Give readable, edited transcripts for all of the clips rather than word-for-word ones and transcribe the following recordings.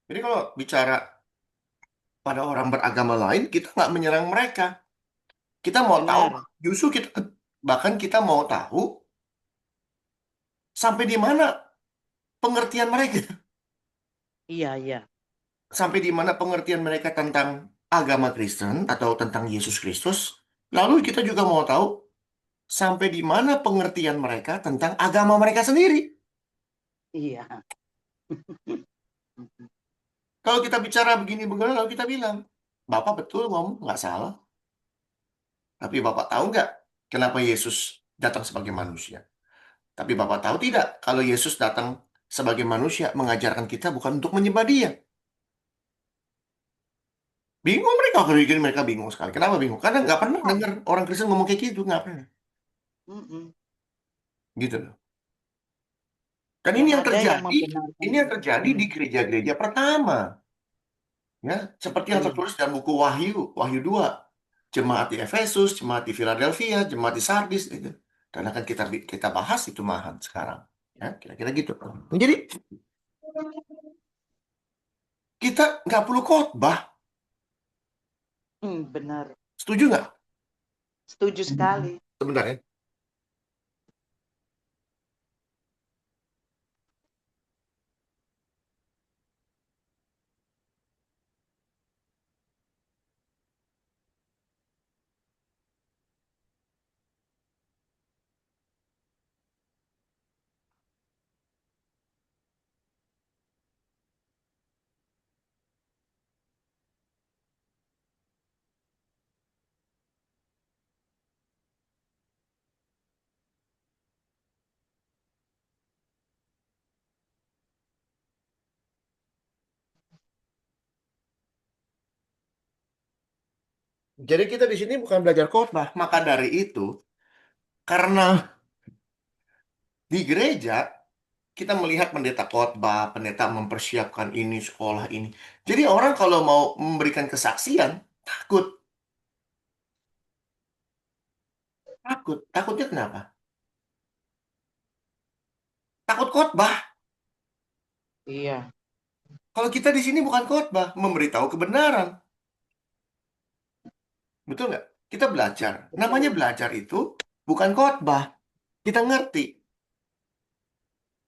Jadi kalau bicara pada orang beragama lain, kita nggak menyerang mereka. Kita mau tahu, Benar. justru kita bahkan kita mau tahu sampai di mana pengertian mereka, Iya, iya. sampai di mana pengertian mereka tentang agama Kristen atau tentang Yesus Kristus. Lalu kita juga mau tahu sampai di mana pengertian mereka tentang agama mereka sendiri. Iya. Kalau kita bicara begini-begini, lalu kita bilang, Bapak betul ngomong, nggak salah. Tapi Bapak tahu nggak kenapa Yesus datang sebagai manusia? Tapi Bapak tahu tidak kalau Yesus datang sebagai manusia mengajarkan kita bukan untuk menyembah Dia. Bingung mereka kalau bikin mereka bingung sekali. Kenapa bingung? Karena nggak pernah dengar orang Kristen ngomong kayak gitu, nggak pernah. Mm-mm. Gitu loh. Dan ini Yang yang ada yang terjadi, membenarkan ini yang itu. terjadi di gereja-gereja pertama, ya, seperti yang Iya. tertulis dalam buku Wahyu, Wahyu 2, jemaat di Efesus, jemaat di Philadelphia, jemaat di Sardis, gitu. Dan akan kita bahas itu mahan sekarang, ya, kira-kira gitu. Jadi kita nggak perlu khotbah, Benar. setuju nggak? Setuju sekali. Sebentar ya. Jadi kita di sini bukan belajar khotbah, maka dari itu, karena di gereja kita melihat pendeta khotbah, pendeta mempersiapkan ini, sekolah ini. Jadi orang kalau mau memberikan kesaksian, takut. Takut. Takutnya kenapa? Takut khotbah. Iya. Kalau kita di sini bukan khotbah, memberitahu kebenaran. Betul nggak? Kita belajar. Namanya Betul. belajar itu bukan khotbah. Kita ngerti.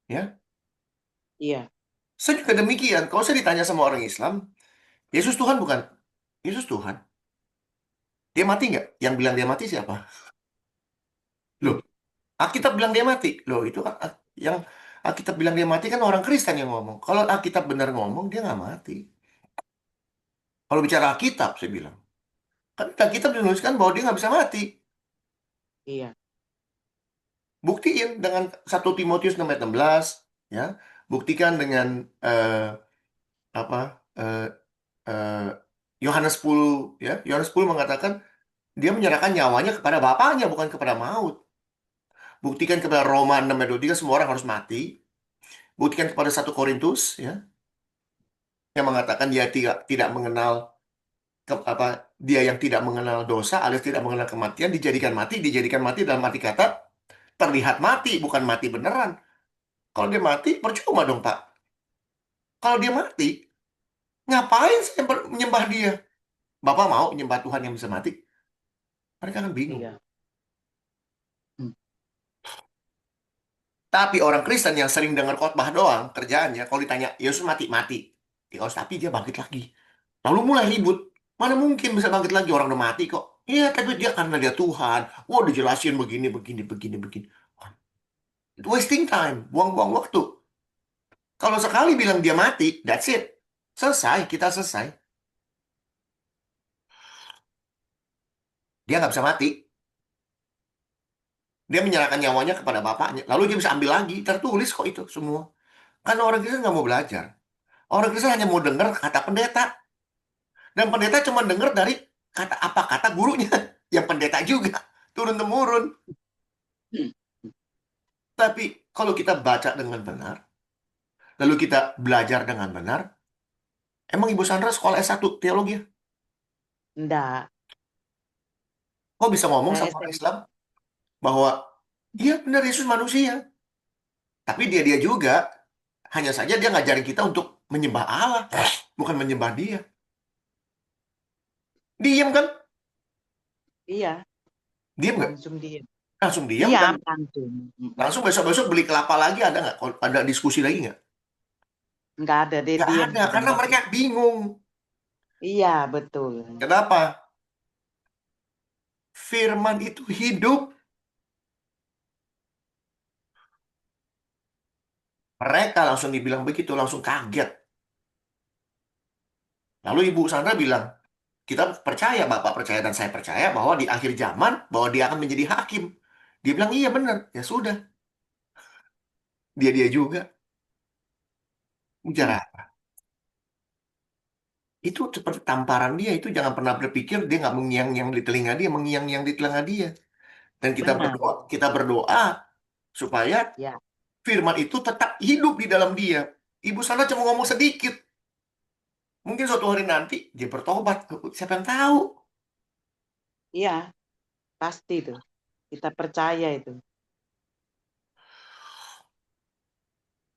Ya. Iya. Saya juga demikian. Kalau saya ditanya sama orang Islam, Yesus Tuhan bukan? Yesus Tuhan. Dia mati nggak? Yang bilang dia mati siapa? Loh, Hmm. Alkitab bilang dia mati. Loh, itu kan yang Alkitab bilang dia mati kan orang Kristen yang ngomong. Kalau Alkitab benar ngomong, dia nggak mati. Kalau bicara Alkitab, saya bilang. Kan Alkitab menuliskan bahwa dia nggak bisa mati. Iya. Buktiin dengan 1 Timotius 6 ayat 16, ya. Buktikan dengan apa eh, eh, Yohanes 10, ya. Yohanes 10 mengatakan dia menyerahkan nyawanya kepada Bapaknya, bukan kepada maut. Buktikan kepada Roma 6 ayat 23 semua orang harus mati. Buktikan kepada 1 Korintus, ya, yang mengatakan dia tidak tidak mengenal apa, dia yang tidak mengenal dosa alias tidak mengenal kematian dijadikan mati dalam arti kata terlihat mati, bukan mati beneran. Kalau dia mati percuma dong, Pak. Kalau dia mati, ngapain saya menyembah dia? Bapak mau menyembah Tuhan yang bisa mati? Mereka kan bingung. Iya. Hmm. Tapi orang Kristen yang sering dengar khotbah doang kerjaannya, kalau ditanya Yesus mati mati, ya tapi dia bangkit lagi. Lalu mulai ribut. Mana mungkin bisa bangkit lagi, orang udah mati kok. Iya, tapi dia karena dia Tuhan. Wah, dijelasin begini, begini, begini, begini. Itu wasting time, buang-buang waktu. Kalau sekali bilang dia mati, that's it. Selesai, kita selesai. Dia nggak bisa mati. Dia menyerahkan nyawanya kepada bapaknya. Lalu dia bisa ambil lagi. Tertulis kok itu semua. Karena orang Kristen nggak mau belajar. Orang Kristen hanya mau dengar kata pendeta. Dan pendeta cuma dengar dari kata apa kata gurunya. Yang pendeta juga. Turun-temurun. Hmm. Tapi kalau kita baca dengan benar, lalu kita belajar dengan benar, emang Ibu Sandra sekolah S1 teologi ya? Enggak. Kok bisa ngomong Saya sama orang SMP. Islam bahwa iya benar Yesus manusia, tapi dia juga Hanya saja dia ngajarin kita untuk menyembah Allah, bukan menyembah dia. Diem kan? Iya, Diem nggak? langsung dia. Langsung diem dan Diam langsung. langsung besok-besok beli kelapa lagi ada nggak? Ada diskusi lagi nggak? Nggak ada, dia Nggak diam ada, di karena tempat mereka itu. bingung. Iya, betul. Kenapa? Firman itu hidup. Mereka langsung dibilang begitu, langsung kaget. Lalu Ibu Sandra bilang, kita percaya, Bapak percaya dan saya percaya bahwa di akhir zaman, bahwa dia akan menjadi hakim. Dia bilang, iya benar. Ya sudah, dia juga. Hmm, Bicara itu seperti tamparan dia, itu jangan pernah berpikir dia nggak mengiang-ngiang di telinga dia, mengiang-ngiang di telinga dia. Dan benar. kita berdoa supaya Ya, firman itu tetap hidup di dalam dia. Ibu Sandra cuma ngomong sedikit. Mungkin suatu hari nanti dia bertobat. Siapa yang tahu? iya, pasti itu. Kita percaya itu.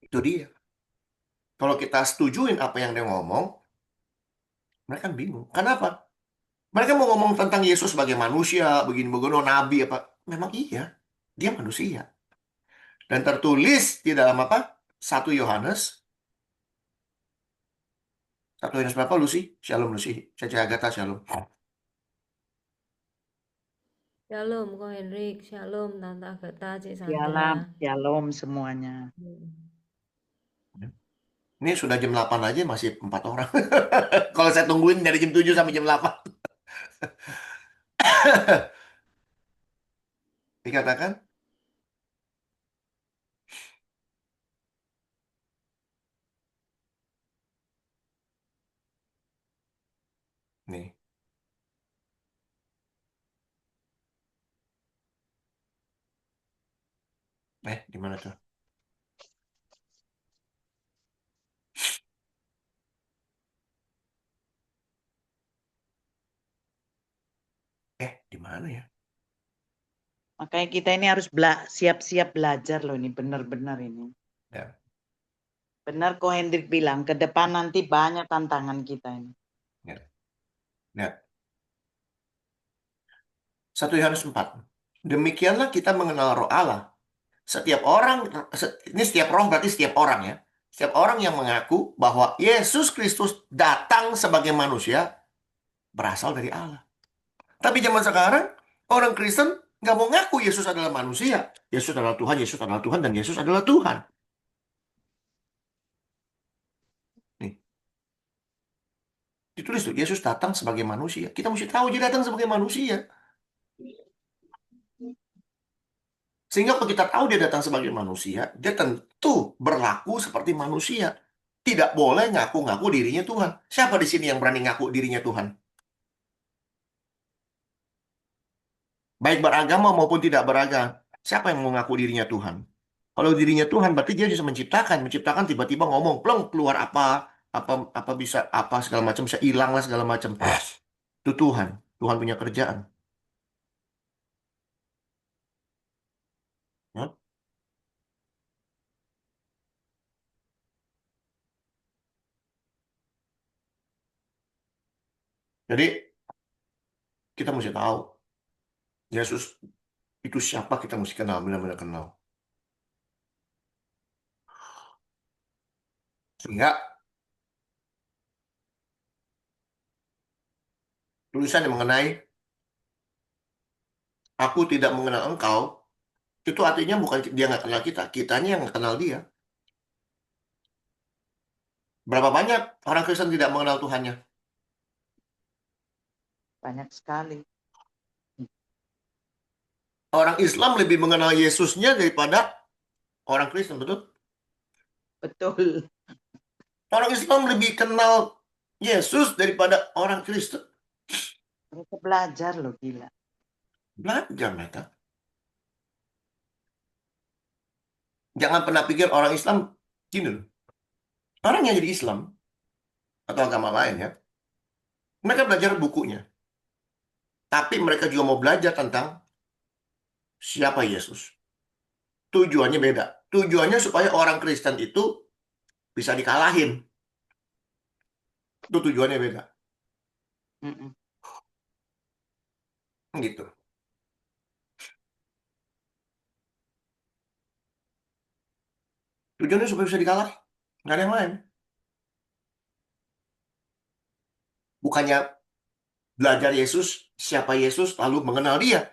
Itu dia. Kalau kita setujuin apa yang dia ngomong, mereka kan bingung. Kenapa? Mereka mau ngomong tentang Yesus sebagai manusia, begini-begini, oh, nabi apa. Memang iya, dia manusia. Dan tertulis di dalam apa? 1 Yohanes. 1 Yohanes berapa, Lucy? Shalom, Lucy. Caca Agatha, Shalom. Shalom, Ko Henrik. Shalom, Tante Agatha, Cik Sandra. Shalom, shalom semuanya. Hmm. Ini sudah jam 8 aja masih 4 orang. Kalau saya tungguin dari jam 7 sampai jam 8. Dikatakan, nih, di mana tuh? Di mana ya? Makanya kita ini harus siap-siap belajar loh ini, benar-benar ini. Ya, Benar kok Hendrik bilang, ke depan nanti banyak tantangan kita ini. ya, ya. 1 Yohanes 4. Demikianlah kita mengenal roh Allah. Setiap orang, ini setiap roh berarti setiap orang ya. Setiap orang yang mengaku bahwa Yesus Kristus datang sebagai manusia berasal dari Allah. Tapi zaman sekarang, orang Kristen nggak mau ngaku Yesus adalah manusia. Yesus adalah Tuhan, Yesus adalah Tuhan, dan Yesus adalah Tuhan. Nih, ditulis tuh, Yesus datang sebagai manusia. Kita mesti tahu dia datang sebagai manusia. Sehingga kalau kita tahu dia datang sebagai manusia, dia tentu berlaku seperti manusia. Tidak boleh ngaku-ngaku dirinya Tuhan. Siapa di sini yang berani ngaku dirinya Tuhan? Baik beragama maupun tidak beragama. Siapa yang mau ngaku dirinya Tuhan? Kalau dirinya Tuhan, berarti dia bisa menciptakan tiba-tiba ngomong, pleng keluar apa bisa apa segala macam bisa hilang lah segala macam. Itu Tuhan. Tuhan punya kerjaan. Ya. Jadi kita mesti tahu Yesus itu siapa, kita mesti kenal, benar-benar kenal. Sehingga tulisan yang mengenai aku tidak mengenal engkau, itu artinya bukan dia nggak kenal kita, kitanya yang nggak kenal dia. Berapa banyak orang Kristen tidak mengenal Tuhannya? Banyak sekali. Orang Islam lebih mengenal Yesusnya daripada orang Kristen, betul? Betul. Orang Islam lebih kenal Yesus daripada orang Kristen. Mereka belajar loh, gila. Belajar mereka. Jangan pernah pikir orang Islam gini loh. Orang yang jadi Islam atau agama lain ya, mereka belajar bukunya. Tapi mereka juga mau belajar tentang siapa Yesus. Tujuannya beda. Tujuannya supaya orang Kristen itu bisa dikalahin. Itu tujuannya beda. Mm-mm. Gitu. Tujuannya supaya bisa dikalahin. Nggak ada yang lain. Bukannya belajar Yesus, siapa Yesus, lalu mengenal dia.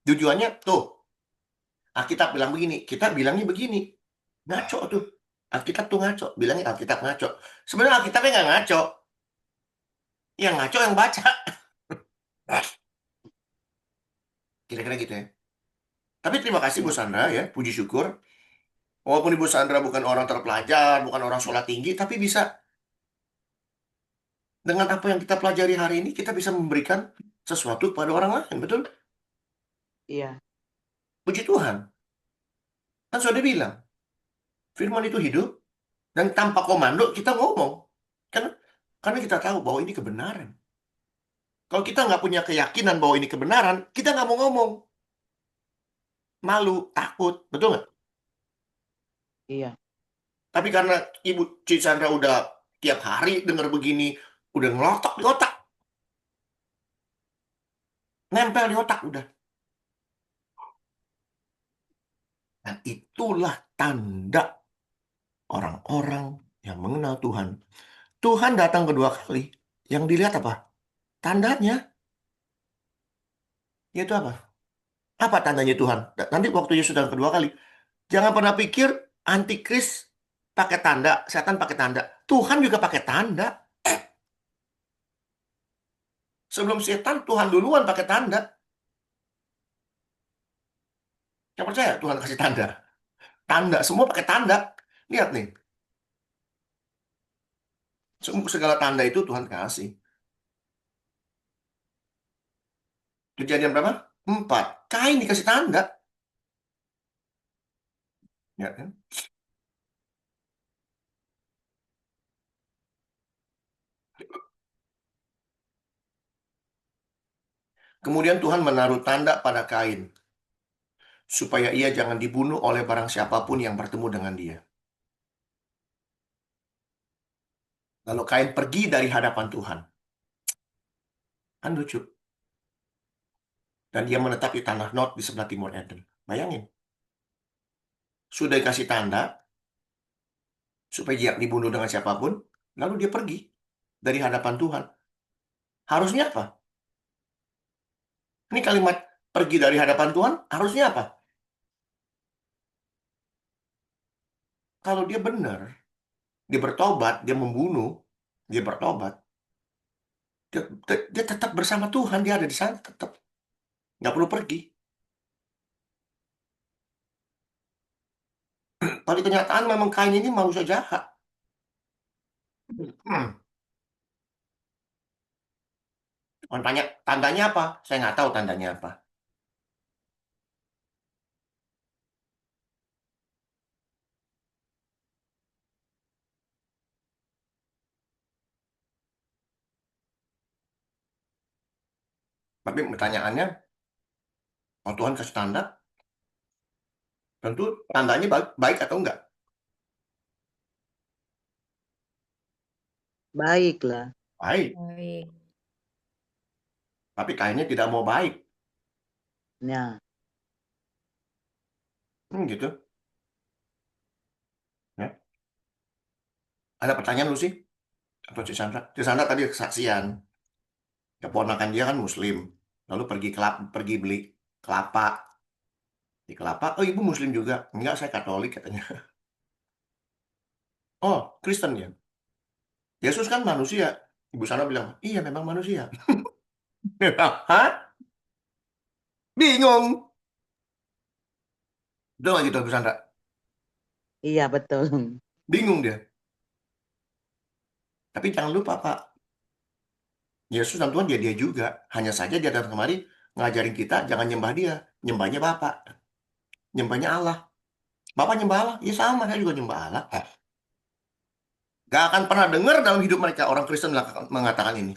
Tujuannya, tuh, Alkitab bilang begini, kita bilangnya begini. Ngaco tuh. Alkitab tuh ngaco. Bilangnya Alkitab ngaco. Sebenarnya Alkitabnya nggak ngaco. Yang ngaco yang baca. Kira-kira gitu ya. Tapi terima kasih Bu Ya. Sandra ya, puji syukur. Walaupun Ibu Sandra bukan orang terpelajar, bukan orang sholat tinggi, tapi bisa dengan apa yang kita pelajari hari ini, kita bisa memberikan sesuatu kepada orang lain, betul? Iya. Puji Tuhan. Kan sudah bilang, firman itu hidup, dan tanpa komando kita ngomong. Kan? Karena kita tahu bahwa ini kebenaran. Kalau kita nggak punya keyakinan bahwa ini kebenaran, kita nggak mau ngomong. Malu, takut, betul nggak? Iya. Tapi karena Ibu Chandra udah tiap hari dengar begini, udah ngelotok di otak, nempel di otak udah. Dan itulah tanda orang-orang yang mengenal Tuhan. Tuhan datang kedua kali. Yang dilihat apa? Tandanya. Yaitu apa? Apa tandanya Tuhan? Nanti waktu Yesus datang kedua kali. Jangan pernah pikir antikris pakai tanda, setan pakai tanda. Tuhan juga pakai tanda. Sebelum setan, Tuhan duluan pakai tanda. Yang percaya Tuhan kasih tanda. Tanda, semua pakai tanda. Lihat nih, segala tanda itu Tuhan kasih. Kejadian berapa? 4. Kain dikasih tanda. Ya kan? Kemudian Tuhan menaruh tanda pada Kain. Supaya ia jangan dibunuh oleh barang siapapun yang bertemu dengan dia. Lalu Kain pergi dari hadapan Tuhan. Kan lucu. Dan dia menetap di tanah Nod di sebelah timur Eden. Bayangin. Sudah dikasih tanda supaya dia dibunuh dengan siapapun. Lalu dia pergi dari hadapan Tuhan. Harusnya apa? Ini kalimat pergi dari hadapan Tuhan harusnya apa? Kalau dia benar, dia bertobat, dia membunuh, dia bertobat, dia tetap bersama Tuhan, dia ada di sana tetap. Nggak perlu pergi. Tapi kenyataan memang Kain ini manusia jahat. Hmm. Orang tanya, tandanya apa? Saya nggak tahu tandanya apa. Tapi pertanyaannya, kalau Tuhan kasih tanda, tentu tandanya baik, baik atau enggak? Baiklah. Baik. Baik. Tapi kayaknya tidak mau baik. Nah, Gitu. Ya. Ada pertanyaan lu sih? Atau Cisandra? Cisandra tadi kesaksian. Keponakan dia kan Muslim. Lalu pergi beli kelapa. Di kelapa, oh ibu Muslim juga. Enggak, saya Katolik katanya. Oh, Kristen ya. Yesus kan manusia. Ibu sana bilang, iya memang manusia. Hah? Bingung. Betul nggak gitu, Ibu Sandra? iya betul. Bingung dia. Tapi jangan lupa, Pak. Yesus dan Tuhan dia juga. Hanya saja dia datang kemari ngajarin kita jangan nyembah dia. Nyembahnya Bapak. Nyembahnya Allah. Bapak nyembah Allah. Ya sama, saya juga nyembah Allah. Gak akan pernah dengar dalam hidup mereka orang Kristen mengatakan ini.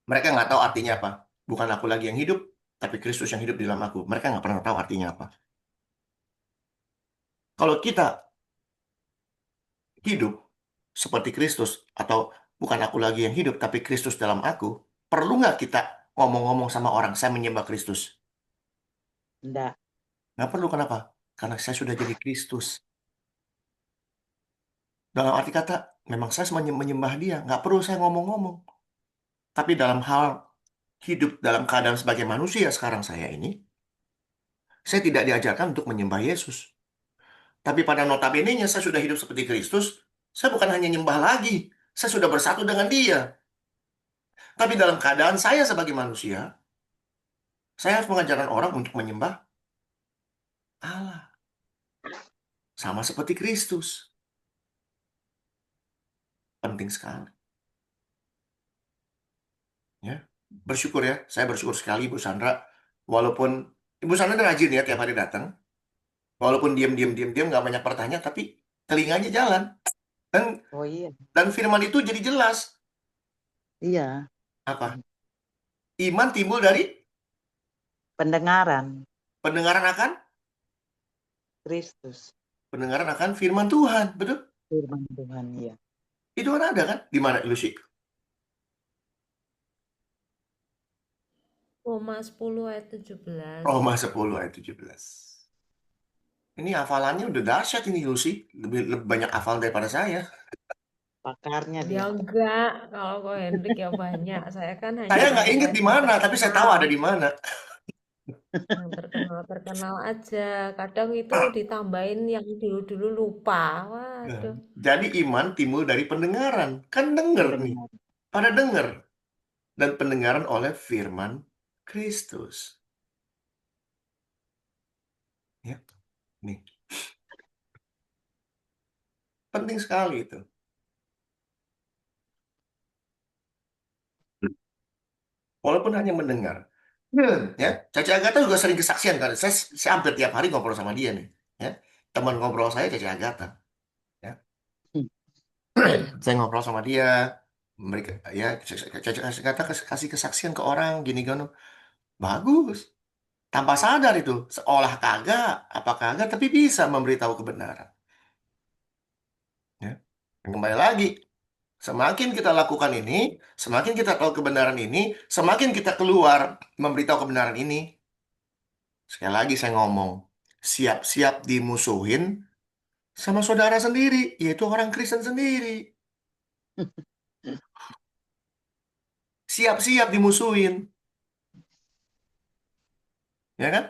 Mereka nggak tahu artinya apa. Bukan aku lagi yang hidup, tapi Kristus yang hidup di dalam aku. Mereka nggak pernah tahu artinya apa. Kalau kita hidup seperti Kristus, atau bukan aku lagi yang hidup, tapi Kristus dalam aku, perlu nggak kita ngomong-ngomong sama orang, saya menyembah Kristus? Enggak. Nggak perlu, kenapa? Karena saya sudah jadi Kristus. Dalam arti kata, memang saya menyembah dia, nggak perlu saya ngomong-ngomong. Tapi dalam hal hidup dalam keadaan sebagai manusia sekarang saya ini, saya tidak diajarkan untuk menyembah Yesus. Tapi pada notabene-nya saya sudah hidup seperti Kristus, saya bukan hanya nyembah lagi, saya sudah bersatu dengan dia. Tapi dalam keadaan saya sebagai manusia, saya harus mengajarkan orang untuk menyembah Allah. Sama seperti Kristus. Penting sekali. Ya. Bersyukur ya, saya bersyukur sekali Ibu Sandra. Walaupun Ibu Sandra rajin ya tiap hari datang. Walaupun diam nggak banyak pertanyaan, tapi telinganya jalan. Dan Oh iya. dan firman itu jadi jelas. Iya. Apa? Iman timbul dari Pendengaran pendengaran akan Kristus. firman Tuhan, betul? Firman Tuhan, iya. Itu kan ada kan? Di mana Lucy? Roma 10 ayat 17. Roma 10 ayat 17. Ini hafalannya udah dahsyat ini Lucy. Lebih banyak hafal daripada saya. Pakarnya Ya dia. enggak, kalau Ko Hendrik ya banyak. Saya kan hanya Saya nggak inget baca-baca di yang mana, tapi saya tahu ada di mana. Yang terkenal-terkenal aja. Kadang itu ditambahin yang dulu-dulu lupa. Waduh. Jadi iman timbul dari pendengaran. Kan denger nih. Pendengaran. Pada denger. Dan pendengaran oleh firman Kristus. Ya, nih. Penting sekali itu. Walaupun hanya mendengar. Ya, Caca Agatha juga sering kesaksian kan. Saya hampir tiap hari ngobrol sama dia nih. Ya, teman ngobrol saya Caca Agatha. Ya, saya ngobrol sama dia. Mereka ya Caca Agatha kasih kesaksian ke orang gini gini. Bagus. Tanpa sadar itu, seolah kagak, apa kagak, tapi bisa memberitahu kebenaran. Ya. Dan kembali lagi, semakin kita lakukan ini, semakin kita tahu kebenaran ini, semakin kita keluar memberitahu kebenaran ini. Sekali lagi saya ngomong, siap-siap dimusuhin sama saudara sendiri, yaitu orang Kristen sendiri. Siap-siap dimusuhin. Ya kan?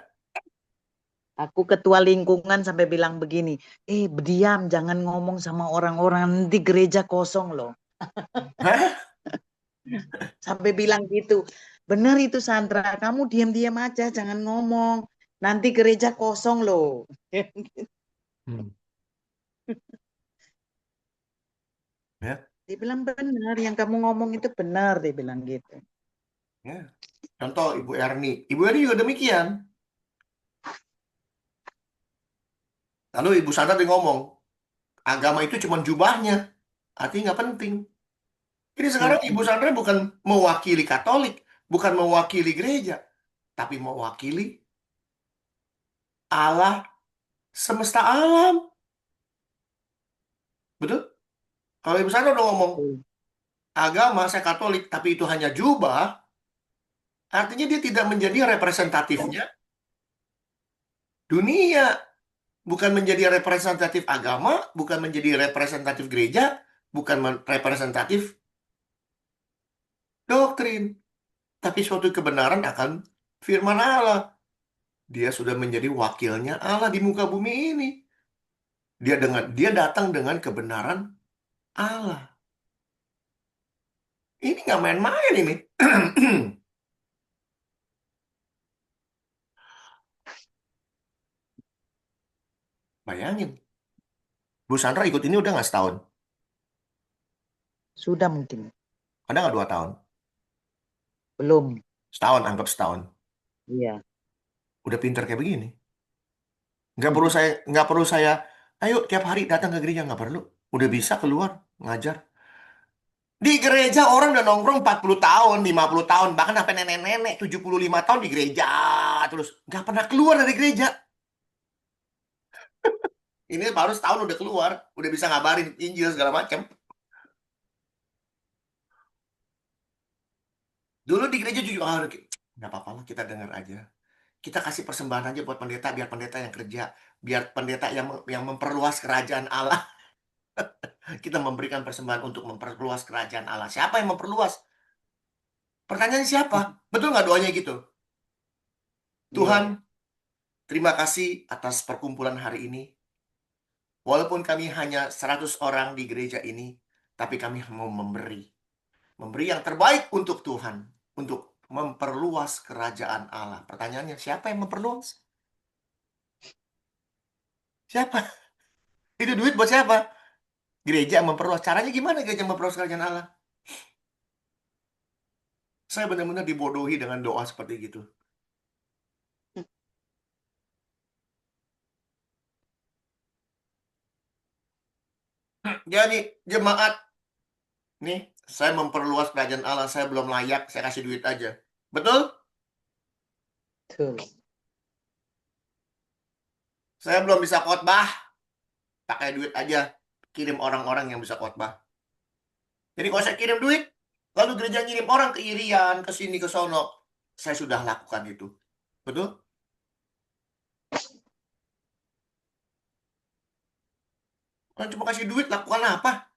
Aku ketua lingkungan sampai bilang begini, berdiam, jangan ngomong sama orang-orang, nanti gereja kosong loh. Hah? Sampai bilang gitu. Benar itu Sandra, kamu diam-diam aja, jangan ngomong. Nanti gereja kosong loh. Hmm. Ya, Dia bilang benar, yang kamu ngomong itu benar, dia bilang gitu. ya. Contoh Ibu Erni. Ibu Erni juga demikian. Lalu Ibu Sandra dia ngomong, agama itu cuma jubahnya. Artinya nggak penting. Ini sekarang Ibu Sandra bukan mewakili Katolik, bukan mewakili gereja, tapi mewakili Allah semesta alam. Betul? Kalau Ibu Sandra udah ngomong agama, saya Katolik, tapi itu hanya jubah, artinya dia tidak menjadi representatifnya dunia. Bukan menjadi representatif agama, bukan menjadi representatif gereja, bukan representatif doktrin. Tapi suatu kebenaran akan firman Allah. Dia sudah menjadi wakilnya Allah di muka bumi ini. Dia datang dengan kebenaran Allah. Ini nggak main-main ini. Bayangin. Bu Sandra ikut ini udah nggak setahun? Sudah mungkin. Ada nggak 2 tahun? Belum. Setahun, anggap setahun. Iya. Udah pinter kayak begini. Nggak perlu saya, ayo tiap hari datang ke gereja, nggak perlu. Udah bisa keluar, ngajar. Di gereja orang udah nongkrong 40 tahun, 50 tahun, bahkan sampai nenek-nenek 75 tahun di gereja terus. Nggak pernah keluar dari gereja. Ini baru setahun udah keluar, udah bisa ngabarin Injil segala macam. Dulu di gereja jujur, nggak apa-apa lah kita dengar aja. Kita kasih persembahan aja buat pendeta, biar pendeta yang kerja. Biar pendeta yang memperluas kerajaan Allah. Kita memberikan persembahan untuk memperluas kerajaan Allah. Siapa yang memperluas? Pertanyaannya siapa? Betul nggak doanya gitu? Tuhan, Iya. terima kasih atas perkumpulan hari ini. Walaupun kami hanya 100 orang di gereja ini, tapi kami mau memberi. Memberi yang terbaik untuk Tuhan. Untuk memperluas kerajaan Allah. Pertanyaannya, siapa yang memperluas? Siapa? Itu duit buat siapa? Gereja yang memperluas. Caranya gimana gereja memperluas kerajaan Allah? Saya benar-benar dibodohi dengan doa seperti gitu. Jadi, jemaat, nih, saya memperluas kerajaan Allah. Saya belum layak, saya kasih duit aja. Betul? Betul. Saya belum bisa khotbah, pakai duit aja. Kirim orang-orang yang bisa khotbah. Jadi kalau saya kirim duit, lalu gereja ngirim orang ke Irian, ke sini, ke sono. Saya sudah lakukan itu. Betul? Kalau cuma kasih duit, lakukan apa?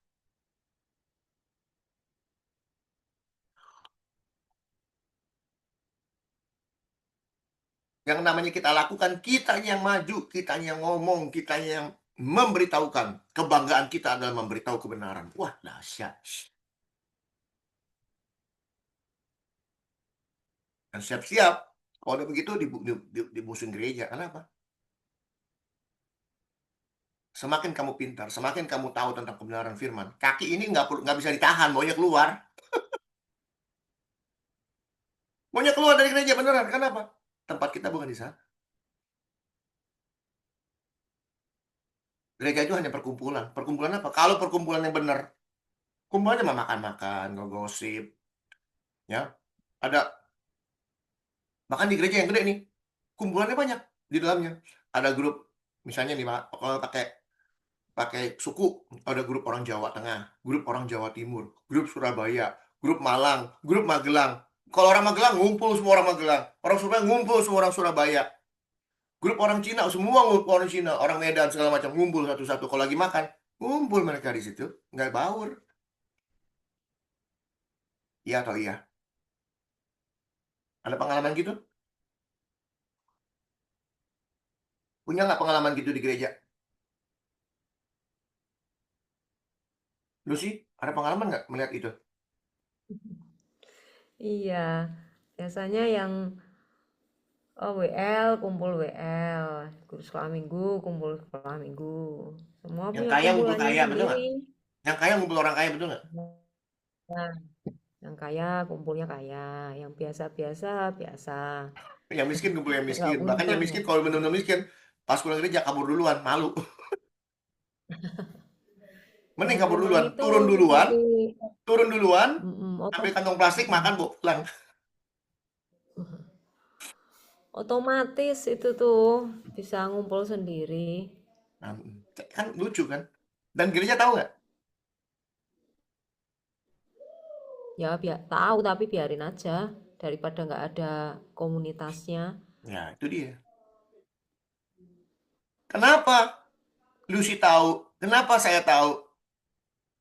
Yang namanya kita lakukan, kita yang maju, kita yang ngomong, kita yang memberitahukan. Kebanggaan kita adalah memberitahu kebenaran. Wah, dahsyat. Dan siap-siap. Kalau udah begitu, dimusuhin gereja. Kenapa? Semakin kamu pintar, semakin kamu tahu tentang kebenaran firman. Kaki ini nggak bisa ditahan, maunya keluar. Maunya keluar dari gereja beneran. Kenapa? Tempat kita bukan di sana. Gereja itu hanya perkumpulan. Perkumpulan apa? Kalau perkumpulan yang benar, kumpulannya mah makan-makan, ngegosip, ya. Ada bahkan di gereja yang gede nih, kumpulannya banyak di dalamnya. Ada grup, misalnya nih Pak, kalau pakai pakai suku, ada grup orang Jawa Tengah, grup orang Jawa Timur, grup Surabaya, grup Malang, grup Magelang. Kalau orang Magelang ngumpul semua orang Magelang, orang Surabaya ngumpul semua orang Surabaya. Grup orang Cina semua ngumpul orang Cina, orang Medan segala macam ngumpul satu-satu. Kalau lagi makan, ngumpul mereka di situ, nggak baur. Iya atau iya? Ada pengalaman gitu? Punya nggak pengalaman gitu di gereja? Lu sih, ada pengalaman nggak melihat itu? Iya, biasanya yang WL kumpul WL, grup sekolah minggu kumpul sekolah minggu. Semua Yang punya kaya ngumpul kumpulannya kaya, betul nggak? sendiri. Yang kaya ngumpul orang kaya, betul nggak? Nah, yang kaya kumpulnya kaya, yang biasa-biasa biasa. Yang miskin ngumpul yang Nggak miskin. Bahkan yang untung. miskin kalau benar-benar miskin, pas pulang gereja kabur duluan, malu. Ya Mending kabur memang duluan, itu seperti turun duluan, ambil otom- kantong plastik, makan, bawa pulang. otomatis itu tuh bisa ngumpul sendiri. Nah, kan lucu kan? Dan gereja tahu nggak? Ya biar tahu tapi biarin aja daripada nggak ada komunitasnya. Ya, itu dia. Kenapa Lucy tahu? Kenapa saya tahu?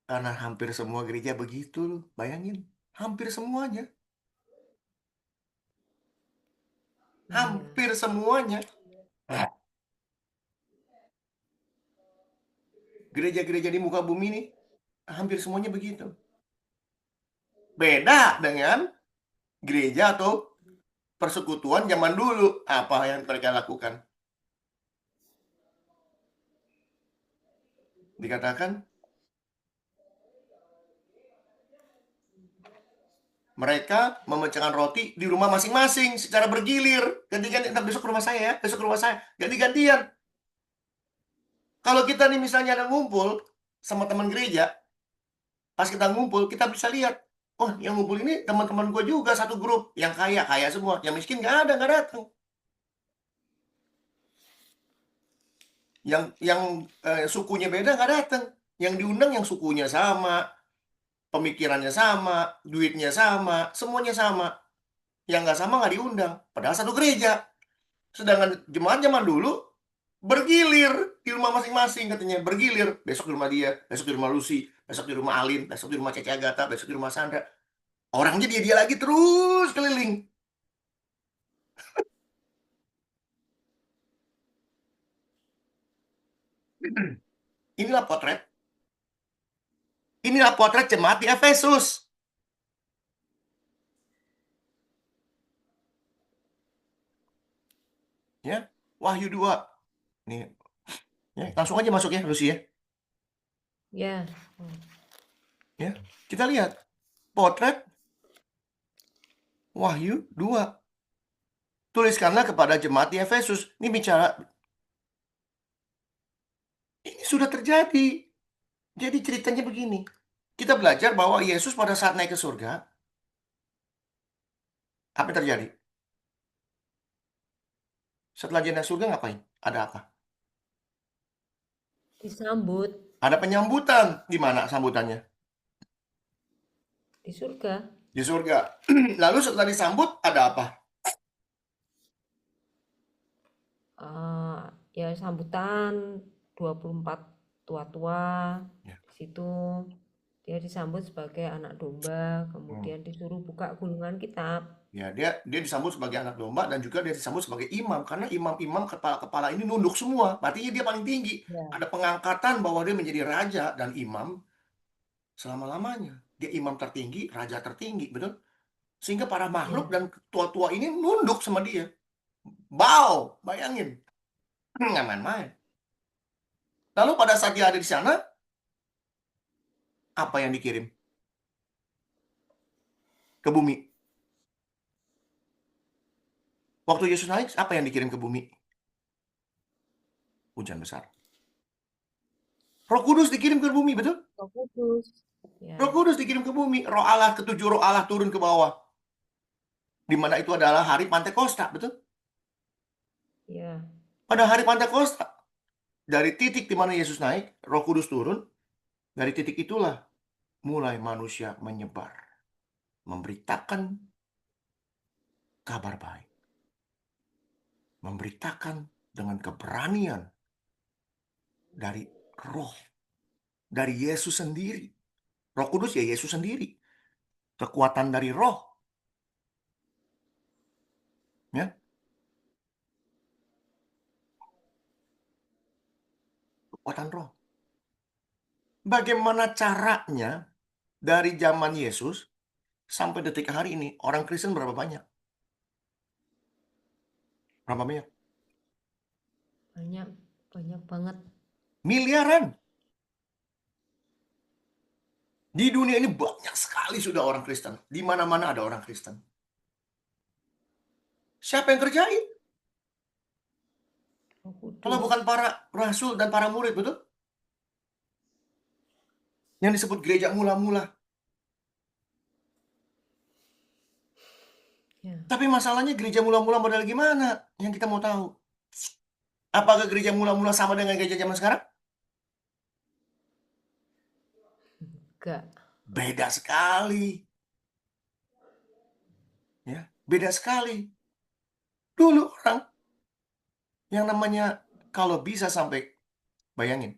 Karena hampir semua gereja begitu, loh. Bayangin, hampir semuanya. Iya. Hampir semuanya. Gereja-gereja di muka bumi ini, hampir semuanya begitu. Beda dengan gereja atau persekutuan zaman dulu. Apa yang mereka lakukan? Dikatakan, mereka memecahkan roti di rumah masing-masing secara bergilir. Ganti-ganti, entar besok ke rumah saya ya, besok ke rumah saya. Ganti-gantian. Kalau kita nih misalnya ada ngumpul sama teman gereja, Pas kita ngumpul, kita bisa lihat, oh yang ngumpul ini teman-teman gue juga satu grup, yang kaya semua, yang miskin nggak datang. Yang sukunya beda nggak datang. Yang diundang yang sukunya sama, pemikirannya sama, duitnya sama, semuanya sama. Yang nggak sama nggak diundang. Padahal satu gereja. Sedangkan jemaat zaman dulu bergilir di rumah masing-masing katanya. Bergilir. Besok di rumah dia, besok di rumah Lucy, besok di rumah Alin, besok di rumah Cece Agatha, besok di rumah Sandra. Orangnya dia lagi terus keliling. Inilah potret. Inilah potret jemaat di Efesus. Ya, Wahyu 2. Nih, ya, langsung aja masuk ya, Lucy ya. Ya. Ya, kita lihat potret Wahyu 2. Tuliskanlah kepada jemaat di Efesus. Ini bicara, ini sudah terjadi. Jadi ceritanya begini. Kita belajar bahwa Yesus pada saat naik ke surga, apa yang terjadi? Setelah dia naik surga ngapain? Ada apa? Disambut Ada penyambutan. Di mana sambutannya? di surga. Di surga. Lalu setelah disambut, ada apa? Ya sambutan 24 tua-tua. Ya. Di situ dia disambut sebagai anak domba, kemudian disuruh buka gulungan kitab. Ya, dia disambut sebagai anak domba dan juga dia disambut sebagai imam. Karena imam-imam kepala-kepala ini nunduk semua. Artinya dia paling tinggi. Ya. Ada pengangkatan bahwa dia menjadi raja dan imam selama-lamanya. Dia imam tertinggi, raja tertinggi, betul? Sehingga para makhluk dan tua-tua ini nunduk sama dia. Bow, bayangin. Nggak main-main. Lalu pada saat dia ada di sana, apa yang dikirim? Ke bumi. Waktu Yesus naik, apa yang dikirim ke bumi? Hujan besar. Roh Kudus dikirim ke bumi, betul? Roh Kudus. Ya. Roh Kudus dikirim ke bumi. Roh Allah, ketujuh roh Allah turun ke bawah. Di mana itu adalah hari Pantekosta, betul? Ya. Pada hari Pantekosta, dari titik di mana Yesus naik, Roh Kudus turun. Dari titik itulah mulai manusia menyebar, memberitakan kabar baik, memberitakan dengan keberanian dari Roh, dari Yesus sendiri. Roh Kudus ya Yesus sendiri. Kekuatan dari Roh. Ya. Kekuatan Roh. Bagaimana caranya dari zaman Yesus sampai detik hari ini orang Kristen berapa banyak? Berapa banyak? Banyak banget. Miliaran. Di dunia ini banyak sekali sudah orang Kristen. Di mana-mana ada orang Kristen. Siapa yang kerjain? Roh Kudus. Kalau bukan para rasul dan para murid, betul? Yang disebut gereja mula-mula. Ya. Tapi masalahnya gereja mula-mula model gimana? Yang kita mau tahu. Apakah gereja mula-mula sama dengan gereja zaman sekarang? Enggak. Beda sekali. Ya, beda sekali. Dulu orang yang namanya kalau bisa sampai bayangin.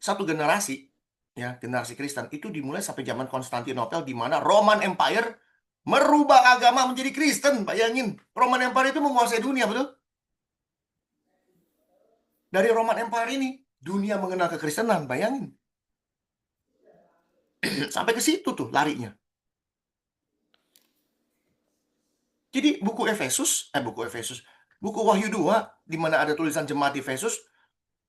Satu generasi, ya, generasi Kristen itu dimulai sampai zaman Konstantinopel di mana Roman Empire merubah agama menjadi Kristen. Bayangin, Roman Empire itu menguasai dunia, betul? Dari Roman Empire ini, dunia mengenal kekristenan, bayangin. Sampai ke situ tuh larinya. Jadi buku Wahyu 2, di mana ada tulisan jemaat Efesus,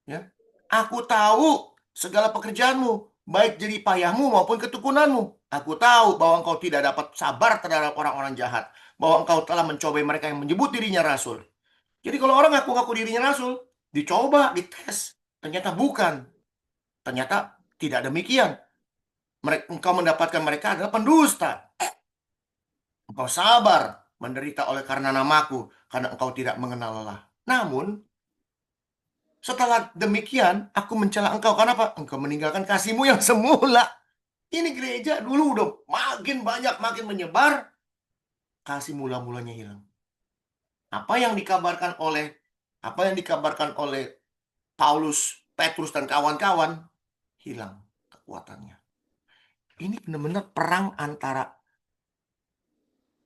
ya. Aku tahu segala pekerjaanmu, baik jerih payahmu maupun ketekunanmu. Aku tahu bahwa engkau tidak dapat sabar terhadap orang-orang jahat, bahwa engkau telah mencobai mereka yang menyebut dirinya rasul. Jadi kalau orang ngaku-ngaku dirinya rasul, dicoba, dites, ternyata bukan. Ternyata tidak demikian. engkau mendapatkan mereka adalah pendusta. Engkau sabar menderita oleh karena namaku, karena engkau tidak mengenal lelah. Namun, setelah demikian, aku mencela engkau. Kenapa? Engkau meninggalkan kasihmu yang semula. Ini gereja dulu udah makin banyak, makin menyebar. Kasih mula-mulanya hilang. Apa yang dikabarkan oleh Paulus, Petrus, dan kawan-kawan, hilang kekuatannya. Ini benar-benar perang antara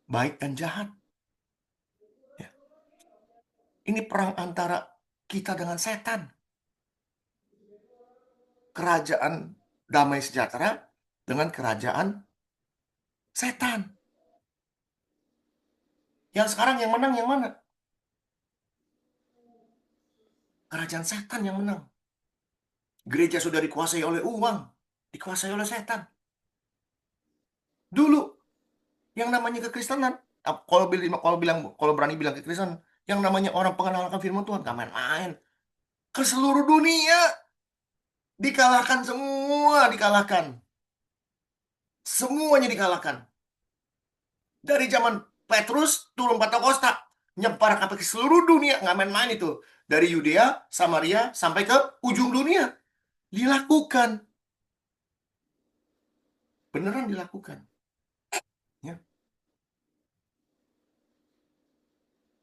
baik dan jahat. Ya. Ini perang antara kita dengan setan. Kerajaan damai sejahtera dengan kerajaan setan. Yang sekarang yang menang yang mana? Kerajaan setan yang menang. Gereja sudah dikuasai oleh uang, dikuasai oleh setan. Dulu yang namanya kekristenan, kalau berani bilang kekristenan, yang namanya orang pengenalan firman Tuhan, gak main-main. Ke seluruh dunia dikalahkan, semua dikalahkan. Semuanya dikalahkan. Dari zaman Petrus turun Pentakosta, nyebar ke seluruh dunia, nggak main-main itu. Dari Yudea, Samaria, sampai ke ujung dunia. Dilakukan. Beneran dilakukan. Ya. Ya.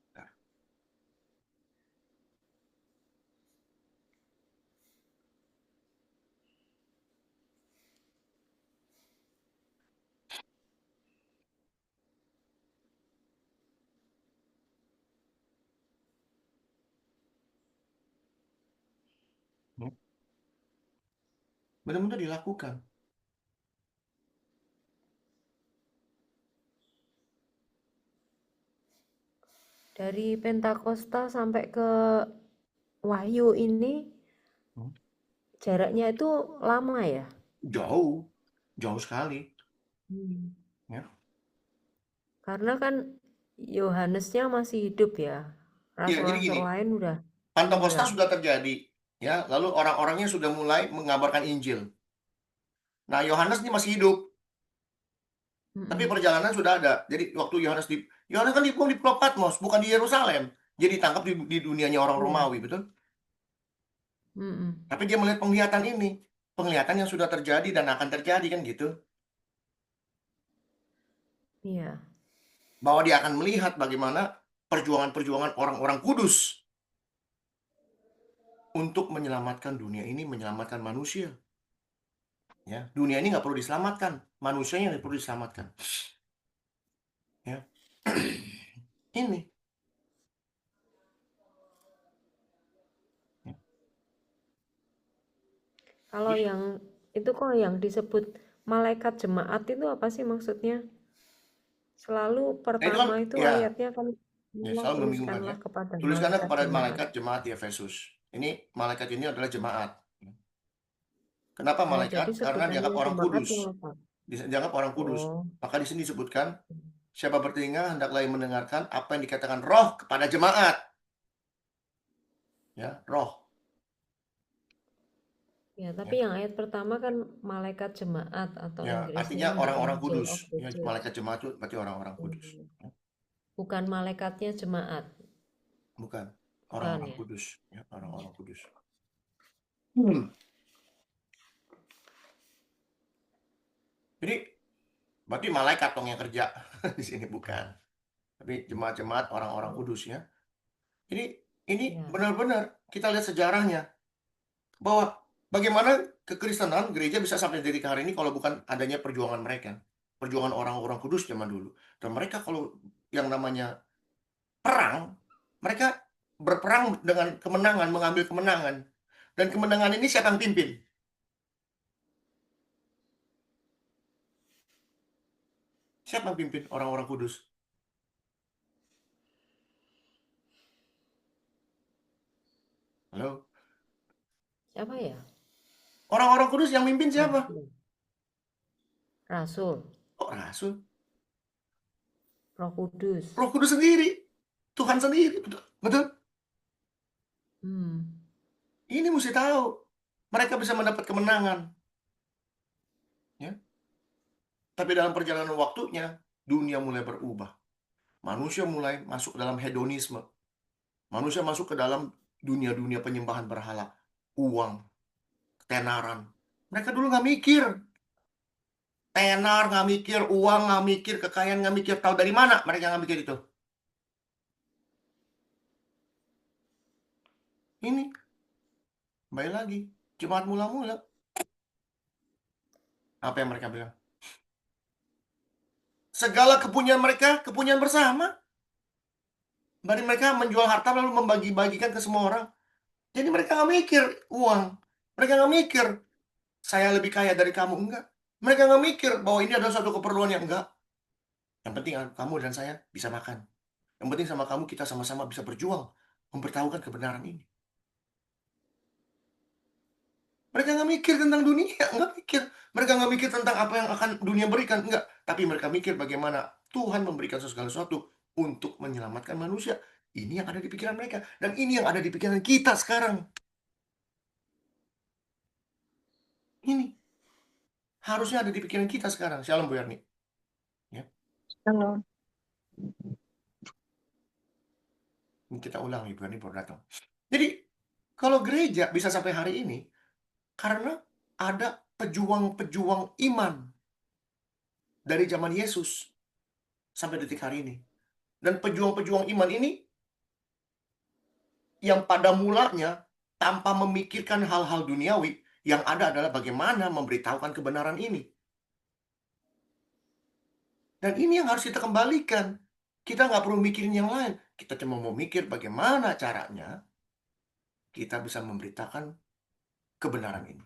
Benar-benar dilakukan. Dari Pentakosta sampai ke Wahyu ini Hmm. jaraknya itu lama ya? Jauh. Jauh sekali. Ya. Karena kan Yohanesnya masih hidup ya. Ya, jadi Rasul-rasul gini, lain udah Pentakosta meninggal. sudah terjadi. Ya, lalu orang-orangnya sudah mulai mengabarkan Injil. Nah, Yohanes ini masih hidup, tapi Mm-mm. perjalanan sudah ada. Jadi waktu Yohanes kan dibuang di Pulau Patmos, bukan di Yerusalem. Jadi ditangkap di dunianya orang Iya. Romawi, betul? Mm-mm. Tapi dia melihat penglihatan ini, penglihatan yang sudah terjadi dan akan terjadi kan gitu. Iya. Bahwa dia akan melihat bagaimana perjuangan-perjuangan orang-orang kudus untuk menyelamatkan dunia ini, menyelamatkan manusia. Ya, dunia ini nggak perlu diselamatkan, manusianya yang perlu diselamatkan. Ya, ini. Ya. Kalau yang itu kok yang disebut malaikat jemaat itu apa sih maksudnya? Selalu Nah itu kan, pertama itu ya, ayatnya kan ya Allah selalu membingungkan ya. tuliskanlah kepada Tuliskanlah malaikat kepada jemaat. malaikat jemaat di Efesus. Ini malaikat ini adalah jemaat. Kenapa Oh, malaikat? jadi Karena sebutannya dianggap orang jemaat kudus. yang apa? Dianggap orang kudus. Oh. Maka di sini disebutkan, siapa bertelinga hendaklah yang mendengarkan apa yang dikatakan roh kepada jemaat. Ya, roh. Ya, tapi Ya, yang ayat pertama kan malaikat jemaat atau ya, artinya Inggrisnya The orang-orang Angel kudus. of the Ya, Church. malaikat jemaat itu berarti orang-orang kudus. Hmm. Ya, Bukan malaikatnya jemaat, bukan bukan orang-orang ya. kudus. Ya, orang-orang kudus. Jadi berarti malaikat dong yang kerja di sini, bukan. Tapi jemaat-jemaat orang-orang kudus ya. Ini Ya. benar-benar kita lihat sejarahnya bahwa bagaimana kekristenan gereja bisa sampai dari hari ini kalau bukan adanya perjuangan mereka, perjuangan orang-orang kudus zaman dulu. Dan mereka kalau yang namanya perang, mereka berperang dengan kemenangan, mengambil kemenangan. Dan kemenangan ini siapa yang pimpin? Siapa yang pimpin orang-orang kudus? Halo? Siapa ya? Orang-orang kudus yang mimpin siapa? Rasul. Rasul, Oh, rasul. Roh Kudus. Roh Kudus sendiri. Tuhan sendiri. Betul? Betul? Hmm. Ini mesti tahu. Mereka bisa mendapat kemenangan. Ya. Tapi dalam perjalanan waktunya, dunia mulai berubah. Manusia mulai masuk dalam hedonisme. Manusia masuk ke dalam dunia-dunia penyembahan berhala. Uang, tenaran. Mereka dulu nggak mikir. Tenar nggak mikir, uang nggak mikir, kekayaan nggak mikir. Tahu dari mana mereka nggak mikir itu? Ini, kembali lagi. Jemaat mula-mula. Apa yang mereka bilang? Segala kepunyaan mereka, kepunyaan bersama. Dari mereka menjual harta lalu membagi-bagikan ke semua orang. Jadi mereka nggak mikir uang. Mereka nggak mikir saya lebih kaya dari kamu. Enggak. Mereka nggak mikir bahwa ini adalah suatu keperluan yang enggak. Yang penting kamu dan saya bisa makan. Yang penting sama kamu kita sama-sama bisa berjuang. Memberitahukan kebenaran ini. Mereka nggak mikir tentang dunia. Nggak mikir. Mereka nggak mikir tentang apa yang akan dunia berikan. Enggak. Tapi mereka mikir bagaimana Tuhan memberikan segala sesuatu untuk menyelamatkan manusia. Ini yang ada di pikiran mereka. Dan ini yang ada di pikiran kita sekarang. Ini harusnya ada di pikiran kita sekarang. Shalom Bu Yarni. Ya. Halo. Ini kita ulang Bu Yarni baru datang. Jadi kalau gereja bisa sampai hari ini karena ada pejuang-pejuang iman dari zaman Yesus sampai detik hari ini. Dan pejuang-pejuang iman ini yang pada mulanya tanpa memikirkan hal-hal duniawi, yang ada adalah bagaimana memberitahukan kebenaran ini. Dan ini yang harus kita kembalikan. Kita nggak perlu mikirin yang lain. Kita cuma mau mikir bagaimana caranya kita bisa memberitakan kebenaran ini.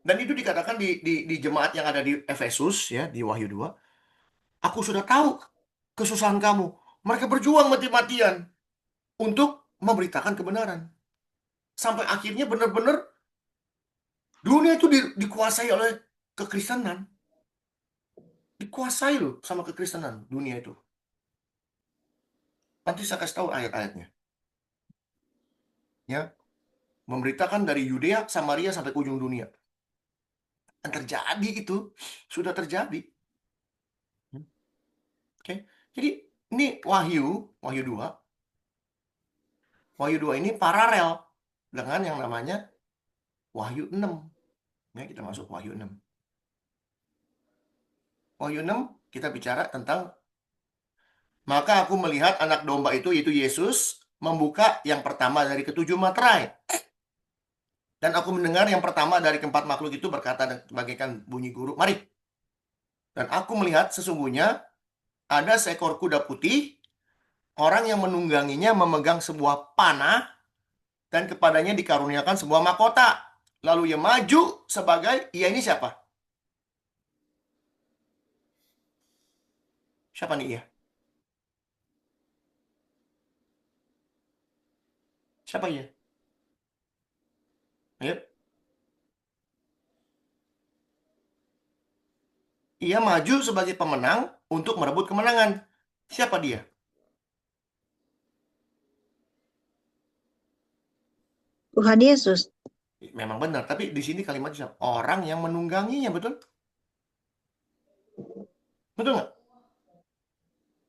Dan itu dikatakan di jemaat yang ada di Efesus, ya, di Wahyu 2. Aku sudah tahu kesusahan kamu. Mereka berjuang mati-matian untuk memberitakan kebenaran. Sampai akhirnya benar-benar dunia itu dikuasai oleh kekristenan. Dikuasai loh sama kekristenan dunia itu. Nanti saya kasih tahu ayat-ayatnya. Ya, memberitakan dari Yudea, Samaria sampai ke ujung dunia. Dan terjadi itu, sudah terjadi. Oke. Jadi ini Wahyu 2. Wahyu 2 ini paralel dengan yang namanya Wahyu 6. Ya, kita masuk Wahyu 6. Wahyu 6 kita bicara tentang maka aku melihat anak domba itu, yaitu Yesus, membuka yang pertama dari ketujuh materai. Dan aku mendengar yang pertama dari keempat makhluk itu berkata bagaikan bunyi guru, mari. Dan aku melihat sesungguhnya ada seekor kuda putih, orang yang menungganginya memegang sebuah panah, dan kepadanya dikaruniakan sebuah mahkota. Lalu ia maju sebagai, ia ini siapa? Siapa nih ia? Siapa ia? Ayo. Ia maju sebagai pemenang untuk merebut kemenangan. Siapa dia? Tuhan Yesus. Memang benar, tapi di sini kalimatnya orang yang menungganginya, betul? Betul nggak?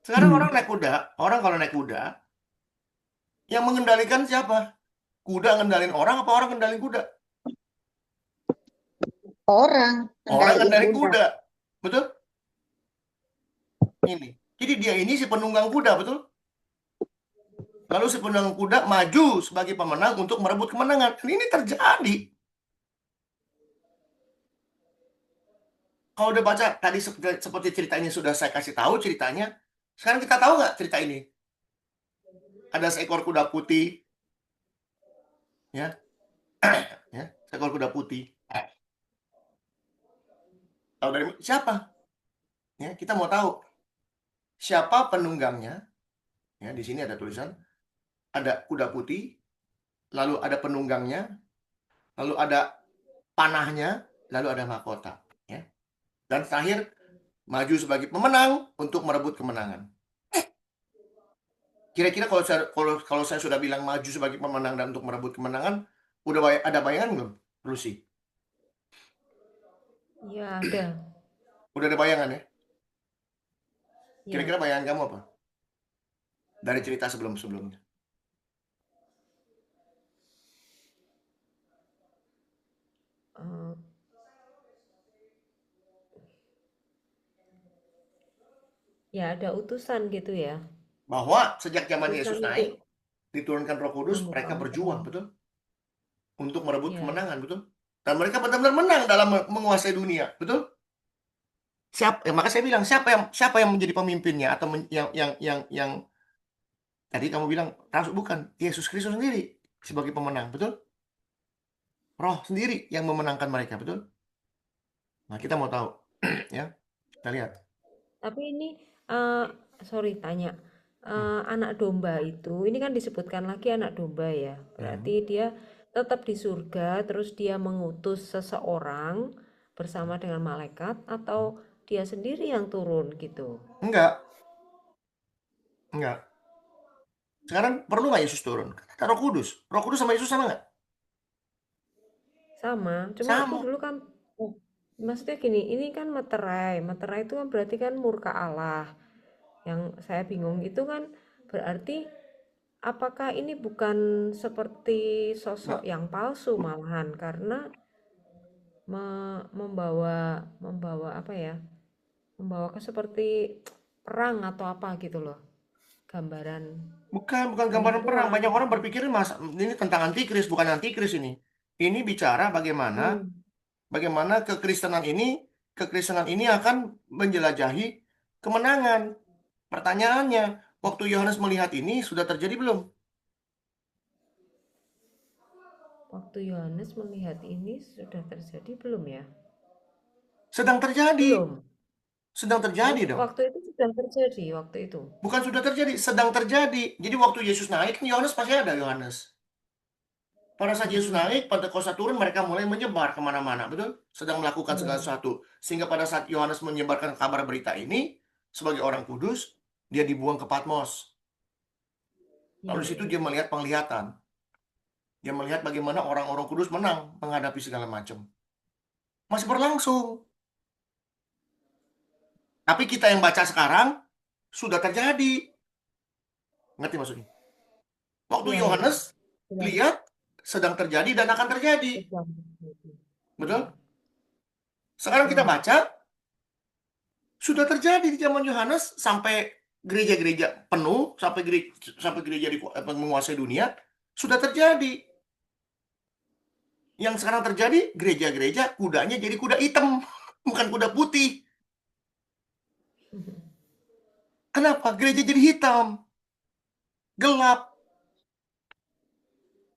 Sekarang orang naik kuda, orang kalau naik kuda, yang mengendalikan siapa? Kuda ngendalin orang apa orang ngendalin kuda? Orang Orang ngendalin kuda. kuda, betul? Ini. Jadi dia ini si penunggang kuda, betul? Lalu si penunggang kuda maju sebagai pemenang untuk merebut kemenangan. Dan ini terjadi. Kalau udah baca tadi seperti cerita ini sudah saya kasih tahu ceritanya. Sekarang kita tahu nggak cerita ini? Ada seekor kuda putih, ya, ya, seekor kuda putih. Tahu dari siapa? Ya, kita mau tahu siapa penunggangnya. Ya, di sini ada tulisan, ada kuda putih, lalu ada penunggangnya, lalu ada panahnya, lalu ada mahkota. Ya. Dan terakhir maju sebagai pemenang untuk merebut kemenangan. Kira-kira kalau saya sudah bilang maju sebagai pemenang dan untuk merebut kemenangan, udah ada bayangan belum, Lucy? Iya ada. Udah ada bayangan ya? Ya. Kira-kira bayangan kamu apa? Dari cerita sebelum-sebelumnya. Eh, ya ada utusan gitu ya. Bahwa sejak zaman Utusan Yesus untuk naik, diturunkan Roh Kudus, membuka mereka berjuang, engkau. betul? Untuk merebut Ya. kemenangan, betul? Dan mereka benar-benar menang dalam menguasai dunia, betul? Maka saya bilang siapa yang menjadi pemimpinnya atau yang tadi kamu bilang harus bukan Yesus Kristus sendiri sebagai pemenang, betul? Roh sendiri yang memenangkan mereka, betul? Nah, kita mau tahu, ya. Kita lihat. Tapi ini sorry tanya. Hmm. Anak domba itu, ini kan disebutkan lagi anak domba ya. Berarti Hmm. dia tetap di surga, terus dia mengutus seseorang bersama dengan malaikat, atau dia sendiri yang turun gitu. Enggak, enggak. Sekarang perlu nggak Yesus turun? Kan ada Roh Kudus. Roh Kudus sama Yesus sama nggak? Sama, cuma aku Sama. dulu kan, oh, maksudnya gini, ini kan meterai. Meterai itu kan berarti kan murka Allah. Yang saya bingung itu kan berarti apakah ini bukan seperti sosok Nggak. yang palsu malahan karena membawa membawa apa ya? Membawa ke seperti perang atau apa gitu loh. Gambaran Bukan gambaran perang. penipuan. Banyak orang berpikir ini tentang antikris, bukan antikris ini. Ini bicara Hmm, bagaimana kekristenan ini akan menjelajahi kemenangan. Pertanyaannya, waktu Yohanes melihat ini sudah terjadi belum? waktu Yohanes melihat ini sudah terjadi belum ya? Sedang terjadi. Belum. Sedang Oh, terjadi dong. waktu itu sudah terjadi waktu itu. Bukan sudah terjadi, sedang terjadi. Jadi waktu Yesus naik, kan Yohanes pasti ada Yohanes. Pada saat Yesus Mm-mm. naik, Pentakosta turun, mereka mulai menyebar kemana-mana, betul? Sedang melakukan segala Ya, sesuatu. Sehingga pada saat Yohanes menyebarkan kabar berita ini, sebagai orang kudus, dia dibuang ke Patmos. Lalu di ya. situ dia melihat penglihatan. Dia melihat bagaimana orang-orang kudus menang menghadapi segala macam. Masih berlangsung. Tapi kita yang baca sekarang, sudah terjadi. Ngerti maksudnya? Waktu Ya, ya. Yohanes Sudah, lihat, sedang terjadi dan akan terjadi. sudah terjadi. Ya. Betul? Sekarang kita Hmm. baca, sudah terjadi di zaman Yohanes sampai gereja-gereja penuh, sampai gereja menguasai dunia, sudah terjadi. Yang sekarang terjadi, gereja-gereja kudanya jadi kuda hitam, bukan kuda putih. Kenapa? Gereja jadi hitam, gelap.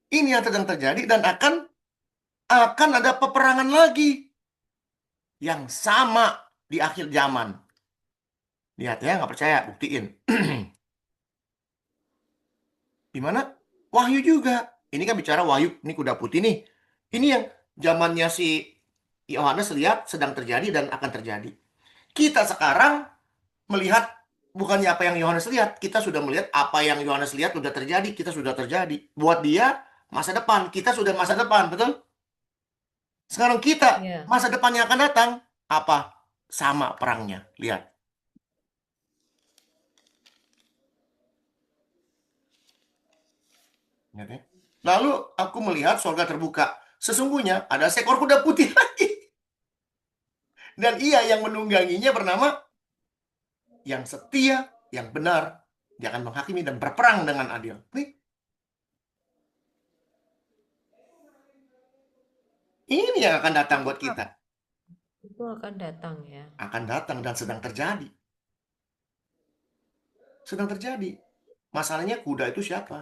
Ini yang sedang terjadi dan akan ada peperangan lagi yang sama di akhir zaman. Lihat ya, nggak percaya, buktiin. Di mana? Wahyu juga. Ini kan bicara Wahyu, ini kuda putih nih. Ini yang zamannya si Yohanes lihat sedang terjadi dan akan terjadi. Kita sekarang melihat bukannya apa yang Yohanes lihat, kita sudah melihat apa yang Yohanes lihat sudah terjadi, kita sudah terjadi. Buat dia masa depan, kita sudah masa depan, betul? Sekarang kita Ya. masa depan yang akan datang apa? Sama perangnya. Lihat. Lihat ya. Lalu aku melihat surga terbuka. Sesungguhnya ada seekor kuda putih lagi. Dan ia yang menungganginya bernama yang setia, yang benar. Dia akan menghakimi dan berperang dengan adil. Nih, ini yang akan datang Itu buat kita. itu akan datang ya. Akan datang dan sedang terjadi. Sedang terjadi. Masalahnya kuda itu siapa?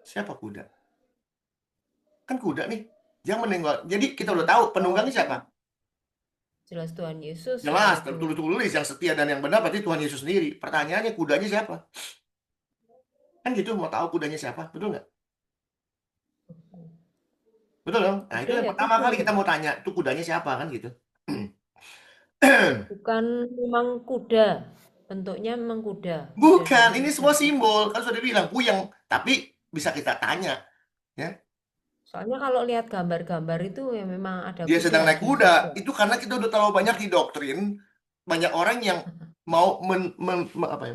Siapa kuda? Kan kuda nih. Yang menengok. Jadi kita udah tahu Oh, penunggangnya itu siapa? jelas Tuhan Yesus ya Jelas, itu. tertulis yang setia dan yang benar berarti Tuhan Yesus sendiri. Pertanyaannya kudanya siapa? Kan gitu, mau tahu kudanya siapa? Betul nggak? Betul dong? Nah, itu Betul yang ya, pertama kali betul. kita mau tanya, itu kudanya siapa kan gitu. Bukan memang kuda. Bentuknya memang kuda. Kuda Bukan, dari ini semua zaman. simbol. Kan sudah bilang puyeng, tapi bisa kita tanya, ya. Soalnya kalau lihat gambar-gambar itu ya memang ada Dia sedang kuda naik di kuda. situ. Itu karena kita udah terlalu banyak didoktrin, banyak orang yang mau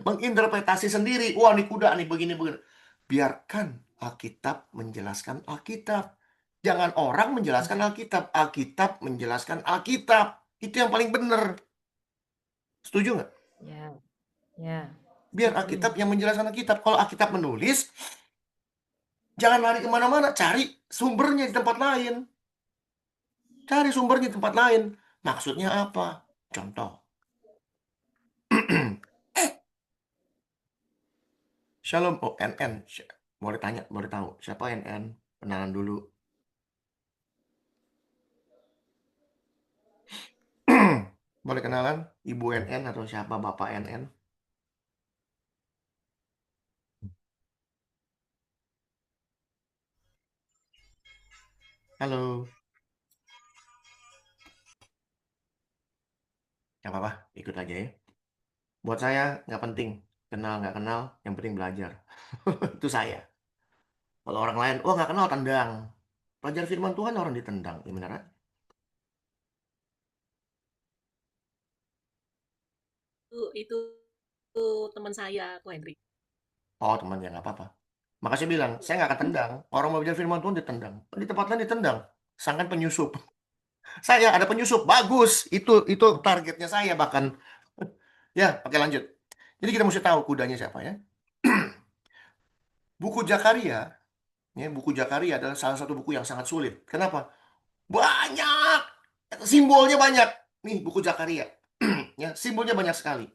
menginterpretasi sendiri. Wah, ini kuda nih begini begini. Biarkan Alkitab menjelaskan Alkitab. Jangan orang menjelaskan Alkitab. Alkitab menjelaskan Alkitab. Itu yang paling benar. Setuju nggak? Ya, ya, Biar setuju. Alkitab yang menjelaskan Alkitab. Kalau Alkitab menulis, jangan lari kemana-mana. Cari sumbernya di tempat lain. Cari sumbernya di tempat lain. Maksudnya apa? Contoh. Shalom. Oh, NN. Boleh tanya, boleh tahu. Siapa NN? Kenalan dulu. Boleh kenalan? Ibu NN atau siapa Bapak NN? Halo. Nggak apa-apa, ikut aja ya. Buat saya nggak penting. Kenal nggak kenal, yang penting belajar. Itu saya. Kalau orang lain, oh nggak kenal, tendang. Pelajar firman Tuhan orang ditendang. Gimana, Ra? Itu teman saya, Ko Hendrik. Oh, teman ya nggak apa-apa. Makanya saya bilang, saya nggak akan tendang. Orang mau belajar firman Tuhan ditendang. Di tempat lain ditendang. Sangkan penyusup. Saya ada penyusup, bagus. Itu targetnya saya bahkan. Ya, oke lanjut. Jadi kita mesti tahu kudanya siapa ya. Buku Zakaria, ya, buku Zakaria adalah salah satu buku yang sangat sulit. Kenapa? Banyak, simbolnya banyak. Nih buku Zakaria, ya, simbolnya banyak sekali.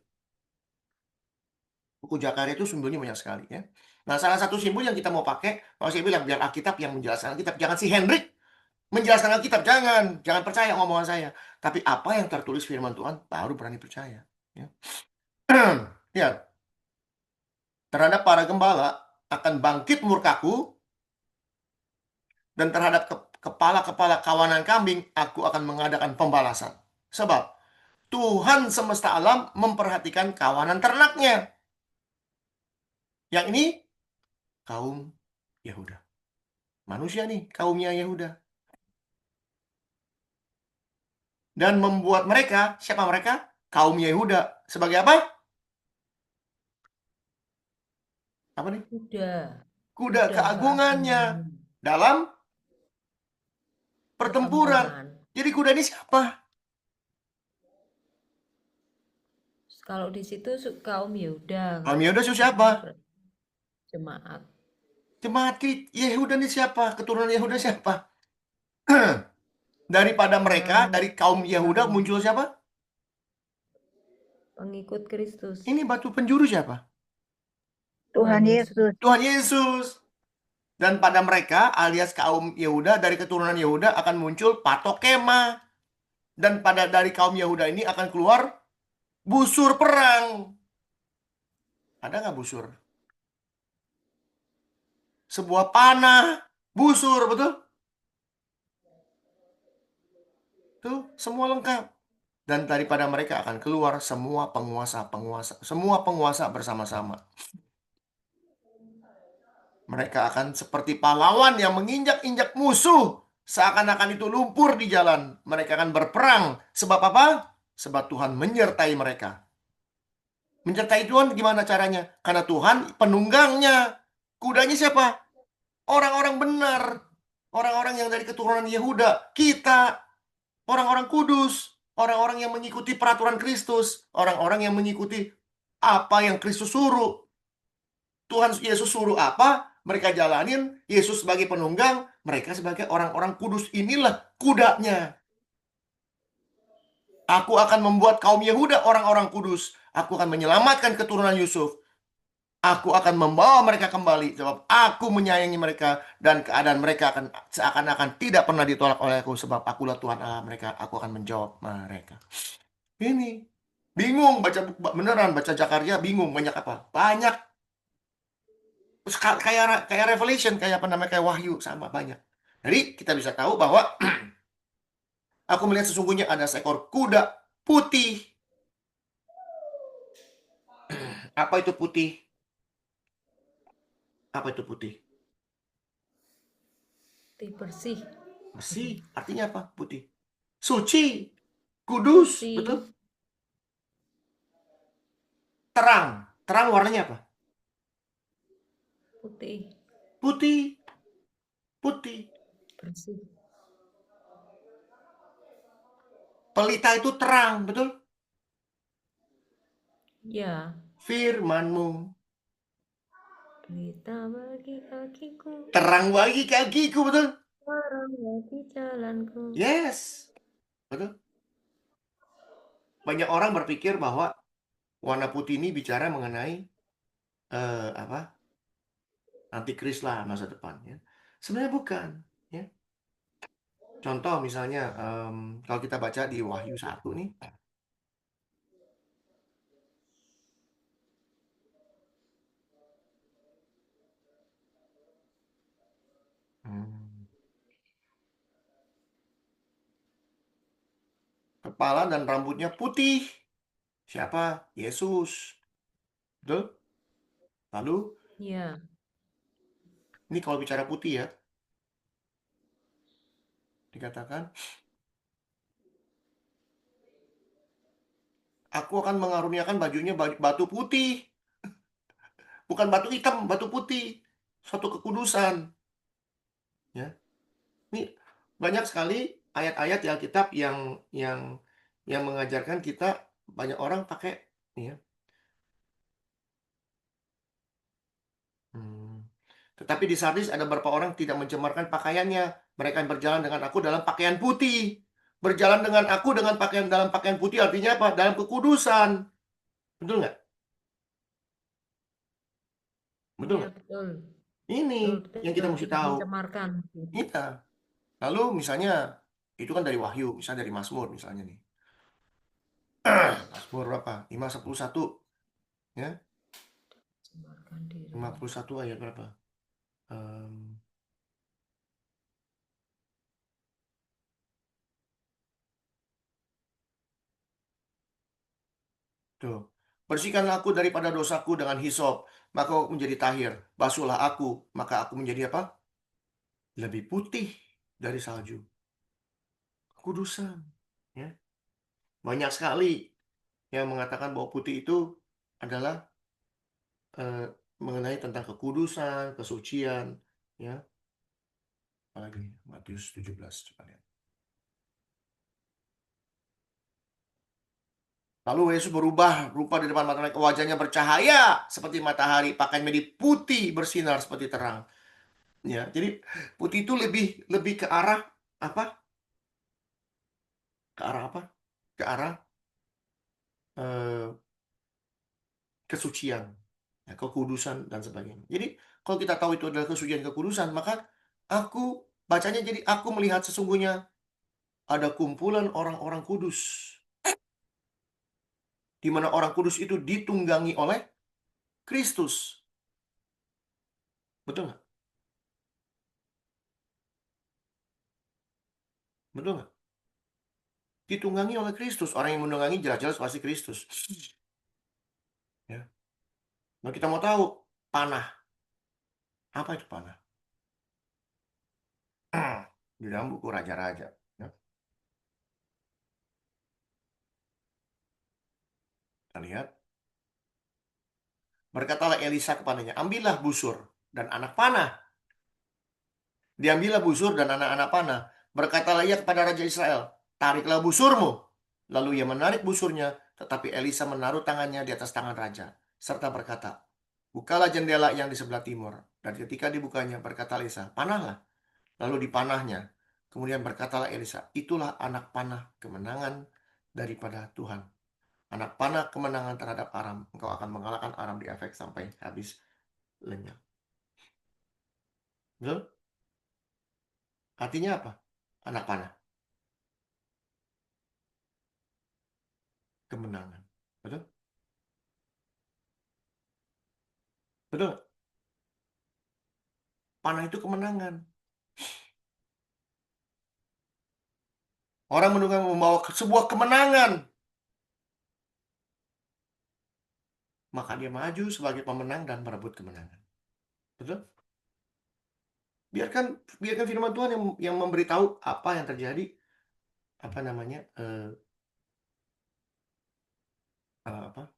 Buku Zakaria itu simbolnya banyak sekali, ya. Nah, salah satu simbol yang kita mau pakai, kalau saya bilang biar Alkitab yang menjelaskan Alkitab, jangan si Hendrik menjelaskan Alkitab, jangan percaya omongan saya. Tapi apa yang tertulis firman Tuhan baru berani percaya. Ya, ya, terhadap para gembala akan bangkit murkaku, dan terhadap kepala-kepala kawanan kambing aku akan mengadakan pembalasan. Sebab Tuhan semesta alam memperhatikan kawanan ternaknya. Yang ini kaum Yehuda. Manusia nih, kaumnya Yehuda. Dan membuat mereka, siapa mereka? Kaum Yehuda. Sebagai apa? Apa nih? Kuda, Kuda kuda keagungannya keagungan, dalam pertempuran. pertempuran. Jadi kuda ini siapa? Kalau di situ kaum Yehuda, Kaum Yehuda itu di siapa? sini jemaat. Jemaat Yehuda ini siapa? Keturunan Yehuda siapa? Daripada mereka, Orang dari kaum Yehuda yang muncul siapa? pengikut Kristus, Ini batu penjuru siapa? Tuhan Tuhan Yesus. Yesus. Tuhan Yesus. Dan pada mereka alias kaum Yehuda dari keturunan Yehuda akan muncul patok kemah. Dan dari kaum Yehuda ini akan keluar busur perang. Ada nggak busur? Sebuah panah. Busur, betul? Tuh, semua lengkap. Dan daripada mereka akan keluar semua penguasa bersama-sama. Mereka akan seperti pahlawan yang menginjak-injak musuh. Seakan-akan itu lumpur di jalan. Mereka akan berperang. Sebab apa? Sebab Tuhan menyertai mereka. Menyertai Tuhan gimana caranya? Karena Tuhan penunggangnya. Kudanya siapa? Orang-orang benar. Orang-orang yang dari keturunan Yehuda. Kita. Orang-orang kudus. Orang-orang yang mengikuti peraturan Kristus. Orang-orang yang mengikuti apa yang Kristus suruh. Tuhan Yesus suruh apa, mereka jalanin. Yesus sebagai penunggang, mereka sebagai orang-orang kudus. Inilah kudanya. Aku akan membuat kaum Yehuda orang-orang kudus. Aku akan menyelamatkan keturunan Yusuf. Aku akan membawa mereka kembali. Sebab aku menyayangi mereka. Dan keadaan mereka akan seakan-akan tidak pernah ditolak oleh aku. Sebab akulah Tuhan Allah mereka. Aku akan menjawab mereka. Ini. Bingung beneran baca Zakaria, bingung. Banyak apa? Banyak. Kayak Revelation, kayak apa namanya, kayak Wahyu, sama banyak. Jadi kita bisa tahu bahwa aku melihat sesungguhnya ada seekor kuda putih. Apa itu putih? Apa itu putih? Putih bersih. Bersih, artinya apa? Putih. Suci, kudus, Suci. betul? Terang. Terang warnanya apa? Putih. Putih. Putih. Bersih. Pelita itu terang, betul? Ya. Firman-Mu Pelita bagi kakiku, terang bagi kakiku, betul? terang bagi jalanku. Yes, betul. Banyak orang berpikir bahwa warna putih ini bicara mengenai apa? Antikris lah masa depan, ya. Sebenarnya bukan, ya. Contoh misalnya kalau kita baca di Wahyu 1 nih. Hmm. Kepala dan rambutnya putih. Siapa? Yesus. Betul? Lalu, Ya. ini kalau bicara putih ya, dikatakan, aku akan mengaruniakan bajunya batu putih. Bukan batu hitam, batu putih. Suatu kekudusan. Ya. Ini banyak sekali ayat-ayat di Alkitab yang mengajarkan kita, banyak orang pakai, ya. Hmm. Tetapi di Sardis ada beberapa orang tidak mencemarkan pakaiannya. Mereka yang berjalan dengan aku dalam pakaian putih. Berjalan dengan aku dengan pakaian dalam pakaian putih artinya apa? Dalam kekudusan. Betul nggak? Betul Ya, nggak? betul. Ini Betul, yang kita betul. mesti Tidak tahu. mencemarkan. Iya. Lalu misalnya, itu kan dari Wahyu, misalnya dari Mazmur misalnya nih. Mazmur berapa? 511, ya. Mencemarkan diri. 51 ayat berapa? Em, tuh. Bersihkanlah aku daripada dosaku dengan hisop, maka aku menjadi tahir. Basuhlah aku, maka aku menjadi apa? Lebih putih dari salju. Kudusan, ya. Banyak sekali yang mengatakan bahwa putih itu adalah eh, mengenai tentang kekudusan, kesucian, ya. Apalagi Matius 17, coba lihat. Lalu Yesus berubah rupa di depan mata mereka, wajahnya bercahaya seperti matahari, pakaiannya putih bersinar seperti terang. Ya, jadi putih itu lebih lebih ke arah apa? Ke arah apa? Ke arah eh, kesucian, ya, kekudusan dan sebagainya. Jadi kalau kita tahu itu adalah kesucian kekudusan, maka aku bacanya jadi aku melihat sesungguhnya ada kumpulan orang-orang kudus, di mana orang kudus itu ditunggangi oleh Kristus. Betul nggak? Betul nggak? Ditunggangi oleh Kristus. Orang yang menunggangi jelas-jelas pasti Kristus. Ya. Nah, kita mau tahu panah. Apa itu panah? Di dalam buku Raja-Raja. Ya. Kita lihat. Berkatalah Elisa kepadanya, ambillah busur dan anak panah. Diambillah busur dan anak-anak panah. Berkatalah ia kepada Raja Israel, tariklah busurmu. Lalu ia menarik busurnya, tetapi Elisa menaruh tangannya di atas tangan raja, serta berkata, bukalah jendela yang di sebelah timur. Dan ketika dibukanya, berkata Elisa, panahlah. Lalu dipanahnya. Kemudian berkatalah Elisa, itulah anak panah kemenangan daripada Tuhan. Anak panah kemenangan terhadap Aram. Engkau akan mengalahkan Aram di efek sampai habis lenyap. Betul? Artinya apa? Anak panah. Kemenangan. Betul? Betul? Panah itu kemenangan. Orang menunggang membawa sebuah kemenangan. Maka dia maju sebagai pemenang dan merebut kemenangan. Betul? Biarkan biarkan firman Tuhan yang memberitahu apa yang terjadi, apa namanya, apa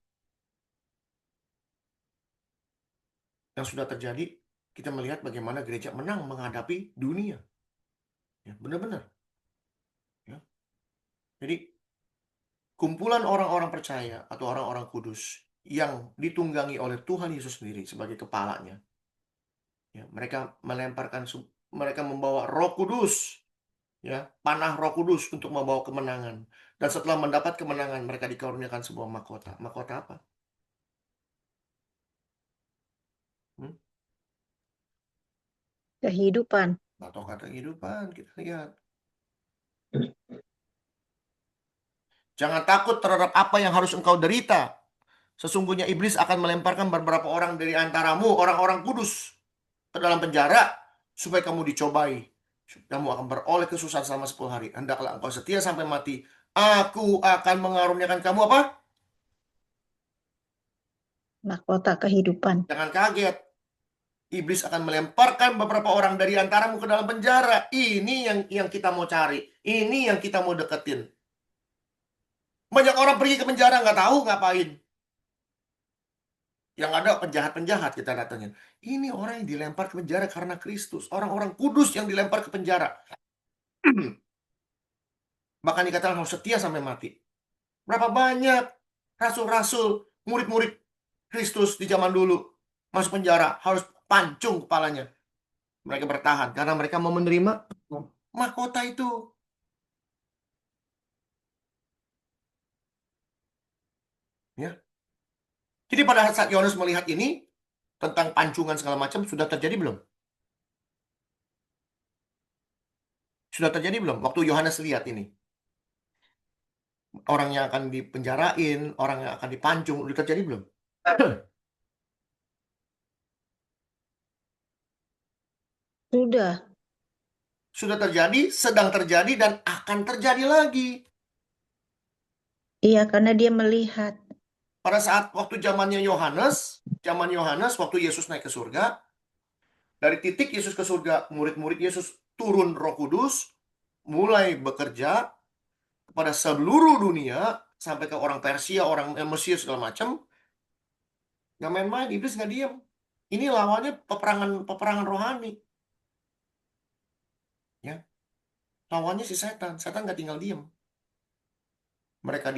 yang sudah terjadi. Kita melihat bagaimana gereja menang menghadapi dunia. Ya, benar-benar. Ya. Jadi kumpulan orang-orang percaya atau orang-orang kudus yang ditunggangi oleh Tuhan Yesus sendiri sebagai kepalanya. Ya, mereka membawa Roh Kudus, ya, panah Roh Kudus untuk membawa kemenangan. Dan setelah mendapat kemenangan, mereka dikaruniakan sebuah mahkota. Mahkota apa? Hmm? Kehidupan. Atau kata kehidupan, kita lihat. Jangan takut terhadap apa yang harus engkau derita. Sesungguhnya iblis akan melemparkan beberapa orang dari antaramu, orang-orang kudus, ke dalam penjara, supaya kamu dicobai. Kamu akan beroleh kesusahan selama 10 hari. Hendaklah engkau setia sampai mati. Aku akan mengaruniakan kamu apa? Mahkota kehidupan. Jangan kaget. Iblis akan melemparkan beberapa orang dari antaramu ke dalam penjara. Ini yang kita mau cari. Ini yang kita mau deketin. Banyak orang pergi ke penjara nggak tahu ngapain. Yang ada penjahat-penjahat kita datangin. Ini orang yang dilempar ke penjara karena Kristus. Orang-orang kudus yang dilempar ke penjara. Bahkan dikatakan harus setia sampai mati. Berapa banyak rasul-rasul, murid-murid Kristus di zaman dulu masuk penjara, harus pancung kepalanya. Mereka bertahan karena mereka mau menerima mahkota itu. Ya. Jadi pada saat Yohanes melihat ini, tentang pancungan segala macam, sudah terjadi belum? Sudah terjadi belum? Waktu Yohanes lihat ini. Orang yang akan dipenjarain, orang yang akan dipancung, sudah terjadi belum? Sudah. Sudah terjadi, sedang terjadi, dan akan terjadi lagi. Iya, karena dia melihat. Pada saat waktu zamannya Yohanes, waktu Yesus naik ke surga, dari titik Yesus ke surga, murid-murid Yesus turun Roh Kudus, mulai bekerja kepada seluruh dunia, sampai ke orang Persia, orang Mesir, segala macam. Nggak main-main, iblis nggak diam. Ini lawannya peperangan rohani. Ya, lawannya si setan. Setan nggak tinggal diam. Mereka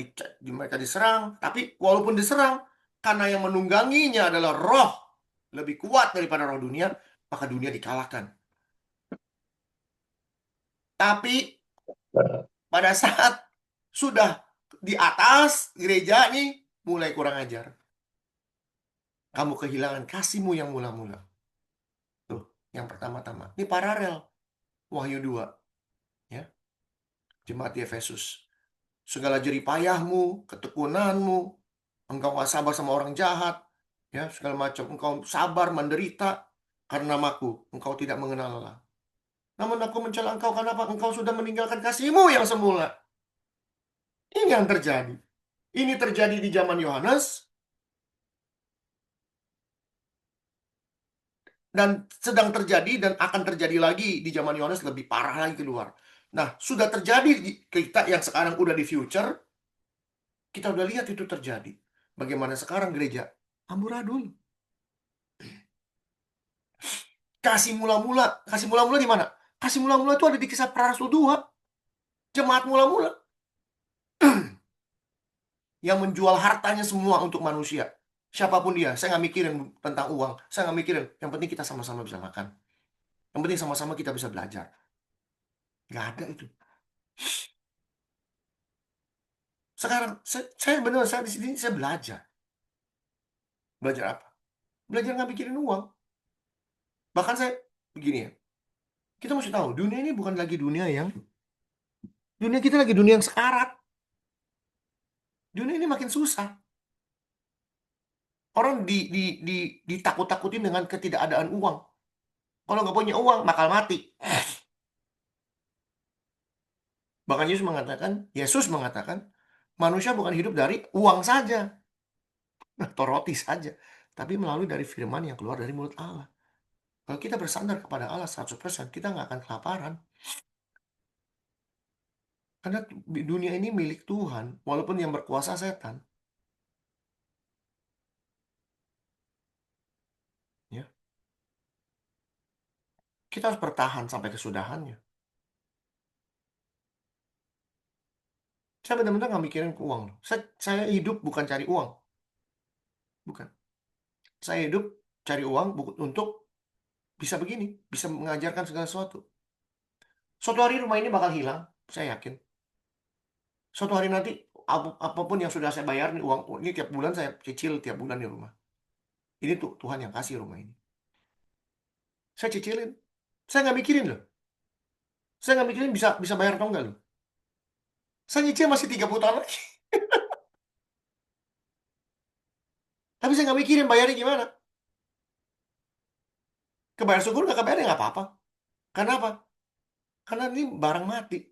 diserang, tapi walaupun diserang, karena yang menungganginya adalah roh lebih kuat daripada roh dunia, maka dunia dikalahkan. Tapi pada saat sudah di atas gereja nih, mulai kurang ajar. Kamu kehilangan kasihmu yang mula-mula. Tuh, yang pertama-tama. Ini paralel. Wahyu 2. Ya. Jemaat di Efesus. Segala jerih payahmu, ketekunanmu, engkau gak sabar sama orang jahat, ya, segala macam. Engkau sabar menderita karena namaku. Engkau tidak mengenal lelah. Namun aku mencela engkau karena apa? Engkau sudah meninggalkan kasihmu yang semula. Ini yang terjadi. Ini terjadi di zaman Yohanes, dan sedang terjadi dan akan terjadi lagi di zaman Yohanes, lebih parah lagi keluar. Nah, sudah terjadi di kita yang sekarang udah di future, kita udah lihat itu terjadi. Bagaimana sekarang gereja amburadul. Kasih mula-mula di mana? Kasih mula-mula itu ada di Kisah Para Rasul 2. Jemaat mula-mula yang menjual hartanya semua untuk manusia. Siapapun dia, saya nggak mikirin tentang uang. Saya nggak mikirin. Yang penting kita sama-sama bisa makan. Yang penting sama-sama kita bisa belajar. Nggak ada itu. Sekarang, saya benar, saya di sini saya belajar. Belajar apa? Belajar nggak mikirin uang. Bahkan saya, begini ya, kita mesti tahu, dunia ini bukan lagi dunia kita lagi dunia yang sekarat. Dunia ini makin susah. Orang ditakut-takutin dengan ketidakadaan uang. Kalau nggak punya uang, bakal mati. Bahkan Yesus mengatakan, manusia bukan hidup dari uang saja, atau roti saja, tapi melalui dari firman yang keluar dari mulut Allah. Kalau kita bersandar kepada Allah 100%, kita nggak akan kelaparan. Karena dunia ini milik Tuhan, walaupun yang berkuasa setan. Ya. Kita harus bertahan sampai kesudahannya. Saya benar-benar nggak mikirin uang. Saya hidup bukan cari uang. Bukan. Saya hidup cari uang untuk bisa begini, bisa mengajarkan segala sesuatu. Suatu hari rumah ini bakal hilang, saya yakin. Suatu hari nanti, apapun yang sudah saya bayar nih, uang ini tiap bulan saya cicil tiap bulan di rumah. Ini tuh Tuhan yang kasih rumah ini. Saya cicilin. Saya nggak mikirin loh. Saya nggak mikirin bisa bisa bayar atau enggak loh. Saya nyicil masih 30 tahun lagi. Tapi saya nggak mikirin bayarnya gimana. Kebayar syukur nggak kebayar ya nggak apa-apa. Karena apa? Karena ini barang mati.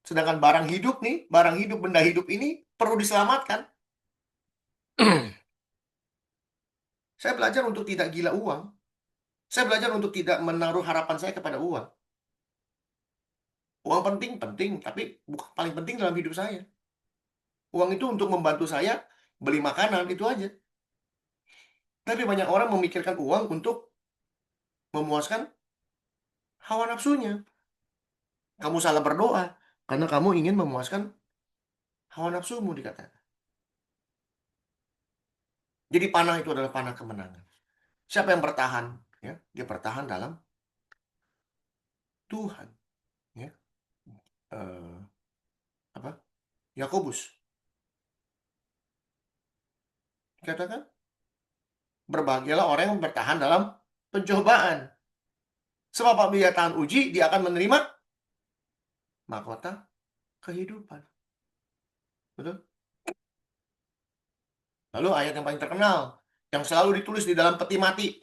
Sedangkan barang hidup nih, barang hidup, benda hidup ini perlu diselamatkan. Saya belajar untuk tidak gila uang. Saya belajar untuk tidak menaruh harapan saya kepada uang. Uang penting, tapi bukan paling penting dalam hidup saya. Uang itu untuk membantu saya beli makanan, itu aja. Tapi banyak orang memikirkan uang untuk memuaskan hawa nafsunya. Kamu salah berdoa karena kamu ingin memuaskan hawa nafsumu, dikatakan. Jadi panah itu adalah panah kemenangan. Siapa yang bertahan? Ya, dia bertahan dalam Tuhan. Ya. Apa? Yakobus katakan, berbahagialah orang yang bertahan dalam pencobaan. Sebab apabila dia tahan uji, dia akan menerima mahkota kehidupan. Betul? Lalu ayat yang paling terkenal, yang selalu ditulis di dalam peti mati,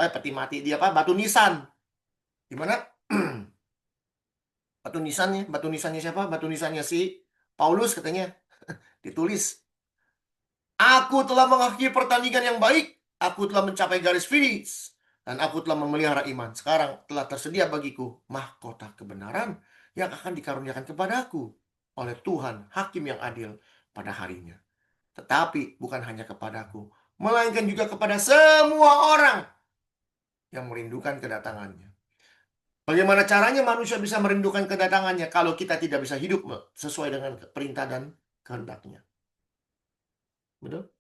dia apa? Batu nisan. Gimana? Batu nisannya siapa? Batu nisannya si Paulus katanya. Ditulis, aku telah mengakhiri pertandingan yang baik, aku telah mencapai garis finish, dan aku telah memelihara iman. Sekarang telah tersedia bagiku mahkota kebenaran yang akan dikaruniakan kepadaku oleh Tuhan, hakim yang adil pada harinya. Tetapi bukan hanya kepadaku, melainkan juga kepada semua orang yang merindukan kedatangannya. Bagaimana caranya manusia bisa merindukan kedatangannya kalau kita tidak bisa hidup sesuai dengan perintah dan kehendaknya? Betul?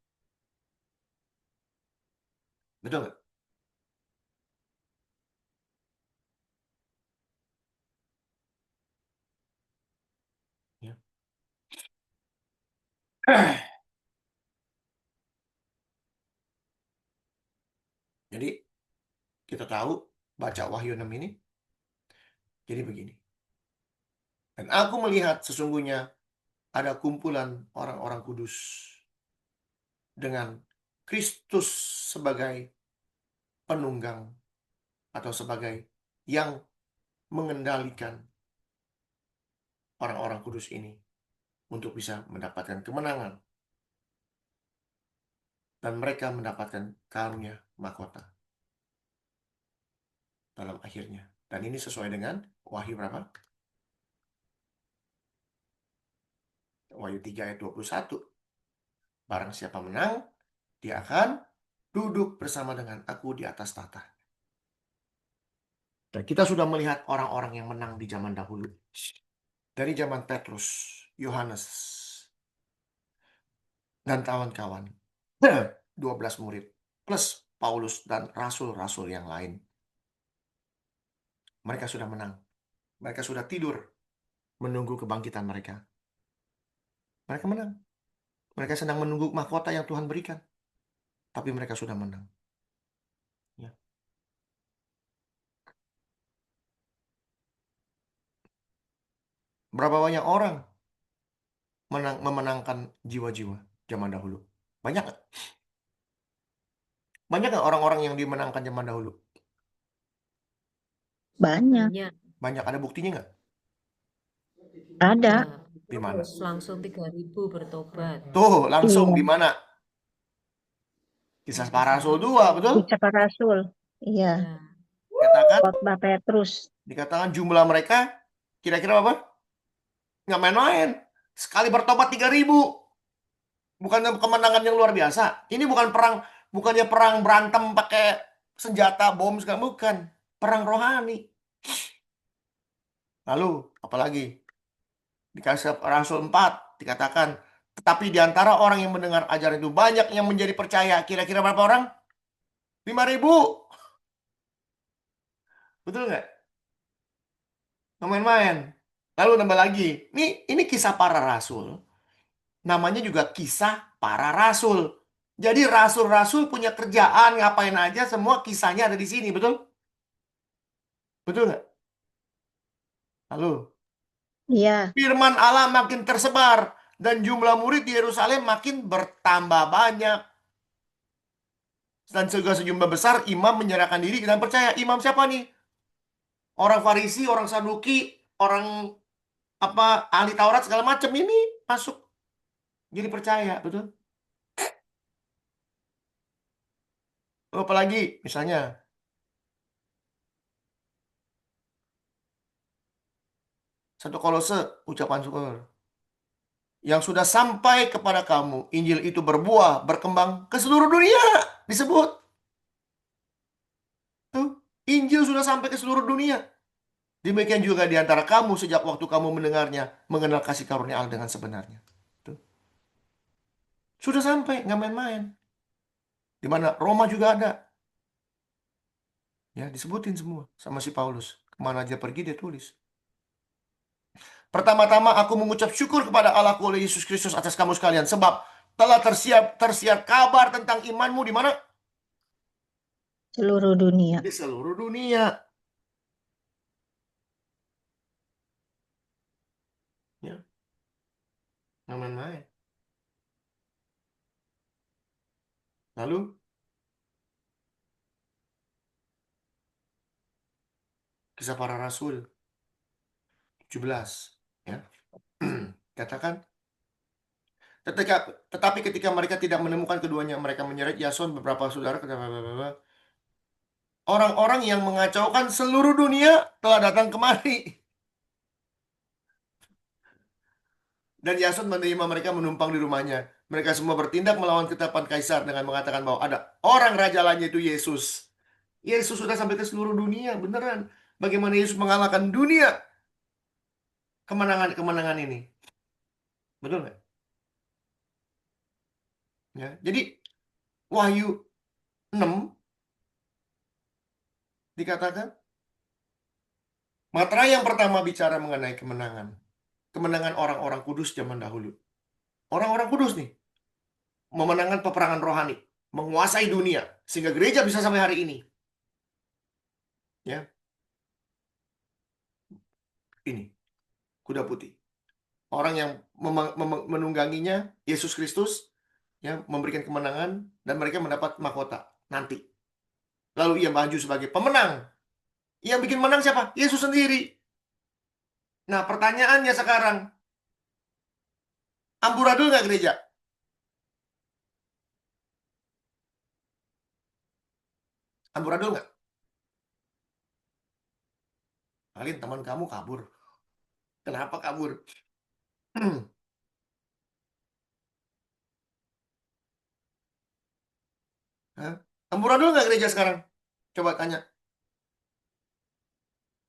Betul nggak? Ya. Jadi kita tahu baca Wahyu 6 ini. Jadi begini. Dan aku melihat sesungguhnya ada kumpulan orang-orang kudus dengan Kristus sebagai penunggang atau sebagai yang mengendalikan orang-orang kudus ini untuk bisa mendapatkan kemenangan. Dan mereka mendapatkan karunia mahkota dalam akhirnya. Dan ini sesuai dengan Wahyu berapa? Wahyu 3 ayat 21. Barang siapa menang, dia akan duduk bersama dengan aku di atas tahta. Dan kita sudah melihat orang-orang yang menang di zaman dahulu. Dari zaman Petrus, Yohanes, dan kawan-kawan. 12 murid. Plus Paulus dan rasul-rasul yang lain. Mereka sudah menang. Mereka sudah tidur menunggu kebangkitan mereka. Mereka menang. Mereka sedang menunggu mahkota yang Tuhan berikan. Tapi mereka sudah menang. Ya. Berapa banyak orang memenangkan jiwa-jiwa zaman dahulu? Banyak nggak? Banyak nggak orang-orang yang dimenangkan zaman dahulu? Banyak. Banyak. Banyak. Ada buktinya nggak? Ada. Nah, Di mana? terus langsung 3.000 bertobat. Tuh, langsung Iya. di mana? Kisah Para Rasul 2, betul? Kisah para rasul. Iya, Ya. Dikatakan, khotbah Petrus. dikatakan jumlah mereka kira-kira apa? Nggak main-main. Sekali bertobat 3.000. Bukan kemenangan yang luar biasa. Ini bukan perang, bukannya perang berantem pakai senjata bom segala, bukan. Perang rohani. Lalu, apalagi? Dikasih Rasul 4 dikatakan, tetapi di antara orang yang mendengar ajaran itu banyak yang menjadi percaya. Kira-kira berapa orang? 5.000. Betul nggak? Nggak main-main. Lalu nambah lagi. Ini kisah para rasul. Namanya juga kisah para rasul. Jadi rasul-rasul punya kerjaan ngapain aja, semua kisahnya ada di sini, betul? Betul nggak? Lalu Iya, firman Allah makin tersebar dan jumlah murid di Yerusalem makin bertambah banyak. Dan juga sejumlah besar imam menyerahkan diri dan percaya. Imam siapa nih? Orang Farisi, orang Saduki, orang apa ahli Taurat segala macam ini masuk jadi percaya, betul? Apalagi misalnya 1 Kolose ucapan syukur. Yang sudah sampai kepada kamu, Injil itu berbuah, berkembang ke seluruh dunia. Disebut. Tuh, Injil sudah sampai ke seluruh dunia. Demikian juga di antara kamu sejak waktu kamu mendengarnya, mengenal kasih karunia Allah dengan sebenarnya. Tuh. Sudah sampai, nggak main-main. Di mana Roma juga ada. Ya, disebutin semua sama si Paulus. Kemana aja pergi dia tulis. Pertama-tama aku mengucap syukur kepada Allahku oleh Yesus Kristus atas kamu sekalian. Sebab telah tersiar kabar tentang imanmu di mana? seluruh dunia. Di seluruh dunia. Ya, nggak main-main. Lalu, kisah para rasul 17. Ya. Katakan, tetapi ketika mereka tidak menemukan keduanya, mereka menyeret Yason beberapa saudara ke orang-orang yang mengacaukan seluruh dunia telah datang kemari. Dan Yason menerima mereka menumpang di rumahnya. Mereka semua bertindak melawan ketetapan kaisar dengan mengatakan bahwa ada orang raja lainnya, itu Yesus. Yesus sudah sampai ke seluruh dunia, beneran. Bagaimana Yesus mengalahkan dunia? Kemenangan-kemenangan ini. Betul nggak? Ya. Jadi, Wahyu 6 dikatakan, materai yang pertama bicara mengenai kemenangan. Kemenangan orang-orang kudus zaman dahulu. Orang-orang kudus nih, memenangkan peperangan rohani, menguasai dunia, sehingga gereja bisa sampai hari ini. Ya, ini kuda putih. Orang yang menungganginya, Yesus Kristus, ya, memberikan kemenangan dan mereka mendapat mahkota nanti. Lalu ia maju sebagai pemenang. Yang bikin menang siapa? Yesus sendiri. Nah, pertanyaannya sekarang, amburadul nggak gereja? Amburadul nggak? Kalian teman kamu kabur. Kenapa kabur? Hah? Amburadul nggak gereja sekarang? Coba tanya.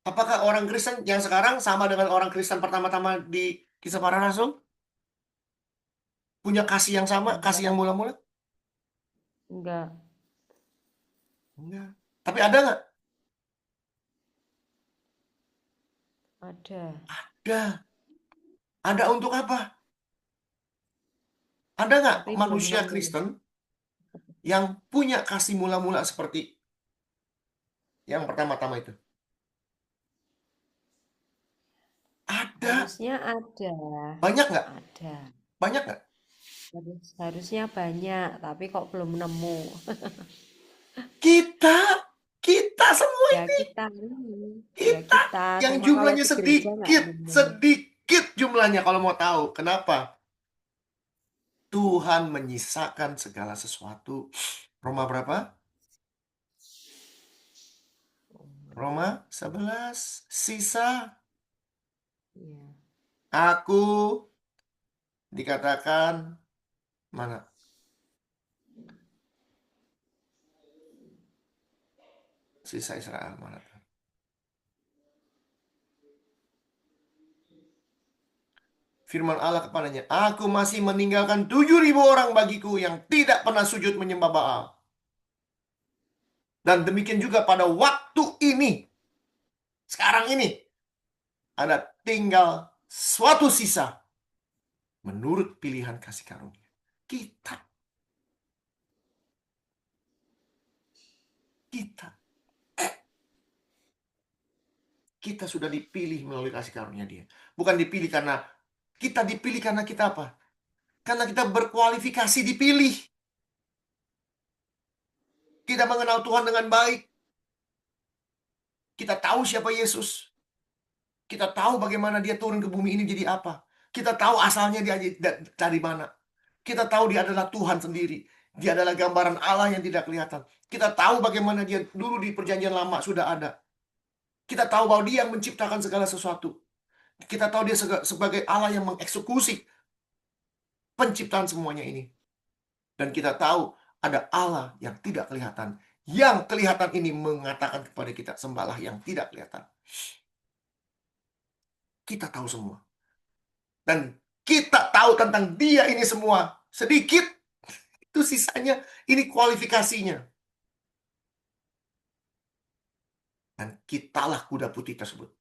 Apakah orang Kristen yang sekarang sama dengan orang Kristen pertama-tama di kisah para rasul? Punya kasih yang sama, kasih yang mula-mula? Enggak. Enggak. Tapi ada nggak? Ada. Ada. Ada untuk apa? Ada nggak Tapi belum manusia nemu. Kristen yang punya kasih mula-mula seperti yang pertama-tama itu? Ada. Harusnya ada. Banyak nggak? Ada. Banyak nggak? Harusnya banyak, tapi kok belum nemu. Kita semua Ya ini. kita ini. Ya Kita kita. yang Cuma kalau jumlahnya di gereja nggak sedikit. nemu. Sedikit jumlahnya kalau mau tahu. Kenapa? Tuhan menyisakan segala sesuatu. Roma berapa? Roma 11, sisa Ya. aku dikatakan mana? Sisa Israel mana? Firman Allah kepadanya, aku masih meninggalkan 7.000 orang bagiku yang tidak pernah sujud menyembah Baal. Dan demikian juga pada waktu ini, sekarang ini, ada tinggal suatu sisa menurut pilihan kasih karunia. Kita kita sudah dipilih melalui kasih karunia Dia. Bukan dipilih karena kita dipilih karena kita apa? Karena kita berkualifikasi dipilih. Kita mengenal Tuhan dengan baik. Kita tahu siapa Yesus. Kita tahu bagaimana Dia turun ke bumi ini jadi apa. Kita tahu asalnya Dia dari mana. Kita tahu Dia adalah Tuhan sendiri. Dia adalah gambaran Allah yang tidak kelihatan. Kita tahu bagaimana Dia dulu di perjanjian lama sudah ada. Kita tahu bahwa Dia yang menciptakan segala sesuatu. Kita tahu Dia sebagai Allah yang mengeksekusi penciptaan semuanya ini. Dan kita tahu ada Allah yang tidak kelihatan. Yang kelihatan ini mengatakan kepada kita, sembahlah yang tidak kelihatan. Kita tahu semua. Dan kita tahu tentang Dia ini semua. Sedikit. Itu sisanya. Ini kualifikasinya. Dan kitalah kuda putih tersebut.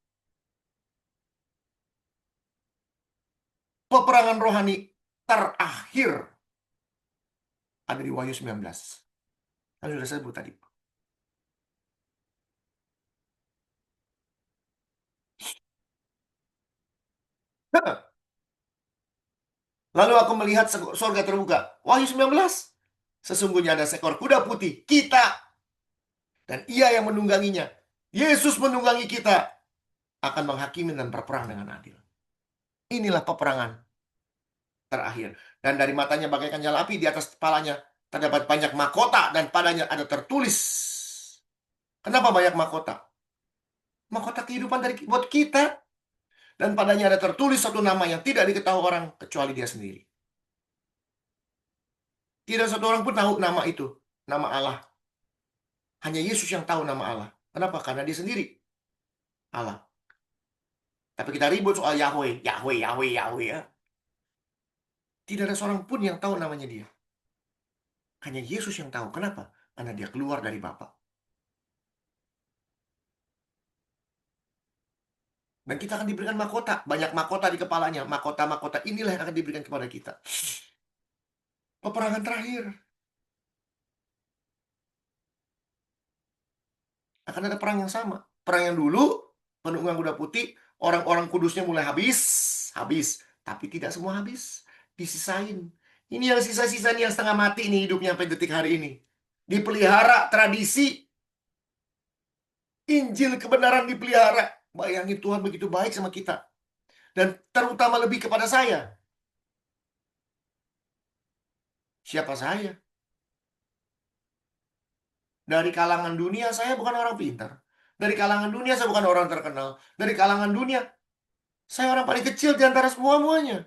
Peperangan rohani terakhir ada di Wahyu 19. Kan sudah saya sebut tadi. Lalu aku melihat surga terbuka. Wahyu 19. Sesungguhnya ada seekor kuda putih. Kita. Dan Ia yang menungganginya. Yesus menunggangi kita. Akan menghakimi dan berperang dengan adil. Inilah peperangan terakhir. Dan dari matanya bagaikan nyala api, di atas kepalanya terdapat banyak mahkota, dan padanya ada tertulis. Kenapa banyak mahkota? Mahkota kehidupan buat kita. Dan padanya ada tertulis satu nama yang tidak diketahui orang kecuali Dia sendiri. Tidak satu orang pun tahu nama itu, nama Allah. Hanya Yesus yang tahu nama Allah. Kenapa? Karena Dia sendiri Allah. Tapi kita ribut soal Yahweh ya. Tidak ada seorang pun yang tahu namanya Dia. Hanya Yesus yang tahu. Kenapa? Karena Dia keluar dari Bapa. Dan kita akan diberikan mahkota. Banyak mahkota di kepalanya. Mahkota-mahkota inilah yang akan diberikan kepada kita. Peperangan terakhir. Akan ada perang yang sama. Perang yang dulu, penunggang kuda putih, orang-orang kudusnya mulai habis. Tapi tidak semua habis. Disisain. Ini yang sisa-sisa yang setengah mati nih hidupnya sampai detik hari ini. Dipelihara tradisi. Injil kebenaran dipelihara. Bayangin Tuhan begitu baik sama kita. Dan terutama lebih kepada saya. Siapa saya? Dari kalangan dunia saya bukan orang pintar. Dari kalangan dunia saya bukan orang terkenal. Dari kalangan dunia saya orang paling kecil di antara semua-muanya.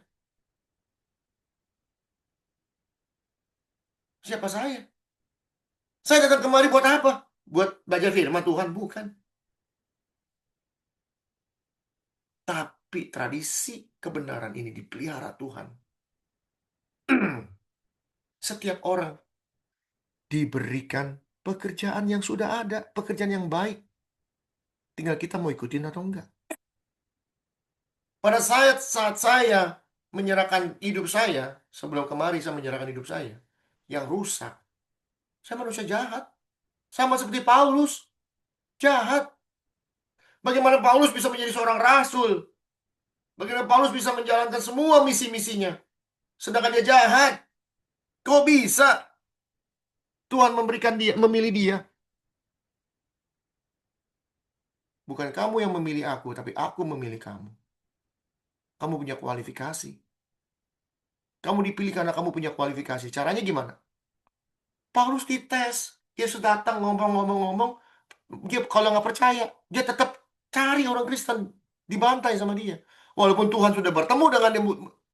Siapa saya? Saya datang kemari buat apa? Buat belajar firman Tuhan? Bukan. Tapi tradisi kebenaran ini dipelihara Tuhan. Setiap orang diberikan pekerjaan yang sudah ada, pekerjaan yang baik. Tinggal kita mau ikutin atau enggak. Pada saat saya menyerahkan hidup saya, sebelum kemari saya menyerahkan hidup saya, yang rusak. Saya manusia jahat. Sama seperti Paulus. Jahat. Bagaimana Paulus bisa menjadi seorang rasul? Bagaimana Paulus bisa menjalankan semua misi-misinya? Sedangkan dia jahat. Kok bisa? Tuhan memilih dia. Bukan kamu yang memilih aku, tapi aku memilih kamu. Kamu punya kualifikasi. Kamu dipilih karena kamu punya kualifikasi. Caranya gimana? Paulus dites. Yesus datang ngomong-ngomong. Dia kalau nggak percaya, dia tetap cari orang Kristen, dibantai sama dia. Walaupun Tuhan sudah bertemu dengan dia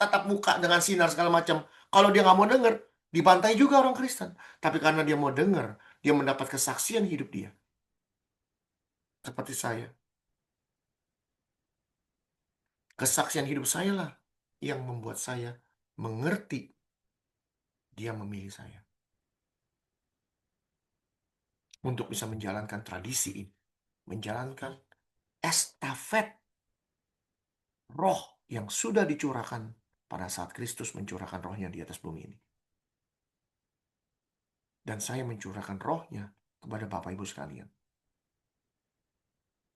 tatap muka dengan sinar segala macam, kalau dia nggak mau dengar, dibantai juga orang Kristen. Tapi karena dia mau dengar, dia mendapat kesaksian hidup dia. Seperti saya. Kesaksian hidup saya lah yang membuat saya mengerti dia memilih saya untuk bisa menjalankan tradisi ini, menjalankan estafet roh yang sudah dicurahkan pada saat Kristus mencurahkan rohnya di atas bumi ini. Dan saya mencurahkan rohnya kepada Bapak Ibu sekalian.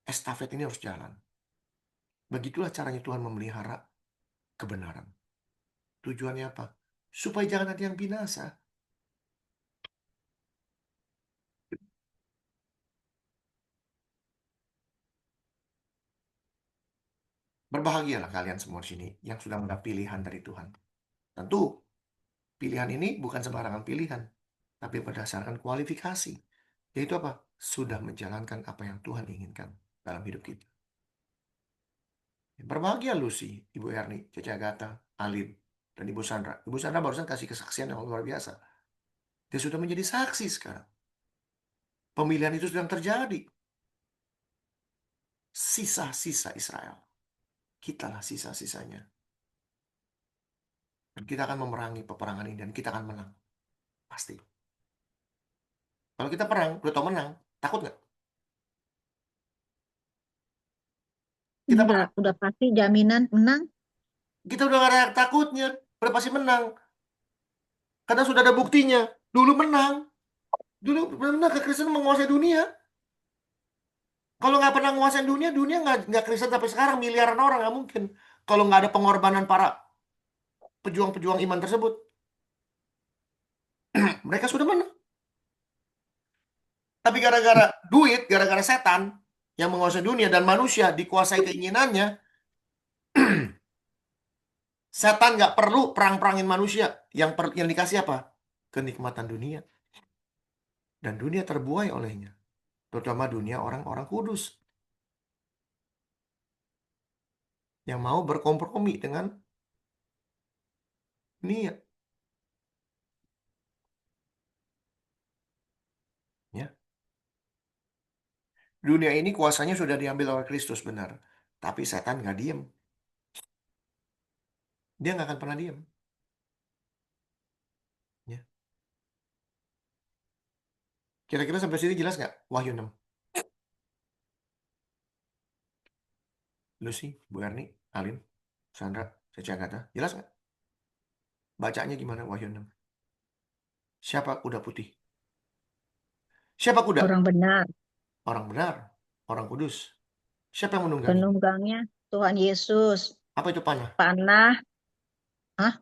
Estafet ini harus jalan. Begitulah caranya Tuhan memelihara kebenaran. Tujuannya apa? Supaya jangan ada yang binasa. Berbahagialah kalian semua di sini yang sudah mendapat pilihan dari Tuhan. Tentu, pilihan ini bukan sembarangan pilihan, tapi berdasarkan kualifikasi. Yaitu apa? Sudah menjalankan apa yang Tuhan inginkan dalam hidup kita. Berbahagia Lucy, Ibu Erni, Cece Agatha, Alin, dan Ibu Sandra. Ibu Sandra barusan kasih kesaksian yang luar biasa. Dia sudah menjadi saksi sekarang. Pemilihan itu sedang terjadi. Sisa-sisa Israel. Kitalah sisa-sisanya. Dan kita akan memerangi peperangan ini dan kita akan menang. Pasti. Kalau kita perang, udah tau menang, takut nggak? Kita perang, Udah pasti jaminan menang. kita udah gak ada takutnya. Udah pasti menang. Karena sudah ada buktinya. Dulu menang. Dulu benar kekristenan menguasai dunia. Kalau nggak pernah menguasai dunia, dunia nggak Kristen sampai sekarang miliaran orang nggak mungkin. Kalau nggak ada pengorbanan para pejuang-pejuang iman tersebut, mereka sudah menang. Tapi gara-gara duit, gara-gara setan yang menguasai dunia dan manusia dikuasai keinginannya, setan nggak perlu perang-perangin manusia. Yang dikasih apa? Kenikmatan dunia. Dan dunia terbuai olehnya. Terutama dunia orang-orang kudus. Yang mau berkompromi dengan dunia. Ya. Dunia ini kuasanya sudah diambil oleh Kristus, benar. Tapi setan nggak diem. Dia nggak akan pernah diem. Ya. Kira-kira sampai sini jelas nggak? Wahyu 6. Lucy, Bu Erni, Alin, Sandra, Cece Agatha. Jelas nggak? Bacanya gimana Wahyu 6? Siapa kuda putih? Siapa kuda? Orang benar. Orang benar. Orang kudus. Siapa yang menunggangi? Penunggangnya Tuhan Yesus. Apa itu panah? Panah. Hah?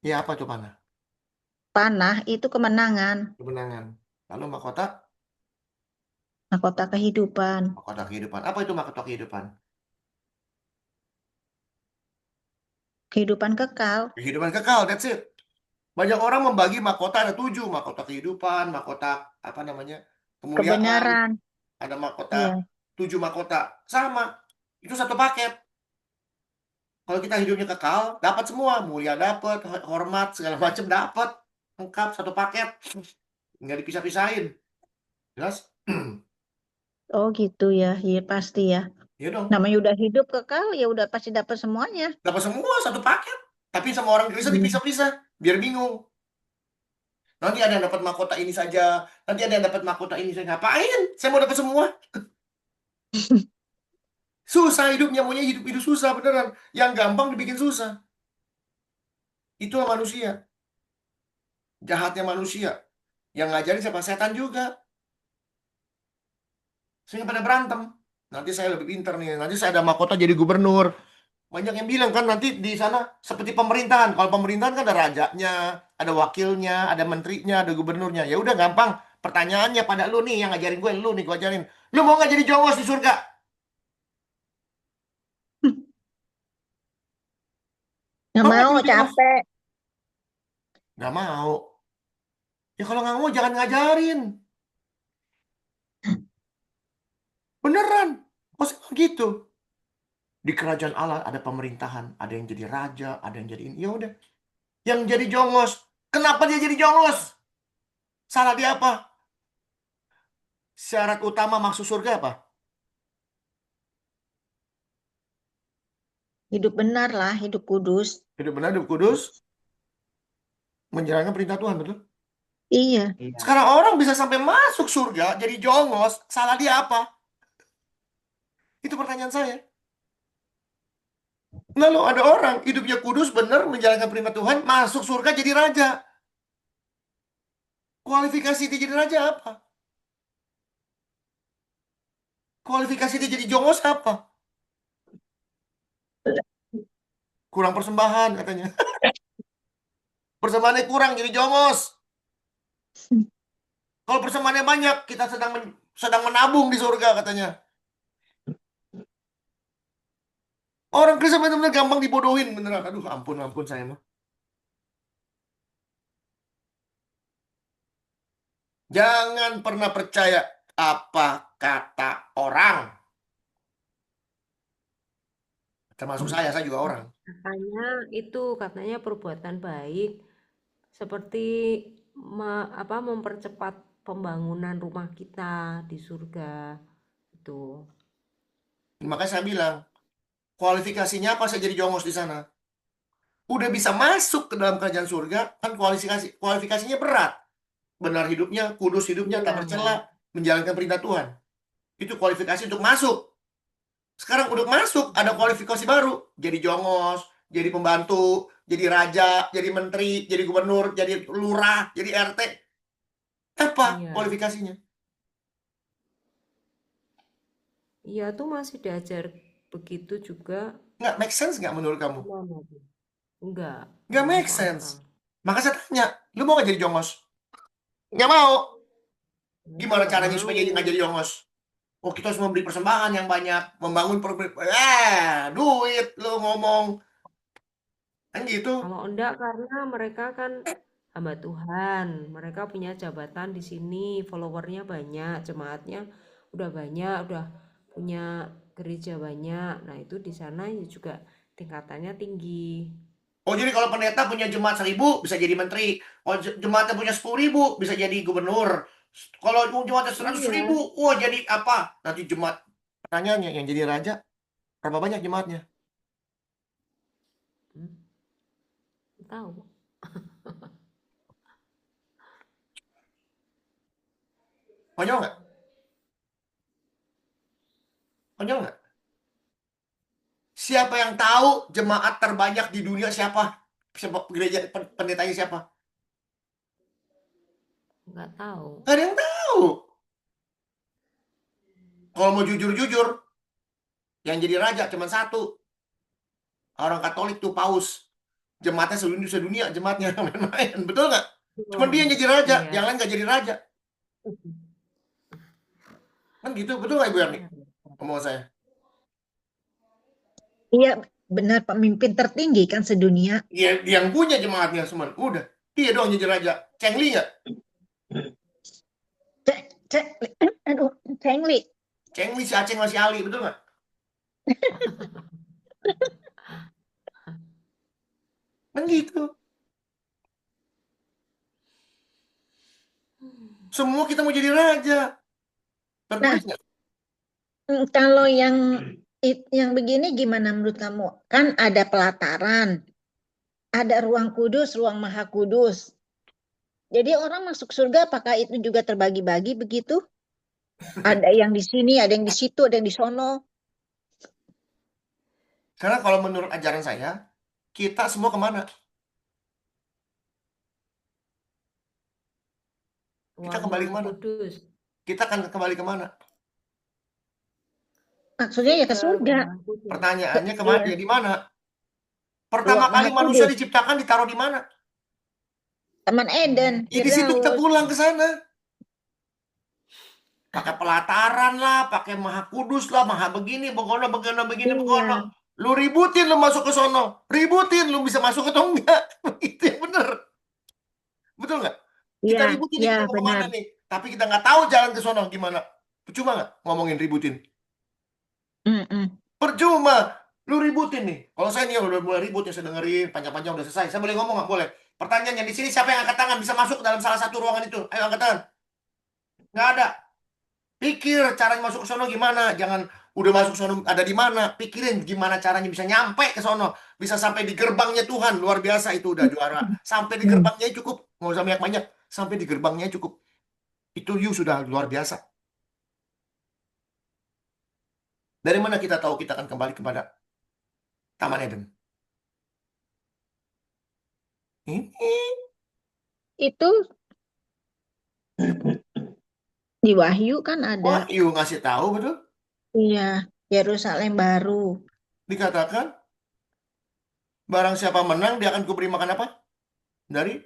Ya, apa itu panah? Panah itu kemenangan. Kemenangan. Lalu mahkota? Mahkota kehidupan. Mahkota kehidupan. Apa itu mahkota kehidupan? Kehidupan kekal. Kehidupan kekal, that's it. Banyak orang membagi mahkota ada 7. Mahkota kehidupan, mahkota apa namanya? Kemuliaan. Kebenaran. Ada mahkota, Iya. 7 mahkota. Sama. Itu satu paket. Kalau kita hidupnya kekal, dapat semua. Mulia dapat, hormat, segala macam dapat. Lengkap, satu paket. Nggak dipisah-pisahin. Jelas? Oh gitu ya. Iya pasti ya. Iya dong. Namanya udah hidup kekal ya udah pasti dapat semuanya. Dapat semua, satu paket. Tapi sama orang Kristen dipisah-pisah. Biar bingung. Nanti ada yang dapat mahkota ini saja. Nanti ada yang dapat mahkota ini saja. Ngapain? Saya mau dapat semua. Susah hidupnya. Maunya hidup susah beneran. Yang gampang dibikin susah. Itulah manusia. Jahatnya manusia. Yang ngajarin siapa? Setan juga. Sehingga pada berantem. Nanti saya lebih pintar nih. Nanti saya ada mahkota jadi gubernur. Banyak yang bilang kan nanti di sana seperti pemerintahan. Kalau pemerintahan kan ada rajanya, ada wakilnya, ada menterinya, ada gubernurnya. Ya udah gampang. Pertanyaannya pada lu nih yang ngajarin gue, lu nih gue ajarin. Lu mau nggak jadi jongos di surga? Nggak Mau nggak mau jadi jongos? capek. Nggak mau. Ya kalau nggak mau jangan ngajarin. Beneran. Maksudnya gitu. Di kerajaan Allah ada pemerintahan, ada yang jadi raja, ada yang jadi ini. Ya udah. Yang jadi jongos. Kenapa dia jadi jongos? Salah dia apa? Syarat utama masuk surga apa? Hidup benar lah, hidup kudus. Hidup benar, hidup kudus, menjalankan perintah Tuhan, betul? Iya. Iya. Sekarang orang bisa sampai masuk surga, jadi jongos. Salah dia apa? Itu pertanyaan saya. Lalu ada orang hidupnya kudus, benar, menjalankan perintah Tuhan, masuk surga jadi raja. Kualifikasi dia jadi raja apa? Kualifikasi dia jadi jongos apa? Kurang persembahan katanya. Persembahannya kurang jadi jongos. Kalau persembahannya banyak, kita sedang menabung di surga katanya. Orang Kristen benar-benar gampang dibodohin beneran. Aduh, ampun saya mah. Jangan pernah percaya apa kata orang. Termasuk saya juga orang. Katanya perbuatan baik seperti mempercepat pembangunan rumah kita di surga itu. Makanya saya bilang, kualifikasinya apa saya jadi jongos di sana? Udah bisa masuk ke dalam kerajaan surga, kan kualifikasinya berat. Benar hidupnya, kudus hidupnya, tak Iya. bercela, menjalankan perintah Tuhan. Itu kualifikasi untuk masuk. Sekarang udah masuk, ada kualifikasi baru. Jadi jongos, jadi pembantu, jadi raja, jadi menteri, jadi gubernur, jadi lurah, jadi RT. Apa Iya. kualifikasinya? Iya tuh masih diajar begitu juga. Nggak make sense nggak menurut kamu? Gimana tuh? Enggak Nggak make masuk sense. akal. Maka saya tanya, lu mau nggak jadi jongos? Nggak mau. Gimana Nggak caranya supaya mau. nggak jadi jongos? Oh, kita harus memberi persembahan yang banyak, membangun duit lu ngomong. Kan gitu. Kalau enggak karena mereka kan hamba Tuhan, mereka punya jabatan di sini, followernya banyak, jemaatnya udah banyak, udah punya gereja banyak. Nah itu di sana ya juga tingkatannya tinggi. Oh, jadi kalau pendeta punya jemaat 1.000 bisa jadi menteri. Kalau jemaatnya punya 10.000 bisa jadi gubernur. Kalau jemaatnya 100.000, Iya. wah jadi apa? Nanti jemaat, pertanyaannya yang jadi raja berapa banyak jemaatnya? Tahu. Konyol nggak? Konyol nggak? Siapa yang tahu jemaat terbanyak di dunia siapa? Siapa gereja pendetanya siapa? Nggak tahu. Nggak ada yang tahu. Kalau mau jujur-jujur, yang jadi raja cuma satu. Orang Katolik tuh Paus. Jemaatnya sedunia jemaatnya main-main. Betul nggak? Cuman dia yang jadi raja, Iya. yang lain nggak jadi raja. Kan gitu, betul nggak Ibu Erni? Ngomong saya. Iya, benar pemimpin tertinggi kan sedunia. Dia yang punya jemaatnya semua. Udah. Dia dong jadi raja. Cengli nggak? Aduh, Cengli. Cengli si Aceng sama si Ali, betul nggak? Kan gitu. Semua kita mau jadi raja. Tertulis nggak? Kalau yang begini gimana menurut kamu? Kan ada pelataran, ada ruang kudus, ruang maha kudus. Jadi orang masuk surga apakah itu juga terbagi-bagi begitu? Ada yang di sini, ada yang di situ, ada yang di sono. Karena kalau menurut ajaran saya, kita semua kemana? Kita Ruang kembali Maha kemana? Kudus. Kita akan kembali kemana? Maksudnya ya ke Ruang surga. Maha Kudus. Pertanyaannya kemana? Iya. Ya di mana? Pertama Ruang kali Maha manusia Kudus. diciptakan ditaruh di mana? Taman Eden, Ya di situ kita Firdaus. pulang ke sana. Pakai pelataran lah, pakai maha kudus lah, maha begini, begono, begini, Iya. begono. Lu ributin lu masuk ke sono. Ributin lu bisa masuk atau enggak. Itu yang bener. Betul nggak? Kita Iya, ributin nih, iya kita mau benar. kemana nih. Tapi kita nggak tahu jalan ke sono gimana. Percuma nggak ngomongin ributin? Mm-mm. Percuma. Lu ributin nih. Kalau saya nih udah mulai ribut, ya saya dengerin panjang-panjang udah selesai. Saya boleh ngomong nggak? Boleh. Pertanyaannya di sini siapa yang angkat tangan bisa masuk dalam salah satu ruangan itu? Ayo angkat tangan. Nggak ada. Pikir caranya masuk ke sono gimana. Jangan udah masuk sono ada di mana. Pikirin gimana caranya bisa nyampe ke sono. Bisa sampai di gerbangnya Tuhan. Luar biasa itu udah juara. Sampai di gerbangnya cukup. Nggak usah banyak-banyak. Sampai di gerbangnya cukup. Itu you sudah luar biasa. Dari mana kita tahu kita akan kembali kepada Taman Eden? Ini Itu di Wahyu kan ada. Wahyu ngasih tahu betul. Iya, Yerusalem baru. Dikatakan barang siapa menang dia akan kuberi makan apa? Dari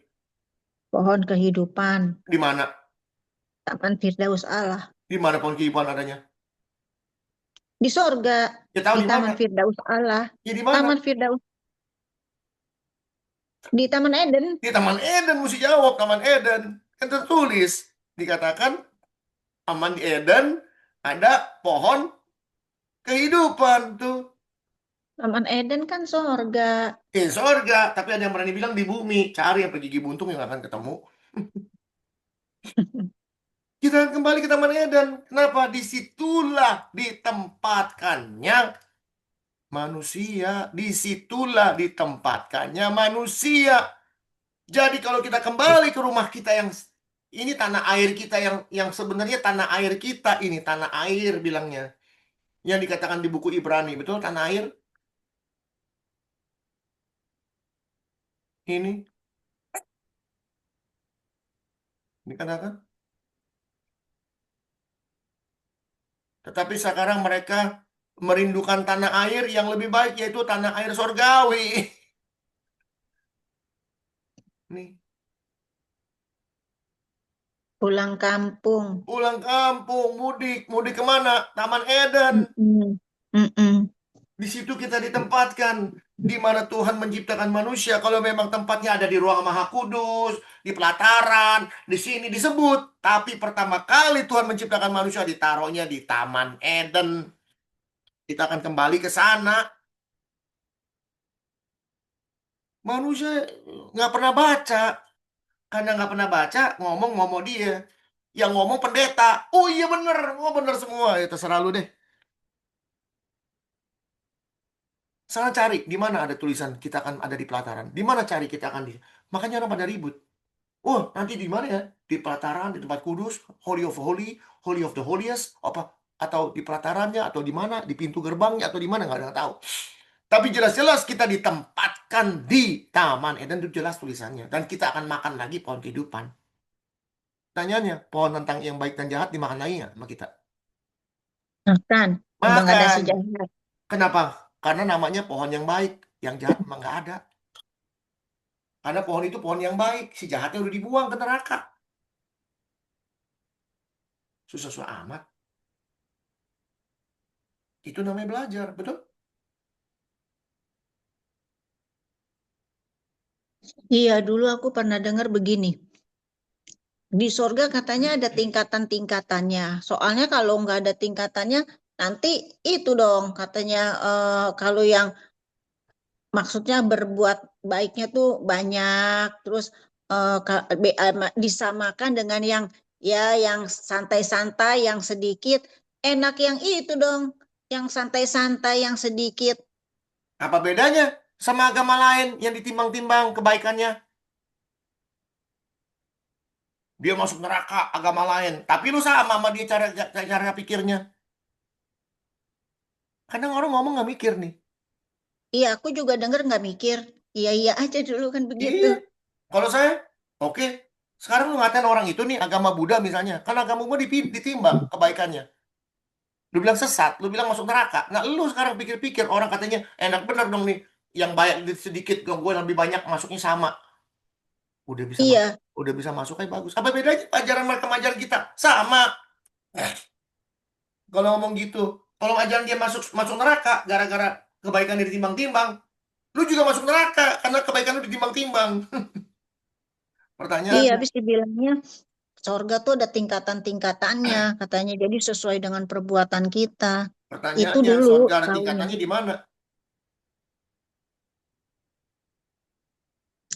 Pohon kehidupan. di mana? Taman Firdaus Allah. Di mana pohon kehidupan adanya? Di sorga. Ya tahu Di di Taman mana? Firdaus Allah. Ya di mana? Taman Firdaus. Di Taman Eden. Di Taman Eden mesti jawab Taman Eden. Kan tertulis dikatakan Taman Eden ada pohon kehidupan tuh. Taman Eden kan sorga. Sorga, tapi ada yang berani bilang di bumi. Cari yang pergi buntung yang akan ketemu. Kita akan kembali ke Taman Eden. Kenapa? Disitulah ditempatkannya manusia. Disitulah ditempatkannya manusia. Jadi kalau kita kembali ke rumah kita yang ini tanah air kita yang sebenarnya tanah air kita ini tanah air bilangnya. Yang dikatakan di buku Ibrani, betul tanah air? Ini dikatakan. Tetapi sekarang mereka merindukan tanah air yang lebih baik yaitu tanah air sorgawi. Nih, Pulang kampung. pulang kampung, mudik, mudik kemana? Taman Eden. Mm-mm. Mm-mm. Di situ kita ditempatkan. Di mana Tuhan menciptakan manusia. Kalau memang tempatnya ada di ruang maha kudus, di pelataran, di sini disebut. Tapi pertama kali Tuhan menciptakan manusia ditaruhnya di Taman Eden. Kita akan kembali ke sana. Manusia nggak pernah baca. Karena nggak pernah baca, ngomong dia. Yang ngomong pendeta. Oh iya bener, oh bener semua. Ya terserah lu deh. Sana cari, di mana ada tulisan kita akan ada di pelataran. Di mana cari kita akan di. Makanya orang pada ribut. Oh, nanti di mana ya? Di pelataran, di tempat kudus, Holy of Holy, Holy of the Holiest, apa? Atau di pelatarannya, atau di mana? Di pintu gerbangnya, atau di mana? Nggak ada yang tahu. Tapi jelas-jelas kita ditempatkan di Taman Eden, itu jelas tulisannya. Dan kita akan makan lagi pohon kehidupan. Tanyanya, pohon tentang yang baik dan jahat dimakan lagi nggak sama kita? Makan. Udah nggak ada Makan. sejarah. Kenapa? Karena namanya pohon yang baik. Yang jahat memang nggak ada. Karena pohon itu pohon yang baik. Si jahatnya udah dibuang ke neraka. Susah-susah amat. Itu namanya belajar, betul? Iya, dulu aku pernah dengar begini. Di sorga katanya ada tingkatan-tingkatannya. Soalnya kalau nggak ada tingkatannya, nanti itu dong katanya kalau yang maksudnya berbuat baiknya tuh banyak, terus disamakan dengan yang ya yang santai-santai, yang sedikit. Enak yang itu dong, yang santai-santai, yang sedikit. Apa bedanya sama agama lain yang ditimbang-timbang kebaikannya? Dia masuk neraka agama lain. Tapi lu sama dia cara pikirnya. Kadang orang ngomong nggak mikir nih. Iya, aku juga denger nggak mikir. Iya aja dulu kan begitu. Iya. Kalau saya, oke. Sekarang lu ngatain orang itu nih agama Buddha misalnya. Kan agama Buddha ditimbang kebaikannya. Lu bilang sesat, lu bilang masuk neraka. Nah, lu sekarang pikir-pikir orang katanya enak bener dong nih. Yang banyak sedikit, gue lebih banyak masuknya sama. Udah bisa Iya, udah bisa masuk aja bagus. Apa bedanya ajaran mereka sama ajaran kita? Sama. Kalau ngomong gitu, kalau ajaran dia masuk masuk neraka gara-gara kebaikan dia ditimbang-timbang, lu juga masuk neraka karena kebaikan lu ditimbang-timbang. iya, Pertanyaannya, habis dibilangnya sorga tuh ada tingkatan-tingkatannya katanya. Jadi sesuai dengan perbuatan kita. Itu Pertanyaannya, dulu sorga ada tahunnya. tingkatannya di mana?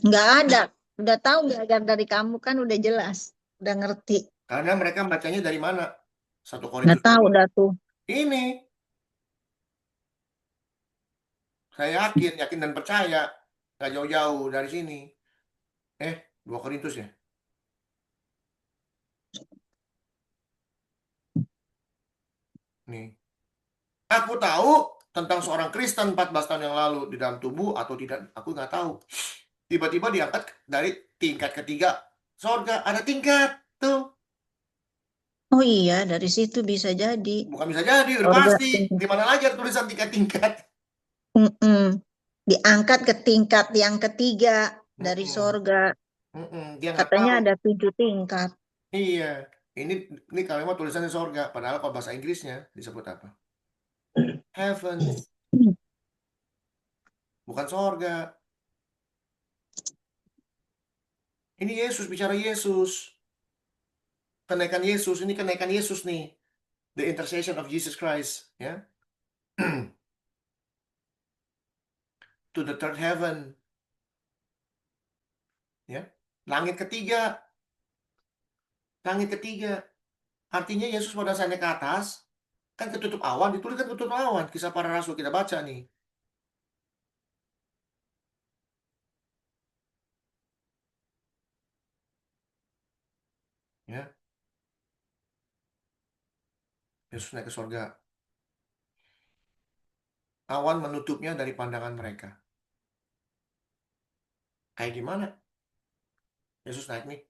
Nggak ada. Udah tahu belajar dari kamu kan udah jelas. Udah ngerti. Karena mereka bacanya dari mana? 1 Udah Korintus tahu 12. dah tuh. Ini, saya yakin dan percaya. Nggak jauh-jauh dari sini. 2 Korintus ya? Nih. Aku tahu tentang seorang Kristen 14 tahun yang lalu di dalam tubuh atau tidak, aku nggak tahu. Tiba-tiba diangkat dari tingkat ketiga. Sorga ada tingkat tuh. Oh iya, dari situ bisa jadi. Bukan bisa jadi, udah Orga pasti. Di mana lagi ada tulisan tingkat-tingkat? Mm-mm. Diangkat ke tingkat yang ketiga dari Mm-mm. sorga. Dia nggak Katanya tahu. ada 7 tingkat. Iya, ini kalimat tulisannya sorga. Padahal kalau bahasa Inggrisnya disebut apa? Heavens, bukan sorga. Ini Yesus, bicara Yesus. Kenaikan Yesus, ini kenaikan Yesus nih. The intercession of Jesus Christ, ya. To the third heaven, ya. Langit ketiga, langit ketiga. Artinya Yesus pada saat naik ke atas, kan ketutup awan, ditulis kan ketutup awan. Kisah para Rasul kita baca nih. Ya, Yesus naik ke surga. Awan menutupnya dari pandangan mereka. Kayak gimana? Yesus naik nih,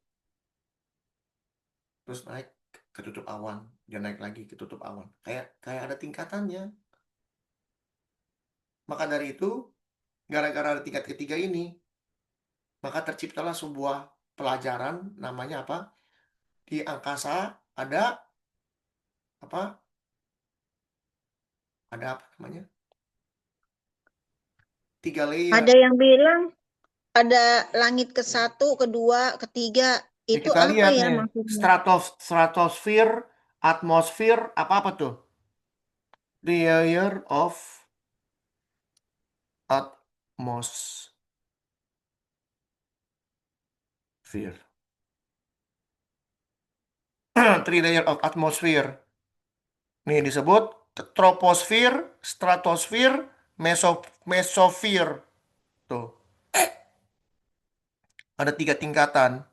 terus naik ketutup awan, dia naik lagi ketutup awan. Kayak ada tingkatannya. Maka dari itu, gara-gara ada tingkat ketiga ini, maka terciptalah sebuah pelajaran namanya apa? Di angkasa ada apa? Ada apa namanya? 3 layer. Ada yang bilang ada langit ke-1, kedua, ketiga. Ya, Itu kita apa lihat ya nih, maksudnya? stratosfer, atmosfer, apa tuh? Layer of atmosphere. 3 layer of atmosphere. Nih disebut troposfer, stratosfer, mesosfer. Tuh, ada 3 tingkatan.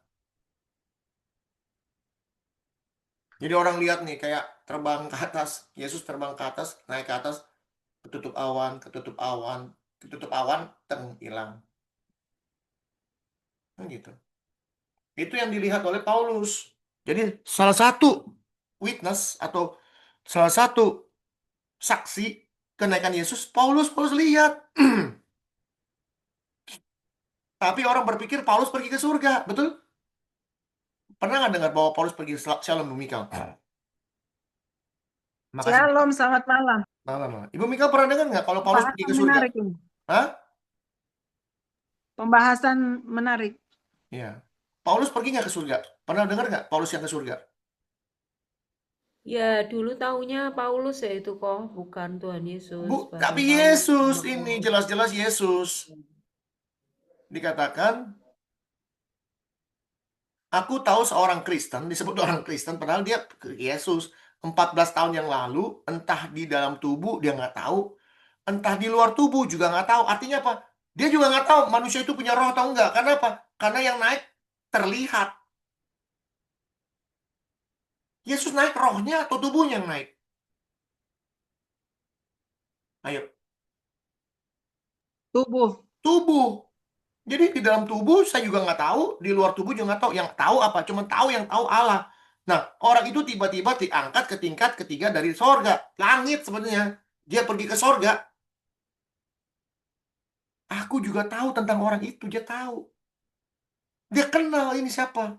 Jadi orang lihat nih kayak terbang ke atas, Yesus terbang ke atas, naik ke atas, ketutup awan, ketutup awan, ketutup awan, teng hilang. Kan gitu. Itu yang dilihat oleh Paulus. Jadi salah satu witness atau salah satu saksi kenaikan Yesus, Paulus lihat. Tapi orang berpikir Paulus pergi ke surga, betul? Pernah nggak dengar bahwa Paulus pergi ke Shalom, Bu Mikal? Makasih. Shalom, selamat malam. Malam. Ibu Mikal pernah dengar nggak kalau Paulus pergi ke Pembahasan surga? menarik ini. Hah? Pembahasan menarik. Iya. Paulus pergi nggak ke surga? Pernah dengar nggak Paulus yang ke surga? Ya, dulu taunya Paulus ya itu kok, bukan Tuhan Yesus. Baru Tapi tahu Yesus nama ini Allah. jelas-jelas Yesus dikatakan, aku tahu seorang Kristen, disebut orang Kristen, padahal dia ke Yesus 14 tahun yang lalu, entah di dalam tubuh dia nggak tahu, entah di luar tubuh juga nggak tahu. Artinya apa? Dia juga nggak tahu manusia itu punya roh atau enggak. Karena apa? Karena yang naik terlihat. Yesus naik rohnya atau tubuhnya yang naik? Ayo, Tubuh. tubuh. Jadi di dalam tubuh saya juga nggak tahu, di luar tubuh juga nggak tahu. Yang tahu apa? Cuma tahu yang tahu Allah. Nah, orang itu tiba-tiba diangkat ke tingkat ketiga dari sorga. Langit sebenarnya. Dia pergi ke sorga. Aku juga tahu tentang orang itu. Dia tahu. Dia kenal ini siapa.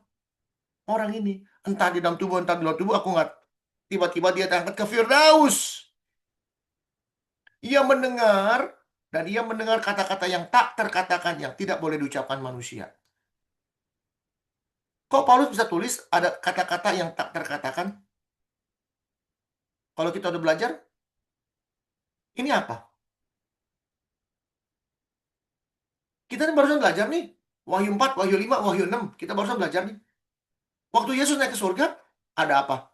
Orang ini. Entah di dalam tubuh, entah di luar tubuh. Aku nggak. Tiba-tiba dia diangkat ke Firdaus. Ia mendengar. Dan ia mendengar kata-kata yang tak terkatakan. Yang tidak boleh diucapkan manusia. Kok Paulus bisa tulis ada kata-kata yang tak terkatakan? Kalau kita udah belajar, Ini apa? Kita ini barusan belajar nih. Wahyu 4, Wahyu 5, Wahyu 6. Kita barusan belajar nih. Waktu Yesus naik ke surga, ada apa?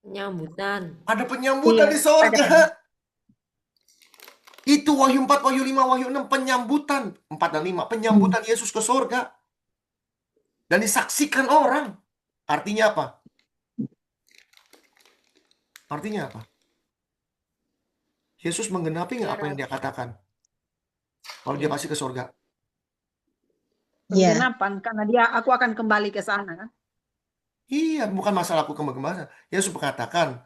Penyambutan. Ada penyambutan Iya, di surga. ada. Itu Wahyu 4, Wahyu 5, Wahyu 6. Penyambutan. 4 dan 5. Penyambutan Yesus ke surga. Dan disaksikan orang. Artinya apa? Artinya apa? Yesus menggenapi nggak apa yang dia katakan? Kalau dia Ya. pasti ke surga. Iya. Penggenapan karena aku akan kembali ke sana kan. Iya, bukan masalah aku kemana. Yesus mengatakan,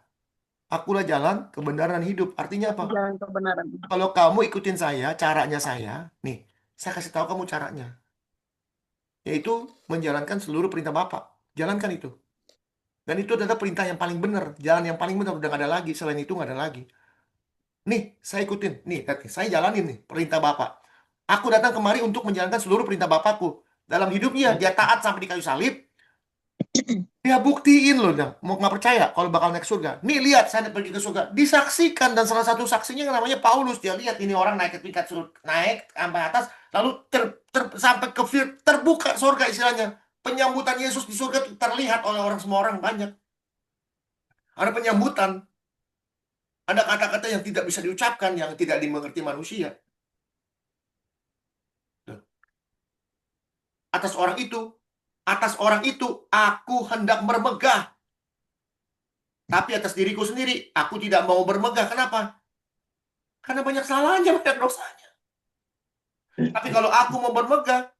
akulah jalan, kebenaran, dan hidup. Artinya apa? Jalan kebenaran. Kalau kamu ikutin saya, caranya saya, nih, saya kasih tahu kamu caranya. Yaitu menjalankan seluruh perintah Bapa. Jalankan itu. Dan itu adalah perintah yang paling benar. Jalan yang paling benar. Udah nggak ada lagi. Selain itu nggak ada lagi. Nih, saya ikutin. Nih, lihat nih, saya jalanin nih perintah Bapa. Aku datang kemari untuk menjalankan seluruh perintah Bapakku. Dalam hidupnya, dia taat sampai di kayu salib. Dia buktiin loh, Dang. Mau nggak percaya kalau bakal naik surga. Nih, lihat, saya pergi ke surga. Disaksikan, dan salah satu saksinya yang namanya Paulus. Dia lihat ini orang naik ke tingkat naik sampai atas, lalu sampai ke terbuka surga istilahnya. Penyambutan Yesus di surga tuh terlihat oleh semua orang banyak. Ada penyambutan. Ada kata-kata yang tidak bisa diucapkan, yang tidak dimengerti manusia. Atas orang itu, aku hendak bermegah. Tapi atas diriku sendiri, aku tidak mau bermegah. Kenapa? Karena banyak salahnya, banyak dosanya. Tapi kalau aku mau bermegah,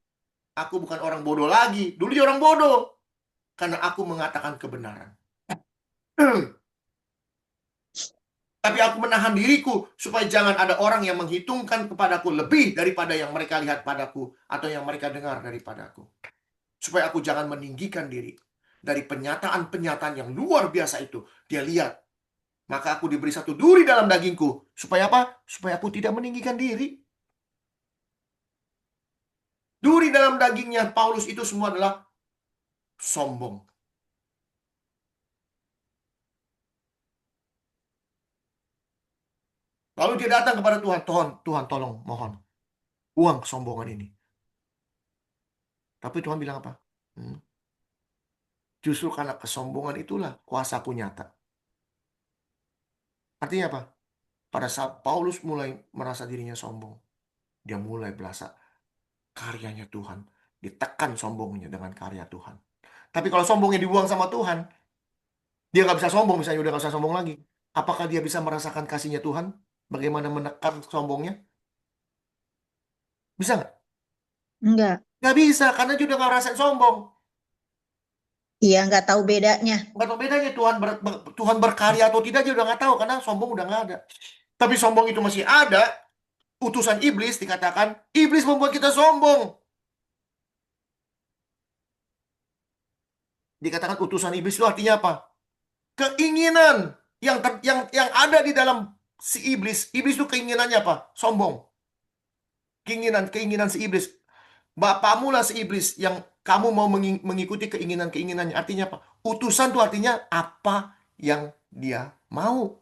aku bukan orang bodoh lagi. Dulu dia orang bodoh. Karena aku mengatakan kebenaran. Tapi aku menahan diriku supaya jangan ada orang yang menghitungkan kepadaku lebih daripada yang mereka lihat padaku atau yang mereka dengar daripadaku. Supaya aku jangan meninggikan diri. Dari penyataan-penyataan yang luar biasa itu, dia lihat. Maka aku diberi satu duri dalam dagingku. Supaya apa? Supaya aku tidak meninggikan diri. Duri dalam dagingnya Paulus itu semua adalah sombong. Lalu dia datang kepada Tuhan. Tuhan tolong, mohon. Buang kesombongan ini. Tapi Tuhan bilang apa? Justru karena kesombongan itulah kuasaku nyata. Artinya apa? Pada saat Paulus mulai merasa dirinya sombong, dia mulai berasa karyanya Tuhan. Ditekan sombongnya dengan karya Tuhan. Tapi kalau sombongnya dibuang sama Tuhan, dia nggak bisa sombong, misalnya udah nggak usah sombong lagi. Apakah dia bisa merasakan kasihnya Tuhan? Bagaimana menekan sombongnya? Bisa nggak? Enggak. Nggak bisa, karena dia udah nggak rasain sombong. Iya, nggak tahu bedanya. Nggak tahu bedanya Tuhan berkarya atau tidak, dia udah nggak tahu, karena sombong udah nggak ada. Tapi sombong itu masih ada. Utusan iblis dikatakan, iblis membuat kita sombong. Dikatakan utusan iblis itu artinya apa? Keinginan yang ada di dalam si iblis. Iblis itu keinginannya apa? Sombong. Keinginan si iblis. Bapakmu lah si iblis yang kamu mau mengikuti keinginannya. Artinya apa? Utusan itu artinya apa yang dia mau.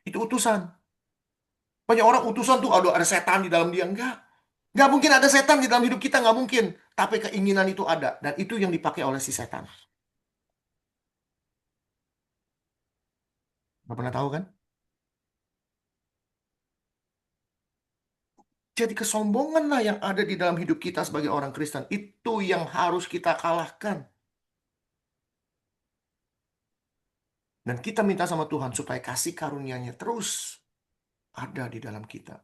Itu utusan. Banyak orang utusan tuh ada setan di dalam dia. Nggak mungkin ada setan di dalam hidup kita, nggak mungkin. Tapi keinginan itu ada. Dan itu yang dipakai oleh si setan. Nggak pernah tahu kan? Jadi kesombonganlah yang ada di dalam hidup kita sebagai orang Kristen. Itu yang harus kita kalahkan. Dan kita minta sama Tuhan supaya kasih karunia-Nya terus ada di dalam kita.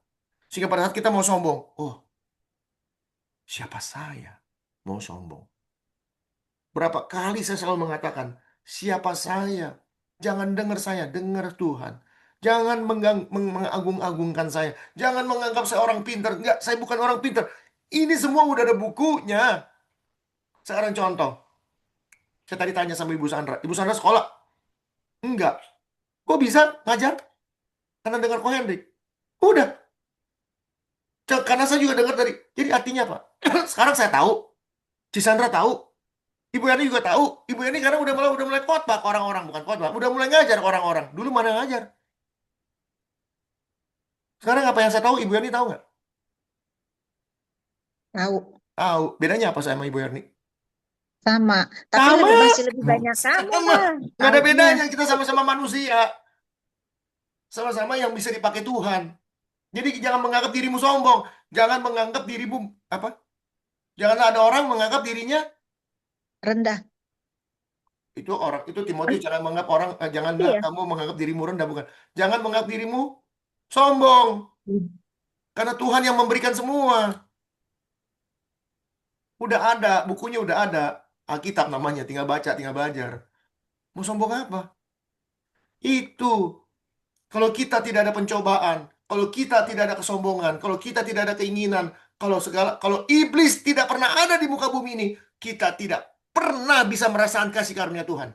Sehingga pada saat kita mau sombong, oh, siapa saya mau sombong? Berapa kali saya selalu mengatakan, siapa saya? Jangan dengar saya, dengar Tuhan. Jangan mengagung-agungkan saya. Jangan menganggap saya orang pintar. Enggak, saya bukan orang pintar. Ini semua udah ada bukunya. Sekarang contoh. Saya tadi tanya sama Ibu Sandra. Ibu Sandra sekolah? Enggak. Kok bisa ngajar? Karena dengar Ko Hendrik. Udah. Karena saya juga dengar dari. Jadi artinya apa? Sekarang saya tahu. Si Sandra tahu. Ibu Yani juga tahu. Ibu Yani karena udah mulai khotbah ke orang-orang, bukan khotbah, udah mulai ngajar ke orang-orang. Dulu mana ngajar? Sekarang apa yang saya tahu, Ibu Yani tahu nggak? Tahu Tahu. Bedanya apa sama Ibu Yani? sama, tapi Sama. masih lebih banyak kamu Sama. mah Nggak ada taunya. bedanya. Kita sama-sama manusia. Sama-sama yang bisa dipakai Tuhan. Jadi jangan menganggap dirimu sombong. Jangan menganggap dirimu apa? Janganlah ada orang menganggap dirinya Rendah. itu Timotius, jangan menganggap orang janganlah Iya. kamu menganggap dirimu rendah, bukan. Jangan menganggap dirimu sombong karena Tuhan yang memberikan semua. Udah ada, bukunya udah ada. Alkitab namanya, tinggal baca, tinggal belajar. Mau sombong apa? Itu kalau kita tidak ada pencobaan, kalau kita tidak ada kesombongan, kalau kita tidak ada keinginan, kalau iblis tidak pernah ada di muka bumi ini, kita tidak pernah bisa merasakan kasih karunia Tuhan.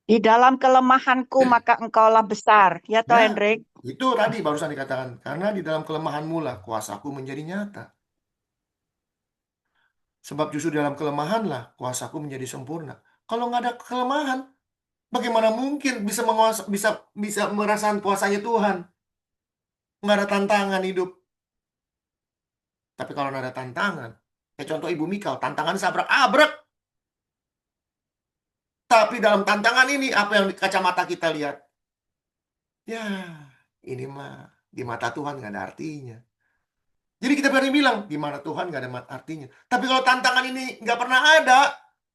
Di dalam kelemahanku maka engkaulah besar. Ya toh, Ya, Hendrik? itu tadi barusan dikatakan, karena di dalam kelemahanmu lah kuasaku menjadi nyata. Sebab justru dalam kelemahan lah kuasaku menjadi sempurna. Kalau nggak ada kelemahan, bagaimana mungkin bisa merasakan kuasanya Tuhan? Nggak ada tantangan hidup. Tapi kalau nggak ada tantangan, kayak contoh Ibu Mikal, tantangan sabrak-abrak. Tapi dalam tantangan ini, apa yang di kacamata kita lihat? Ya, ini mah di mata Tuhan nggak ada artinya. Jadi kita berani bilang, di mana Tuhan nggak ada artinya. Tapi kalau tantangan ini nggak pernah ada,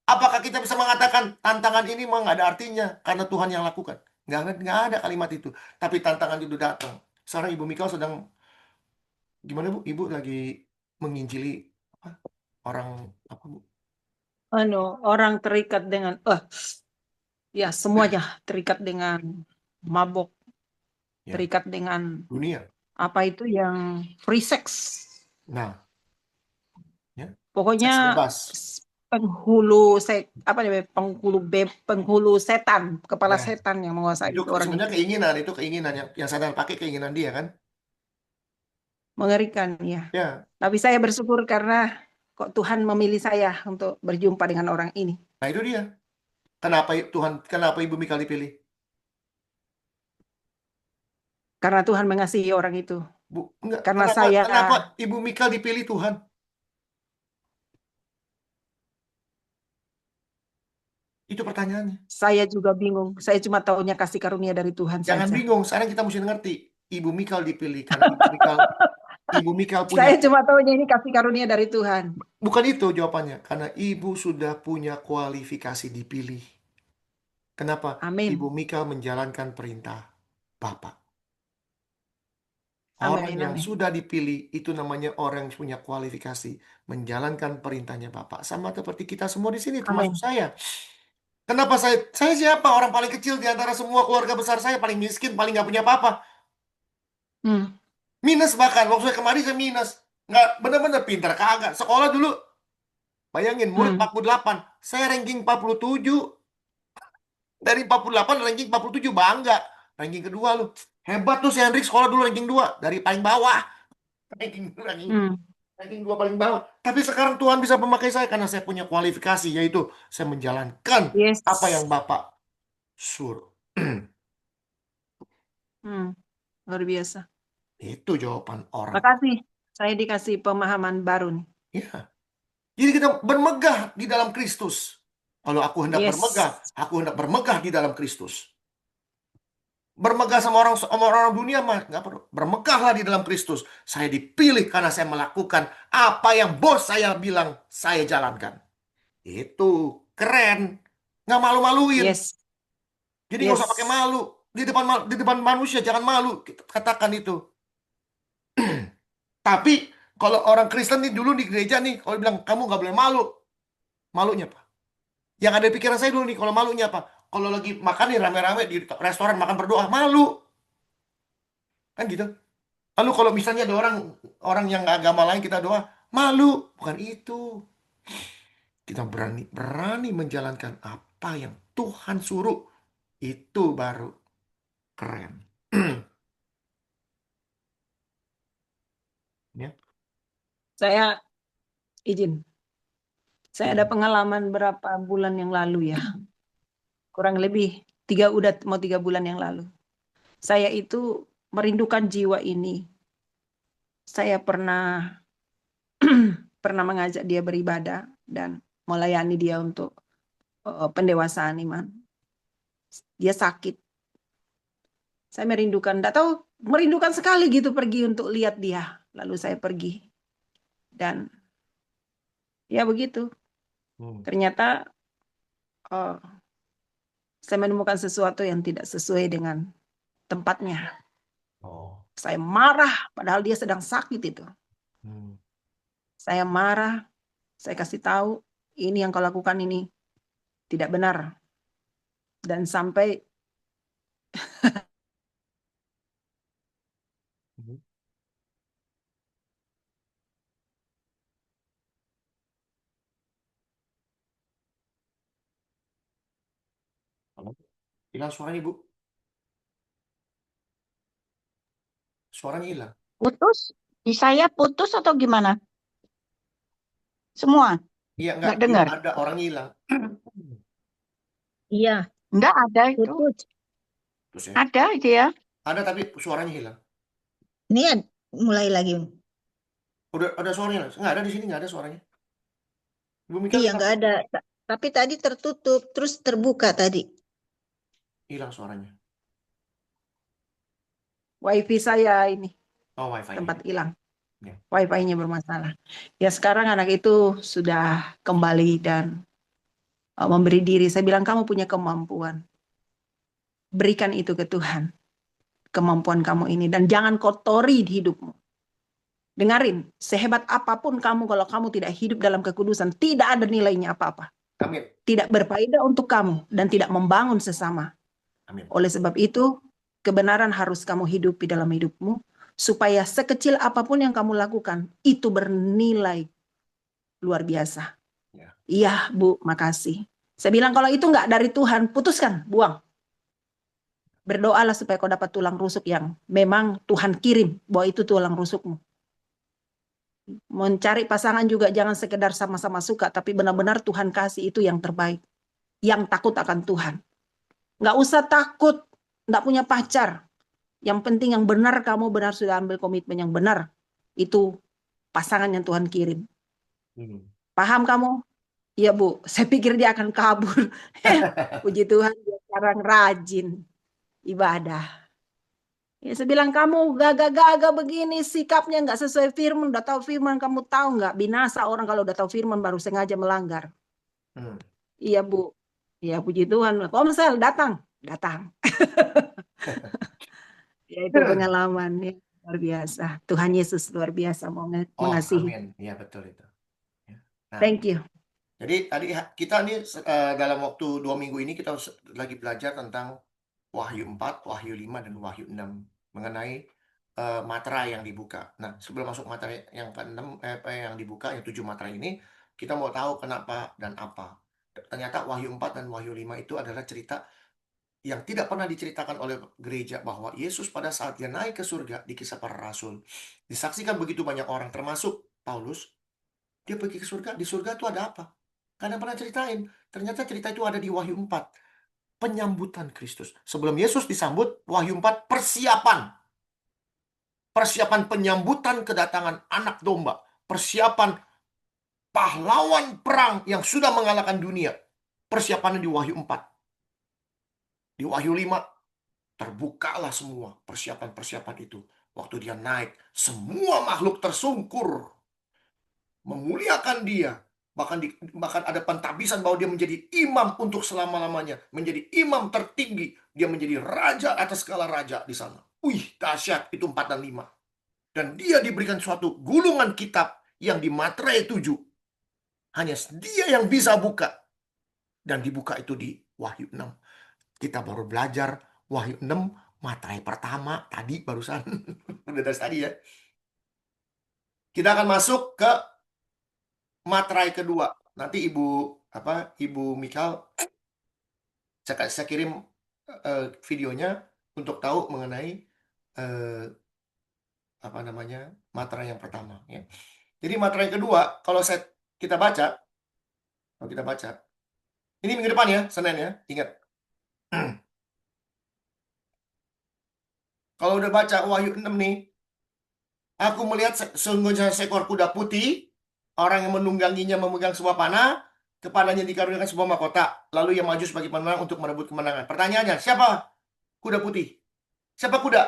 apakah kita bisa mengatakan tantangan ini mah nggak ada artinya karena Tuhan yang lakukan? Nggak ada kalimat itu. Tapi tantangan itu datang. Sekarang Ibu Mikal sedang, gimana Bu? Ibu lagi menginjili apa? Orang apa Bu? Orang terikat dengan, ya semuanya terikat dengan mabok, Ya, terikat dengan dunia. apa itu yang free sex. Nah, ya, seks Pokoknya bebas. penghulu setan, kepala Ya, setan yang menguasai itu orang sebenarnya itu. keinginan yang sadar pakai keinginan dia kan? Mengerikan ya. Ya, Tapi saya bersyukur karena kok Tuhan memilih saya untuk berjumpa dengan orang ini. nah itu dia. Kenapa Ibu Mikal dipilih? Karena Tuhan mengasihi orang itu. Enggak. Karena Kenapa, saya kenapa Ibu Mikal dipilih Tuhan? Itu pertanyaannya. saya juga bingung. Saya cuma taunya kasih karunia dari Tuhan Jangan saja. bingung. Sekarang kita mesti ngerti. Ibu Mikal dipilih karena Ibu Mikal punya. Saya cuma taunya ini kasih karunia dari Tuhan. Bukan itu jawabannya. Karena Ibu sudah punya kualifikasi dipilih. Kenapa? Amin. Ibu Mikal menjalankan perintah Bapak. Amin, Orang yang amin. sudah dipilih itu namanya orang yang punya kualifikasi menjalankan perintahnya Bapak. Sama seperti kita semua di sini, termasuk Amin. saya. Kenapa saya siapa? Orang paling kecil di antara semua keluarga besar saya, paling miskin, paling nggak punya apa-apa. Hmm. Minus bahkan, waktu saya kemarin saya minus. Nggak bener-bener pintar kagak. Sekolah dulu, bayangin, murid 48. Saya ranking 47. Dari 48 ranking 47, bangga. Ranking kedua lu. Hebat tuh si Hendrik, sekolah dulu ranking 2. Dari paling bawah. Ranking 2 paling bawah. Tapi sekarang Tuhan bisa memakai saya karena saya punya kualifikasi, yaitu saya menjalankan Yes. apa yang Bapak suruh. Luar biasa. Itu jawaban orang. Makasih. Saya dikasih pemahaman baru nih. Ya. Jadi kita bermegah di dalam Kristus. Kalau aku hendak Yes. bermegah, aku hendak bermegah di dalam Kristus. Bermegah sama orang dunia mah nggak perlu. Bermegahlah di dalam Kristus. Saya dipilih karena saya melakukan apa yang bos saya bilang saya jalankan. Itu keren. Nggak malu-maluin. Yes. Jadi nggak usah pakai malu. Di depan manusia jangan malu. Kita katakan itu. Tapi kalau orang Kristen nih dulu di gereja nih, kalau bilang kamu nggak boleh malu. Malunya apa? Yang ada di pikiran saya dulu nih, kalau malunya apa? Kalau lagi makan nih rame-rame di restoran makan berdoa, malu. Kan gitu. Lalu kalau misalnya ada orang yang agama lain kita doa, malu. Bukan itu. Kita berani menjalankan apa yang Tuhan suruh. Itu baru keren. Ya. Saya izin. Saya ada pengalaman berapa bulan yang lalu ya. Kurang lebih mau 3 bulan yang lalu. Saya itu merindukan jiwa ini. Saya pernah mengajak dia beribadah dan melayani dia untuk pendewasaan iman. Dia sakit. Saya merindukan sekali gitu pergi untuk lihat dia. Lalu saya pergi. Dan ya begitu. Ternyata saya menemukan sesuatu yang tidak sesuai dengan tempatnya. Saya marah, padahal dia sedang sakit itu. Saya marah, saya kasih tahu, ini yang kau lakukan ini tidak benar. Dan sampai Hilang suaranya, Bu. Suaranya hilang. Putus? Di saya putus atau gimana? Semua? Iya, Nggak dengar? ada orangnya hilang. Iya, Enggak ada itu. putus. Terus ya. Ada itu ya. Ada tapi suaranya hilang. Ini mulai lagi. Udah ada suaranya? Nggak ada di sini, nggak ada suaranya. Ibu Mika Iya, nggak ada. Tapi tadi tertutup, terus terbuka tadi. hilang suaranya. wifi saya ini Oh, wifi. tempat hilang. Ya. Wifi-nya bermasalah. Ya sekarang anak itu sudah kembali dan memberi diri. Saya bilang kamu punya kemampuan. Berikan itu ke Tuhan. Kemampuan kamu ini. Dan jangan kotori hidupmu. Dengarin, sehebat apapun kamu kalau kamu tidak hidup dalam kekudusan, tidak ada nilainya apa-apa. Amin. Tidak berfaedah untuk kamu dan tidak membangun sesama. Amin. Oleh sebab itu, kebenaran harus kamu hidupi dalam hidupmu, supaya sekecil apapun yang kamu lakukan, itu bernilai luar biasa. Ya. Iya, Bu, makasih. Saya bilang kalau itu enggak dari Tuhan, putuskan, buang. Berdoalah supaya kau dapat tulang rusuk yang memang Tuhan kirim, bahwa itu tulang rusukmu. Mencari pasangan juga jangan sekedar sama-sama suka, tapi benar-benar Tuhan kasih itu yang terbaik. Yang takut akan Tuhan. Nggak usah takut, nggak punya pacar. Yang penting yang benar, kamu benar sudah ambil komitmen yang benar. Itu pasangan yang Tuhan kirim. Paham kamu? Iya, Bu. Saya pikir dia akan kabur. Puji Tuhan, dia sekarang rajin ibadah. Ya, saya bilang kamu gagah-gagah begini, sikapnya nggak sesuai firman. Udah tahu firman, kamu tahu nggak? Binasa orang kalau udah tahu firman baru sengaja melanggar. Iya, Bu. Ya, puji Tuhan. Komsel, datang. Ya, itu pengalamannya luar biasa. Tuhan Yesus luar biasa mau mengasihi. Amin. Iya, betul itu. Ya. Nah, Thank you. jadi tadi kita nih dalam waktu 2 minggu ini kita lagi belajar tentang Wahyu 4, Wahyu 5, dan Wahyu 6 mengenai materai yang dibuka. Nah, sebelum masuk materai yang ke-6 yang dibuka, yang 7 materai ini, kita mau tahu kenapa dan apa. Ternyata Wahyu 4 dan Wahyu 5 itu adalah cerita yang tidak pernah diceritakan oleh gereja, bahwa Yesus pada saat dia naik ke surga di Kisah Para Rasul, disaksikan begitu banyak orang, termasuk Paulus. Dia pergi ke surga, di surga itu ada apa? Karena pernah ceritain. Ternyata cerita itu ada di Wahyu 4. Penyambutan Kristus. Sebelum Yesus disambut, Wahyu 4 persiapan. Persiapan penyambutan kedatangan anak domba. Persiapan pahlawan perang yang sudah mengalahkan dunia. Persiapannya di Wahyu 4. Di Wahyu 5, terbukalah semua persiapan-persiapan itu. Waktu dia naik, semua makhluk tersungkur. Memuliakan dia. Bahkan ada pentabisan bahwa dia menjadi imam untuk selama-lamanya. Menjadi imam tertinggi. Dia menjadi raja atas segala raja di sana. Wih, dahsyat. Itu 4 dan 5. Dan dia diberikan suatu gulungan kitab yang di materai 7. Hanya dia yang bisa buka. Dan dibuka itu di Wahyu 6. Kita baru belajar Wahyu 6, materai pertama tadi barusan. Udah dari tadi ya. Kita akan masuk ke materai kedua. Nanti Ibu Mikal, saya kirim videonya untuk tahu mengenai materai yang pertama ya. Jadi materai kedua, kalau kita baca Kalau kita baca. Ini minggu depan ya, Senin ya. Ingat. Kalau udah baca Wahyu 6 nih, aku melihat sesungguhnya seekor kuda putih, orang yang menungganginya memegang sebuah panah, kepadanya dikaruniakan sebuah mahkota, lalu ia maju sebagai pemenang untuk merebut kemenangan. Pertanyaannya, siapa kuda putih? Siapa kuda?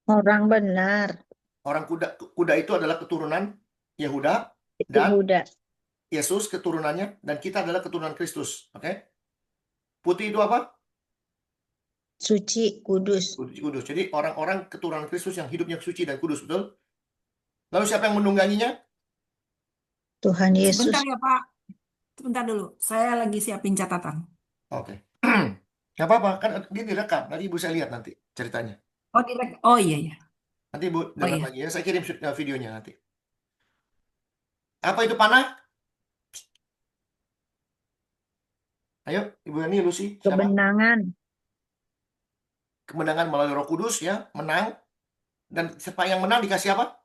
Orang benar. Orang kuda itu adalah keturunan Yehuda Itu dan Buddha. Yesus keturunannya, dan kita adalah keturunan Kristus. Oke? Putih itu apa? Suci, kudus. Kudus. Jadi orang-orang keturunan Kristus yang hidupnya suci dan kudus, betul? Lalu siapa yang menungganginya? Tuhan Yesus. Sebentar ya Pak, sebentar dulu. Saya lagi siapin catatan. Oke. Nggak apa-apa, kan dia direkam. Nanti Ibu saya lihat nanti ceritanya. Oh iya ya. Nanti Ibu Oh dengar iya. lagi ya. Saya kirim videonya nanti. Apa itu panah? Ayo, Ibu Yani, Lucy, siapa? Kebenangan. Kemenangan melalui Roh Kudus ya, menang. Dan siapa yang menang dikasih apa?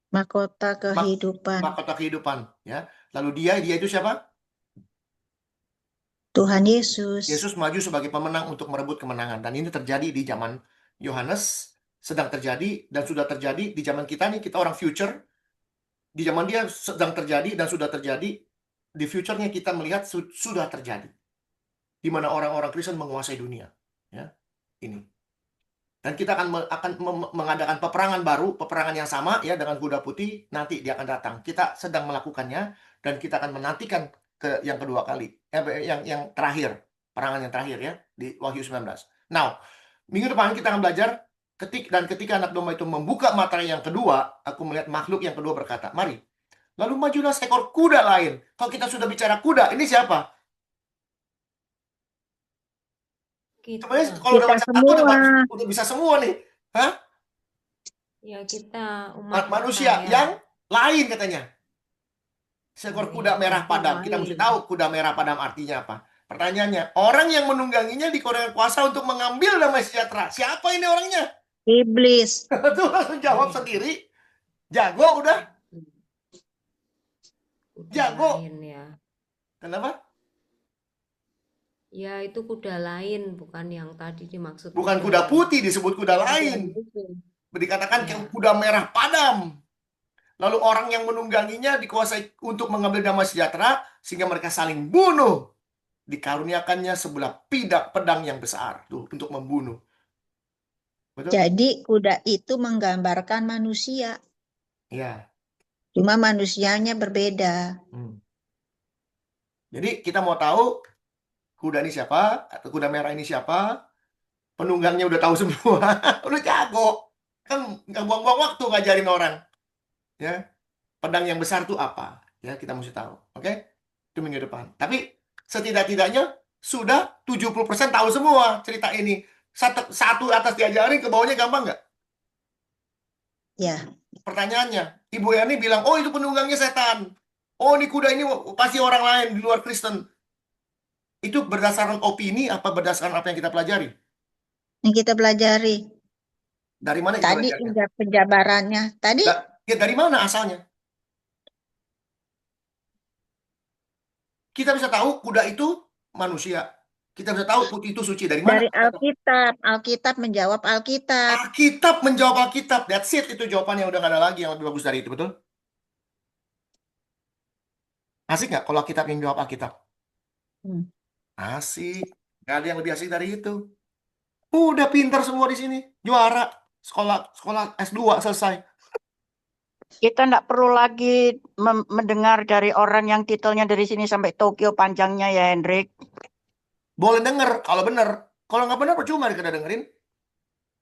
Mahkota kehidupan. Mahkota kehidupan ya. Lalu dia itu siapa? Tuhan Yesus. Yesus maju sebagai pemenang untuk merebut kemenangan. Dan ini terjadi di zaman Yohanes, sedang terjadi dan sudah terjadi di zaman kita nih, kita orang future. Di zaman dia sedang terjadi dan sudah terjadi. Di future-nya kita melihat sudah terjadi. Di mana orang-orang Kristen menguasai dunia. Ya, ini. Dan kita akan mengadakan peperangan baru, peperangan yang sama ya dengan kuda putih, nanti dia akan datang. Kita sedang melakukannya dan kita akan menantikan ke yang kedua kali. Yang terakhir, perangan yang terakhir ya di Wahyu 19. Now, minggu depan kita akan belajar ketika anak domba itu membuka mata yang kedua, aku melihat makhluk yang kedua berkata, "Mari." Lalu majulah seekor kuda lain. Kalau kita sudah bicara kuda, ini siapa? Sebenarnya Kita. kalau udah Kita baca aku semua. udah bisa semua nih. Hah? Ya kita umat Manusia percaya. yang lain katanya. Seekor Oh, kuda iya, merah berarti padam. Kita mesti lain. tahu kuda merah padam artinya apa. Pertanyaannya, orang yang menungganginya dikurangi kuasa untuk mengambil damai sejahtera. Siapa ini orangnya? Iblis. Tuh langsung jawab sendiri. Jago udah. Kuda Jago. lain ya. Kenapa? Ya itu kuda lain, bukan yang tadi dimaksud Bukan kuda yang putih, disebut kuda Tuhan lain. Yesus. Dikatakan Ya. kuda merah padam. Lalu orang yang menungganginya dikuasai untuk mengambil damai sejahtera sehingga mereka saling bunuh. Dikaruniakannya sebelah pedang yang besar tuh untuk membunuh. Betul? Jadi kuda itu menggambarkan manusia. Iya. Cuma manusianya berbeda. Jadi kita mau tahu kuda ini siapa atau kuda merah ini siapa? Penunggangnya udah tahu semua. Udah jago. Kan nggak buang-buang waktu ngajarin orang. Ya. Pedang yang besar itu apa? Ya, kita mesti tahu. Oke? Itu minggu depan. Tapi setidak-tidaknya sudah 70% tahu semua cerita ini. Satu atas diajarin, ke bawahnya gampang nggak? Ya. Pertanyaannya, Ibu Yani bilang, oh itu penunggangnya setan. Oh ini kuda ini pasti orang lain di luar Kristen. Itu berdasarkan opini apa berdasarkan apa yang kita pelajari? Yang kita pelajari. Dari mana kita Tadi belajarnya? penjabarannya. Tadi Ya dari mana asalnya? Kita bisa tahu kuda itu manusia. Kita bisa tahu putih itu suci. Dari mana? dari Alkitab. Alkitab menjawab Alkitab. Alkitab menjawab Alkitab. That's it. Itu jawabannya udah nggak ada lagi yang lebih bagus dari itu. Betul? Asik nggak kalau Alkitab yang jawab Alkitab? Asik. Nggak ada yang lebih asik dari itu. Udah pintar semua di sini. Juara. Sekolah S2 selesai. Kita nggak perlu lagi mendengar dari orang yang titelnya dari sini sampai Tokyo panjangnya ya, Hendrik. Boleh denger kalau bener. Kalau nggak bener percuma kita dengerin.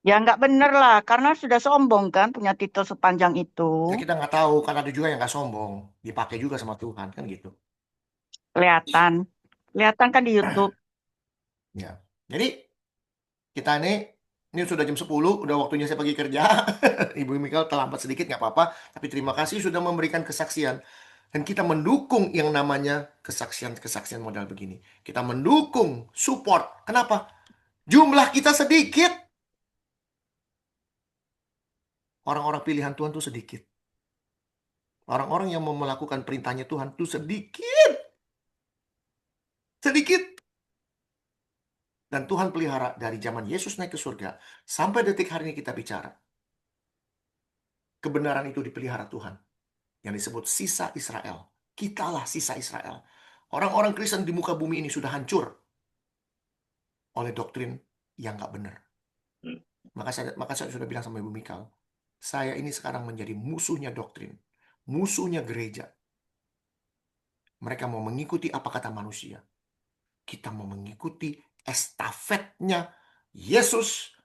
Ya nggak bener lah, karena sudah sombong kan punya titel sepanjang itu. Ya kita nggak tahu, kan ada juga yang nggak sombong. Dipakai juga sama Tuhan, kan gitu. Kelihatan kan di YouTube. Ya. Jadi kita ini sudah jam 10, udah waktunya saya pergi kerja. Ibu Mikael terlambat sedikit, nggak apa-apa. Tapi terima kasih sudah memberikan kesaksian. Dan kita mendukung yang namanya kesaksian model begini. Kita mendukung, support. Kenapa? Jumlah kita sedikit. Orang-orang pilihan Tuhan tuh sedikit. Orang-orang yang mau melakukan perintahnya Tuhan itu sedikit. Sedikit. Dan Tuhan pelihara dari zaman Yesus naik ke surga sampai detik hari ini kita bicara. Kebenaran itu dipelihara Tuhan. Yang disebut sisa Israel. Kitalah sisa Israel. Orang-orang Kristen di muka bumi ini sudah hancur oleh doktrin yang nggak benar. Maka saya sudah bilang sama Ibu Mikal, saya ini sekarang menjadi musuhnya doktrin. Musuhnya gereja. Mereka mau mengikuti apa kata manusia. Kita mau mengikuti estafetnya Yesus,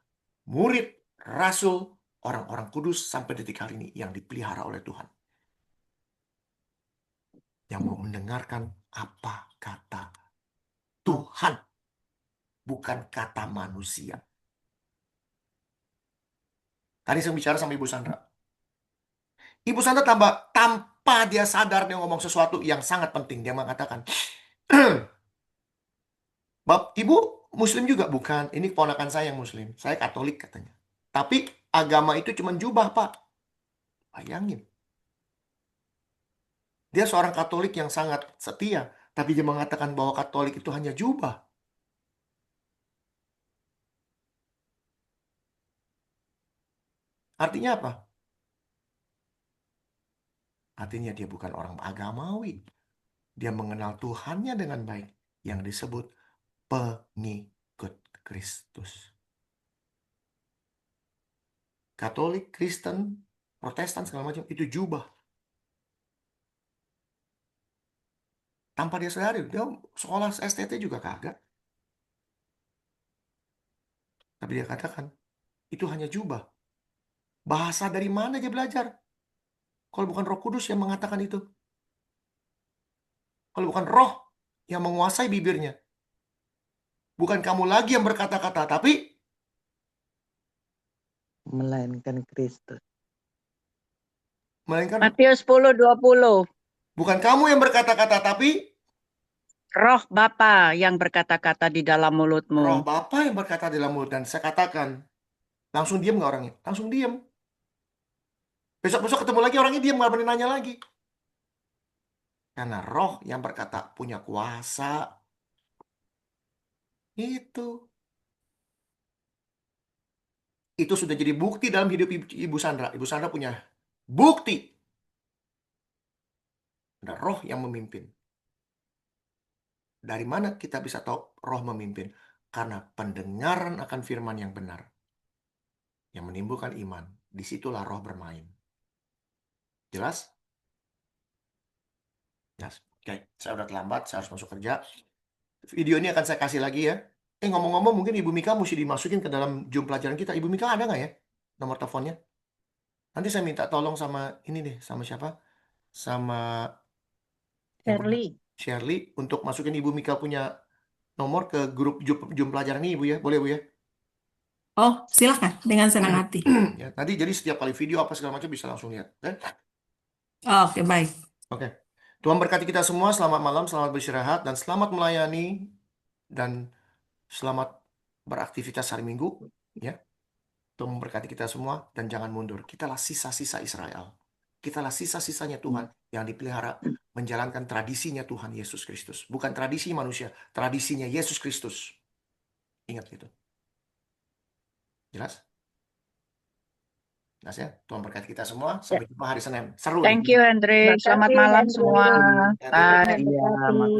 murid, rasul, orang-orang kudus sampai detik hari ini yang dipelihara oleh Tuhan. Yang mau mendengarkan apa kata Tuhan, bukan kata manusia. Tadi saya bicara sama Ibu Sandra. Ibu Sandra tanpa dia sadar dia ngomong sesuatu yang sangat penting. Dia mengatakan, Ibu Muslim juga? Bukan, ini keponakan saya yang Muslim. Saya Katolik katanya. Tapi agama itu cuma jubah, Pak. Bayangin. Dia seorang Katolik yang sangat setia. Tapi dia mengatakan bahwa Katolik itu hanya jubah. Artinya apa? Artinya dia bukan orang agamawi. Dia mengenal Tuhannya dengan baik. Yang disebut pengikut Kristus. Katolik, Kristen, Protestan, segala macam, itu jubah. Tanpa dia sadari, dia sekolah STT juga kagak. Tapi dia katakan, itu hanya jubah. Bahasa dari mana dia belajar? Kalau bukan Roh Kudus yang mengatakan itu. Kalau bukan Roh yang menguasai bibirnya. Bukan kamu lagi yang berkata-kata, tapi Melainkan Kristus. melainkan Matius 10:20. bukan kamu yang berkata-kata, tapi Roh Bapa yang berkata-kata di dalam Roh mulutmu. Bapa yang berkata dalam mulut. Dan saya katakan, langsung diam nggak orangnya? Langsung diam. Besok-besok ketemu lagi orangnya diam, nggak berani nanya lagi. Karena Roh yang berkata punya kuasa. Itu sudah jadi bukti dalam hidup Ibu Sandra. Ibu Sandra punya bukti. Ada Roh yang memimpin. Dari mana kita bisa tahu Roh memimpin? Karena pendengaran akan firman yang benar. Yang menimbulkan iman. Disitulah Roh bermain. Jelas? Jelas. Oke, saya udah terlambat. Saya harus masuk kerja. Video ini akan saya kasih lagi ya. Ngomong-ngomong, mungkin Ibu Mika mesti dimasukin ke dalam Zoom pelajaran kita. Ibu Mika ada nggak ya nomor teleponnya? Nanti saya minta tolong sama ini deh, sama siapa? Sama Shirley untuk masukin Ibu Mika punya nomor ke grup Zoom pelajaran ini, Ibu ya. Boleh, Bu ya? Oh, silakan dengan senang hati. Ya, nanti jadi setiap kali video apa segala macam bisa langsung lihat. Oke, baik. Oke. Tuhan berkati kita semua. Selamat malam, selamat beristirahat, dan selamat melayani, dan selamat beraktivitas hari Minggu. Ya. Tuhan memberkati kita semua, dan jangan mundur. Kitalah sisa-sisa Israel. Kitalah sisa-sisanya Tuhan yang dipelihara menjalankan tradisinya Tuhan Yesus Kristus. Bukan tradisi manusia, tradisinya Yesus Kristus. Ingat itu. Jelas? Jelas ya? Tuhan berkati kita semua. Sampai jumpa hari Senin. Seru Thank nih. you, Andre. Selamat malam semua. Hati-hati. Bye. Terima kasih.